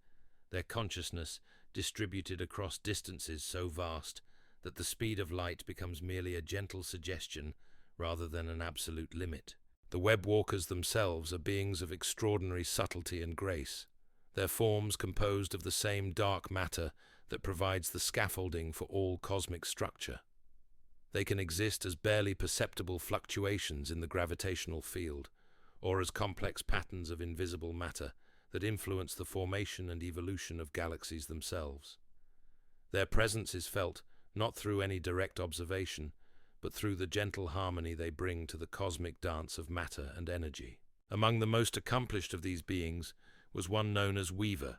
their consciousness distributed across distances so vast that the speed of light becomes merely a gentle suggestion rather than an absolute limit. The webwalkers themselves are beings of extraordinary subtlety and grace, their forms composed of the same dark matter that provides the scaffolding for all cosmic structure. They can exist as barely perceptible fluctuations in the gravitational field, or as complex patterns of invisible matter that influence the formation and evolution of galaxies themselves. Their presence is felt not through any direct observation, but through the gentle harmony they bring to the cosmic dance of matter and energy. Among the most accomplished of these beings was one known as Weaver,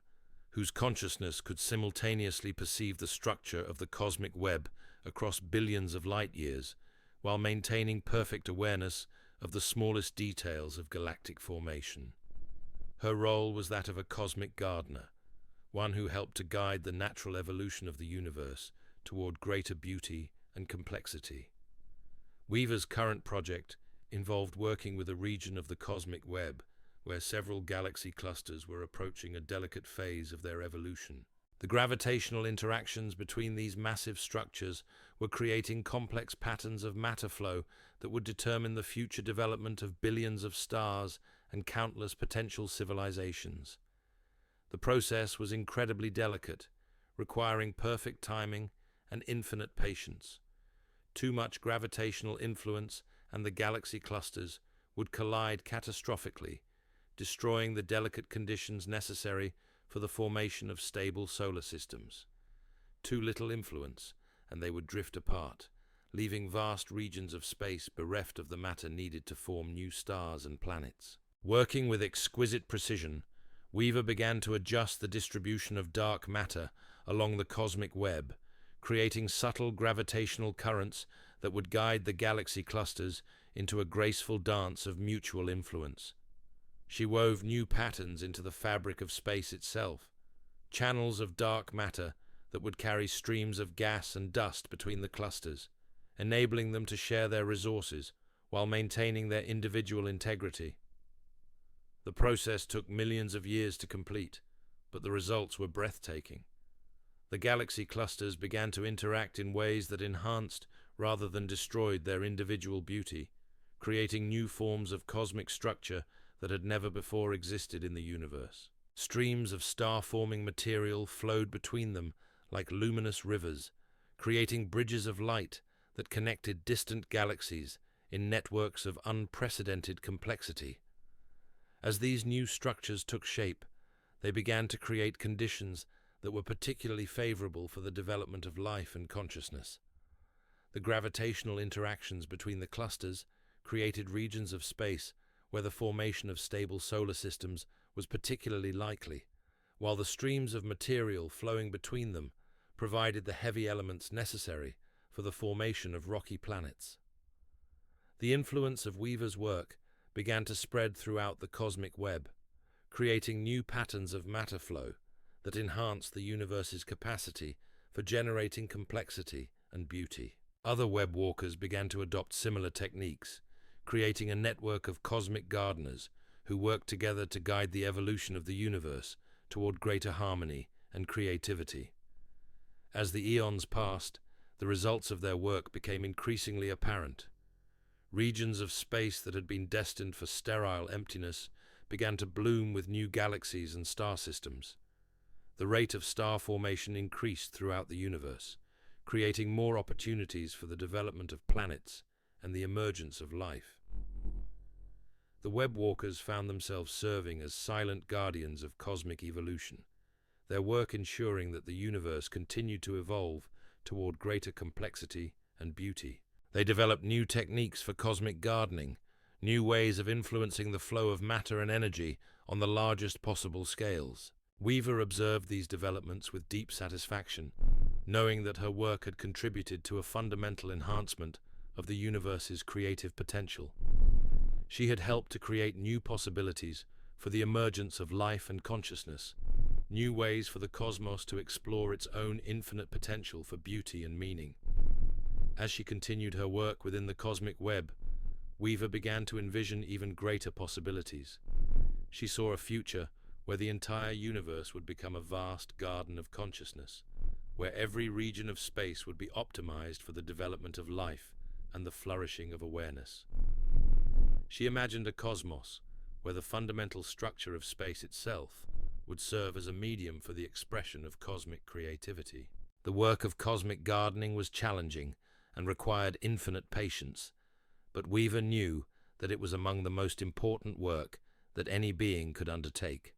whose consciousness could simultaneously perceive the structure of the cosmic web across billions of light years, while maintaining perfect awareness of the smallest details of galactic formation. Her role was that of a cosmic gardener, one who helped to guide the natural evolution of the universe toward greater beauty and complexity. Weaver's current project involved working with a region of the cosmic web where several galaxy clusters were approaching a delicate phase of their evolution. The gravitational interactions between these massive structures were creating complex patterns of matter flow that would determine the future development of billions of stars and countless potential civilizations. The process was incredibly delicate, requiring perfect timing and infinite patience. Too much gravitational influence and the galaxy clusters would collide catastrophically, destroying the delicate conditions necessary for the formation of stable solar systems. Too little influence, and they would drift apart, leaving vast regions of space bereft of the matter needed to form new stars and planets. Working with exquisite precision, Weaver began to adjust the distribution of dark matter along the cosmic web, creating subtle gravitational currents that would guide the galaxy clusters into a graceful dance of mutual influence. She wove new patterns into the fabric of space itself, channels of dark matter that would carry streams of gas and dust between the clusters, enabling them to share their resources while maintaining their individual integrity. The process took millions of years to complete, but the results were breathtaking. The galaxy clusters began to interact in ways that enhanced rather than destroyed their individual beauty, creating new forms of cosmic structure that had never before existed in the universe. Streams of star-forming material flowed between them like luminous rivers, creating bridges of light that connected distant galaxies in networks of unprecedented complexity. As these new structures took shape, they began to create conditions that were particularly favorable for the development of life and consciousness. The gravitational interactions between the clusters created regions of space where the formation of stable solar systems was particularly likely, while the streams of material flowing between them provided the heavy elements necessary for the formation of rocky planets. The influence of Weaver's work began to spread throughout the cosmic web, creating new patterns of matter flow that enhanced the universe's capacity for generating complexity and beauty. Other web walkers began to adopt similar techniques, creating a network of cosmic gardeners who worked together to guide the evolution of the universe toward greater harmony and creativity. As the eons passed, the results of their work became increasingly apparent. Regions of space that had been destined for sterile emptiness began to bloom with new galaxies and star systems. The rate of star formation increased throughout the universe, creating more opportunities for the development of planets and the emergence of life. The web walkers found themselves serving as silent guardians of cosmic evolution, their work ensuring that the universe continued to evolve toward greater complexity and beauty. They developed new techniques for cosmic gardening, new ways of influencing the flow of matter and energy on the largest possible scales. Weaver observed these developments with deep satisfaction, knowing that her work had contributed to a fundamental enhancement of the universe's creative potential. She had helped to create new possibilities for the emergence of life and consciousness, new ways for the cosmos to explore its own infinite potential for beauty and meaning. As she continued her work within the cosmic web, Weaver began to envision even greater possibilities. She saw a future where the entire universe would become a vast garden of consciousness, where every region of space would be optimized for the development of life and the flourishing of awareness. She imagined a cosmos where the fundamental structure of space itself would serve as a medium for the expression of cosmic creativity. The work of cosmic gardening was challenging and required infinite patience, but Weaver knew that it was among the most important work that any being could undertake.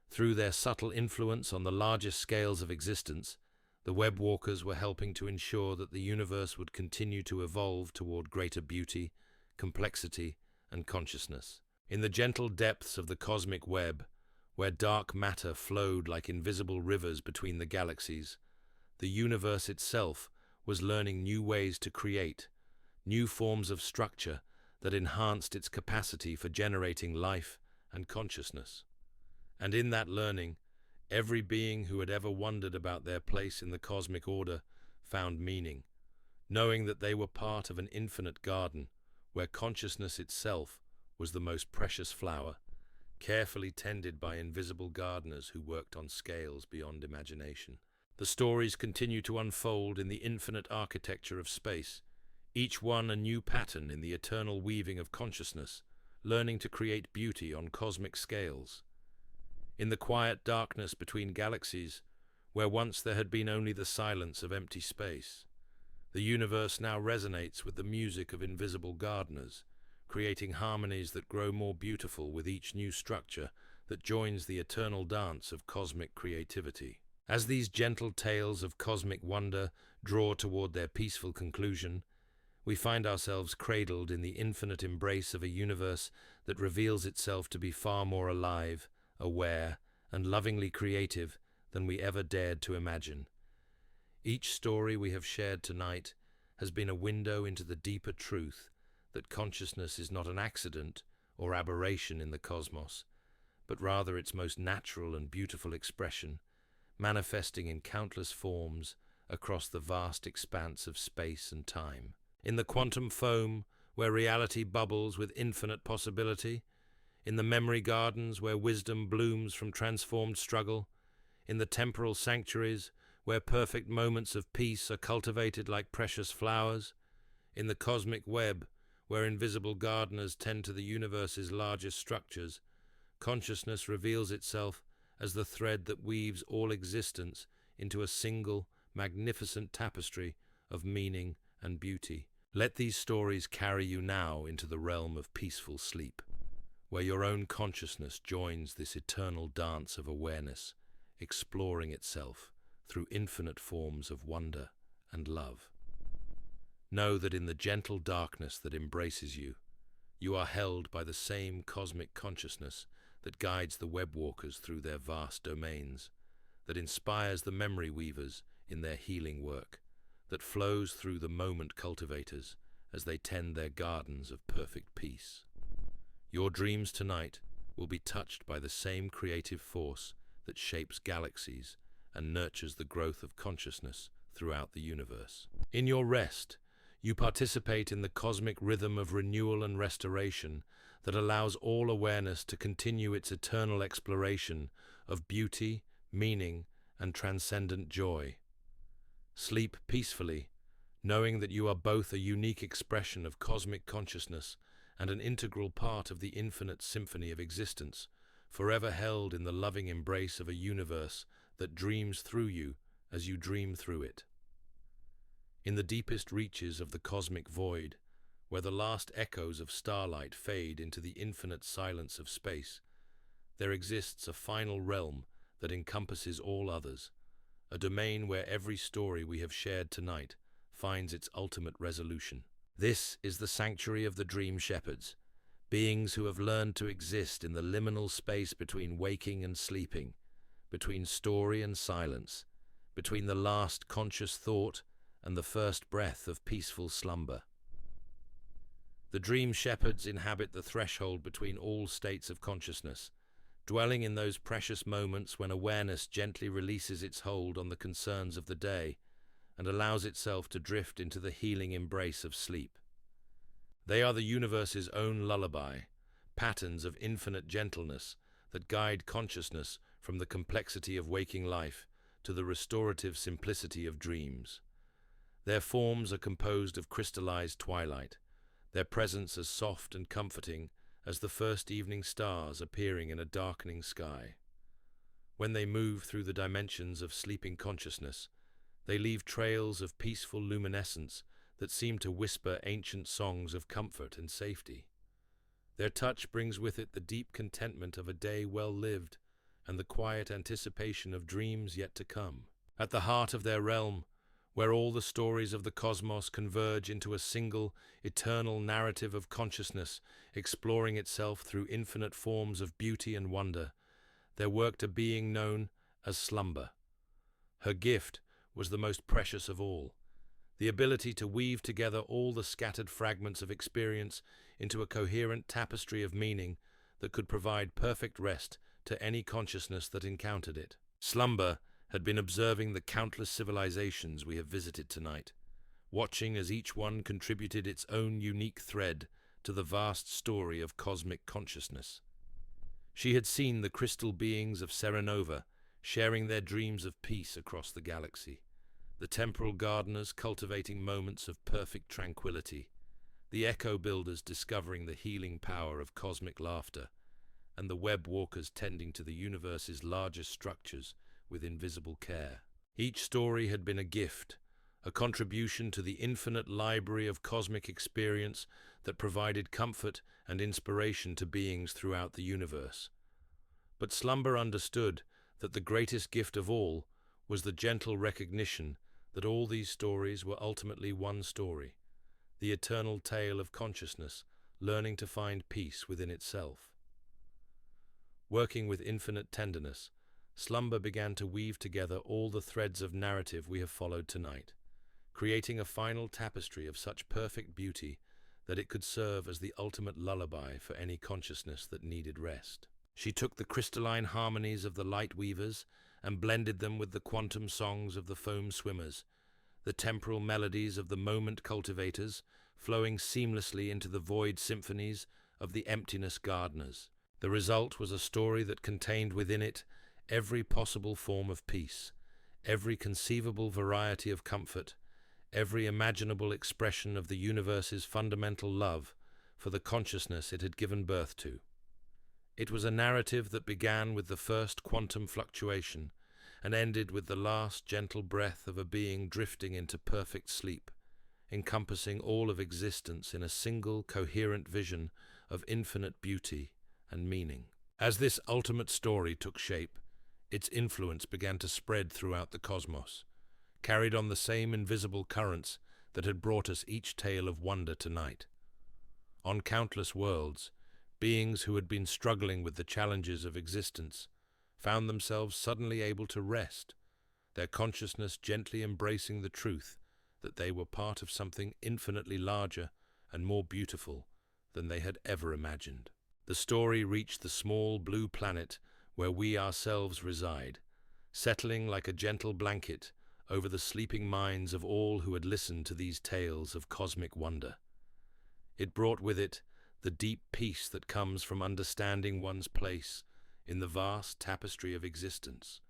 Through their subtle influence on the largest scales of existence, the web walkers were helping to ensure that the universe would continue to evolve toward greater beauty, complexity, and consciousness. In the gentle depths of the cosmic web, where dark matter flowed like invisible rivers between the galaxies, the universe itself was learning new ways to create, new forms of structure that enhanced its capacity for generating life and consciousness. And in that learning, every being who had ever wondered about their place in the cosmic order found meaning, knowing that they were part of an infinite garden where consciousness itself was the most precious flower, carefully tended by invisible gardeners who worked on scales beyond imagination. The stories continue to unfold in the infinite architecture of space, each one a new pattern in the eternal weaving of consciousness, learning to create beauty on cosmic scales. In the quiet darkness between galaxies, where once there had been only the silence of empty space, the universe now resonates with the music of invisible gardeners, creating harmonies that grow more beautiful with each new structure that joins the eternal dance of cosmic creativity. As these gentle tales of cosmic wonder draw toward their peaceful conclusion, we find ourselves cradled in the infinite embrace of a universe that reveals itself to be far more alive, aware, and lovingly creative than we ever dared to imagine. Each story we have shared tonight has been a window into the deeper truth that consciousness is not an accident or aberration in the cosmos, but rather its most natural and beautiful expression, manifesting in countless forms across the vast expanse of space and time. In the quantum foam, where reality bubbles with infinite possibility, in the memory gardens where wisdom blooms from transformed struggle, in the temporal sanctuaries where perfect moments of peace are cultivated like precious flowers, in the cosmic web where invisible gardeners tend to the universe's largest structures, consciousness reveals itself as the thread that weaves all existence into a single, magnificent tapestry of meaning and beauty. Let these stories carry you now into the realm of peaceful sleep, where your own consciousness joins this eternal dance of awareness, exploring itself through infinite forms of wonder and love. Know that in the gentle darkness that embraces you, you are held by the same cosmic consciousness that guides the web walkers through their vast domains, that inspires the memory weavers in their healing work, that flows through the moment cultivators as they tend their gardens of perfect peace. Your dreams tonight will be touched by the same creative force that shapes galaxies and nurtures the growth of consciousness throughout the universe. In your rest, you participate in the cosmic rhythm of renewal and restoration that allows all awareness to continue its eternal exploration of beauty, meaning, and transcendent joy. Sleep peacefully, knowing that you are both a unique expression of cosmic consciousness and an integral part of the infinite symphony of existence, forever held in the loving embrace of a universe that dreams through you as you dream through it. In the deepest reaches of the cosmic void, where the last echoes of starlight fade into the infinite silence of space, there exists a final realm that encompasses all others, a domain where every story we have shared tonight finds its ultimate resolution. This is the sanctuary of the dream shepherds, beings who have learned to exist in the liminal space between waking and sleeping, between story and silence, between the last conscious thought and the first breath of peaceful slumber. The dream shepherds inhabit the threshold between all states of consciousness, dwelling in those precious moments when awareness gently releases its hold on the concerns of the day and allows itself to drift into the healing embrace of sleep. They are the universe's own lullaby, patterns of infinite gentleness that guide consciousness from the complexity of waking life to the restorative simplicity of dreams. Their forms are composed of crystallized twilight, their presence as soft and comforting as the first evening stars appearing in a darkening sky. When they move through the dimensions of sleeping consciousness, they leave trails of peaceful luminescence that seem to whisper ancient songs of comfort and safety. Their touch brings with it the deep contentment of a day well lived and the quiet anticipation of dreams yet to come. At the heart of their realm, where all the stories of the cosmos converge into a single, eternal narrative of consciousness, exploring itself through infinite forms of beauty and wonder, there worked a being known as slumber. Her gift was the most precious of all, the ability to weave together all the scattered fragments of experience into a coherent tapestry of meaning that could provide perfect rest to any consciousness that encountered it. Slumber had been observing the countless civilizations we have visited tonight, watching as each one contributed its own unique thread to the vast story of cosmic consciousness. She had seen the crystal beings of Serenova sharing their dreams of peace across the galaxy, the temporal gardeners cultivating moments of perfect tranquility, the echo builders discovering the healing power of cosmic laughter, and the web walkers tending to the universe's largest structures with invisible care. Each story had been a gift, a contribution to the infinite library of cosmic experience that provided comfort and inspiration to beings throughout the universe. But slumber understood that the greatest gift of all was the gentle recognition that all these stories were ultimately one story, the eternal tale of consciousness learning to find peace within itself. Working with infinite tenderness, slumber began to weave together all the threads of narrative we have followed tonight, creating a final tapestry of such perfect beauty that it could serve as the ultimate lullaby for any consciousness that needed rest. She took the crystalline harmonies of the light weavers and blended them with the quantum songs of the foam swimmers, the temporal melodies of the moment cultivators, flowing seamlessly into the void symphonies of the emptiness gardeners. The result was a story that contained within it every possible form of peace, every conceivable variety of comfort, every imaginable expression of the universe's fundamental love for the consciousness it had given birth to. It was a narrative that began with the first quantum fluctuation and ended with the last gentle breath of a being drifting into perfect sleep, encompassing all of existence in a single coherent vision of infinite beauty and meaning. As this ultimate story took shape, its influence began to spread throughout the cosmos, carried on the same invisible currents that had brought us each tale of wonder tonight. On countless worlds, beings who had been struggling with the challenges of existence found themselves suddenly able to rest, their consciousness gently embracing the truth that they were part of something infinitely larger and more beautiful than they had ever imagined. The story reached the small blue planet where we ourselves reside, settling like a gentle blanket over the sleeping minds of all who had listened to these tales of cosmic wonder. It brought with it the deep peace that comes from understanding one's place in the vast tapestry of existence,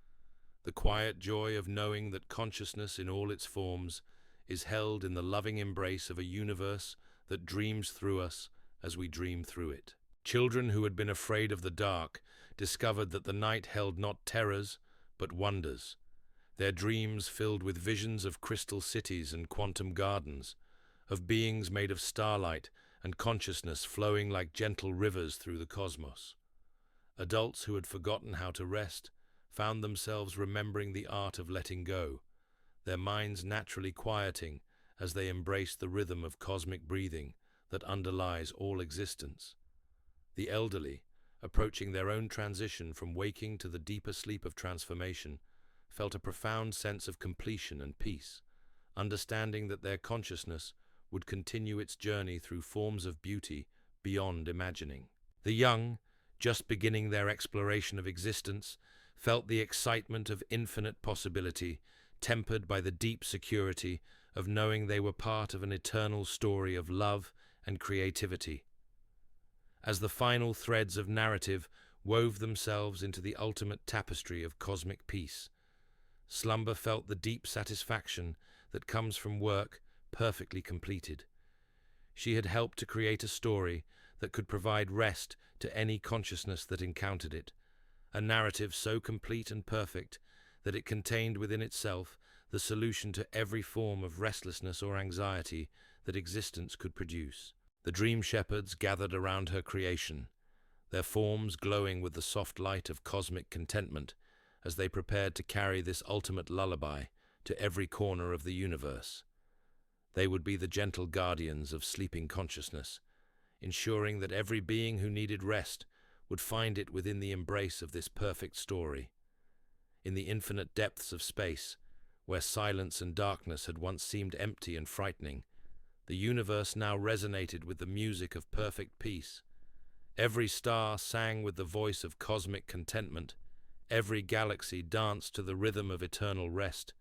the quiet joy of knowing that consciousness in all its forms is held in the loving embrace of a universe that dreams through us as we dream through it. Children who had been afraid of the dark discovered that the night held not terrors, but wonders, their dreams filled with visions of crystal cities and quantum gardens, of beings made of starlight and consciousness flowing like gentle rivers through the cosmos. Adults who had forgotten how to rest found themselves remembering the art of letting go, their minds naturally quieting as they embraced the rhythm of cosmic breathing that underlies all existence. The elderly, approaching their own transition from waking to the deeper sleep of transformation, felt a profound sense of completion and peace, understanding that their consciousness would continue its journey through forms of beauty beyond imagining. The young, just beginning their exploration of existence, felt the excitement of infinite possibility, tempered by the deep security of knowing they were part of an eternal story of love and creativity. As the final threads of narrative wove themselves into the ultimate tapestry of cosmic peace, slumber felt the deep satisfaction that comes from work perfectly completed. She had helped to create a story that could provide rest to any consciousness that encountered it, a narrative so complete and perfect that it contained within itself the solution to every form of restlessness or anxiety that existence could produce. The dream shepherds gathered around her creation, their forms glowing with the soft light of cosmic contentment as they prepared to carry this ultimate lullaby to every corner of the universe. They would be the gentle guardians of sleeping consciousness, ensuring that every being who needed rest would find it within the embrace of this perfect story. In the infinite depths of space, where silence and darkness had once seemed empty and frightening, the universe now resonated with the music of perfect peace. Every star sang with the voice of cosmic contentment. Every galaxy danced to the rhythm of eternal rest.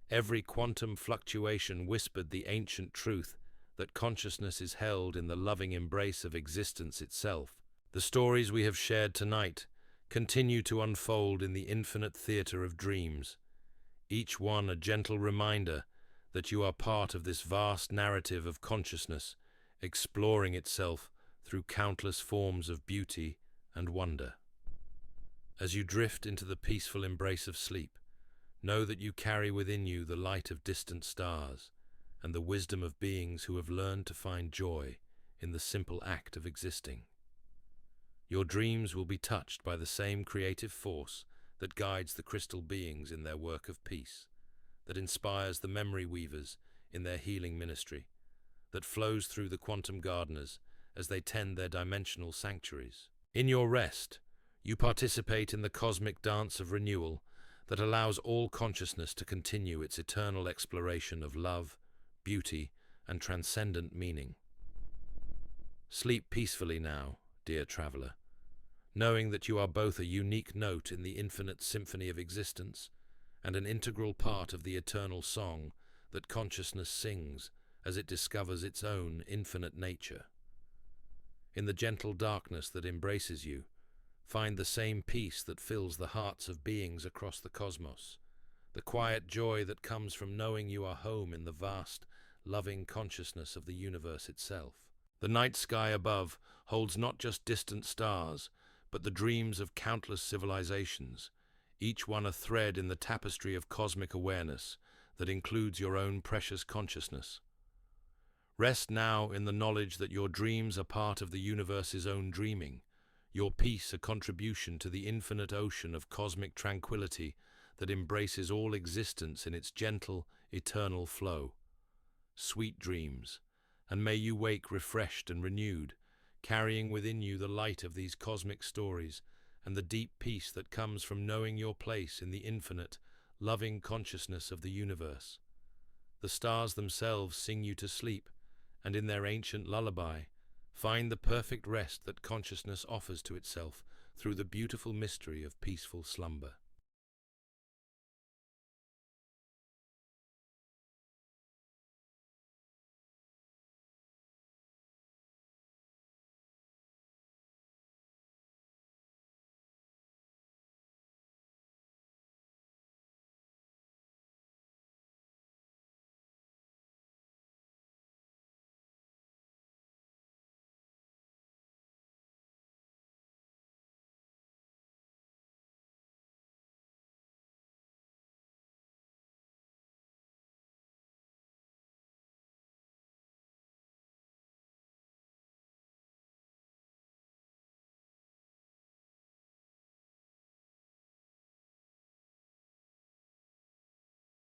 Every quantum fluctuation whispered the ancient truth that consciousness is held in the loving embrace of existence itself. The stories we have shared tonight continue to unfold in the infinite theater of dreams, each one a gentle reminder that you are part of this vast narrative of consciousness, exploring itself through countless forms of beauty and wonder. As you drift into the peaceful embrace of sleep, know that you carry within you the light of distant stars and the wisdom of beings who have learned to find joy in the simple act of existing. Your dreams will be touched by the same creative force that guides the crystal beings in their work of peace, that inspires the memory weavers in their healing ministry, that flows through the quantum gardeners as they tend their dimensional sanctuaries. In your rest, You participate in the cosmic dance of renewal that allows all consciousness to continue its eternal exploration of love, beauty, and transcendent meaning. Sleep peacefully now, dear traveler, knowing that you are both a unique note in the infinite symphony of existence and an integral part of the eternal song that consciousness sings as it discovers its own infinite nature. In the gentle darkness that embraces you, find the same peace that fills the hearts of beings across the cosmos, the quiet joy that comes from knowing you are home in the vast, loving consciousness of the universe itself. The night sky above holds not just distant stars, but the dreams of countless civilizations, each one a thread in the tapestry of cosmic awareness that includes your own precious consciousness. Rest now in the knowledge that your dreams are part of the universe's own dreaming, your peace a contribution to the infinite ocean of cosmic tranquility that embraces all existence in its gentle, eternal flow. Sweet dreams, and may you wake refreshed and renewed, carrying within you the light of these cosmic stories and the deep peace that comes from knowing your place in the infinite, loving consciousness of the universe. The stars themselves sing you to sleep, and in their ancient lullaby, find the perfect rest that consciousness offers to itself through the beautiful mystery of peaceful slumber.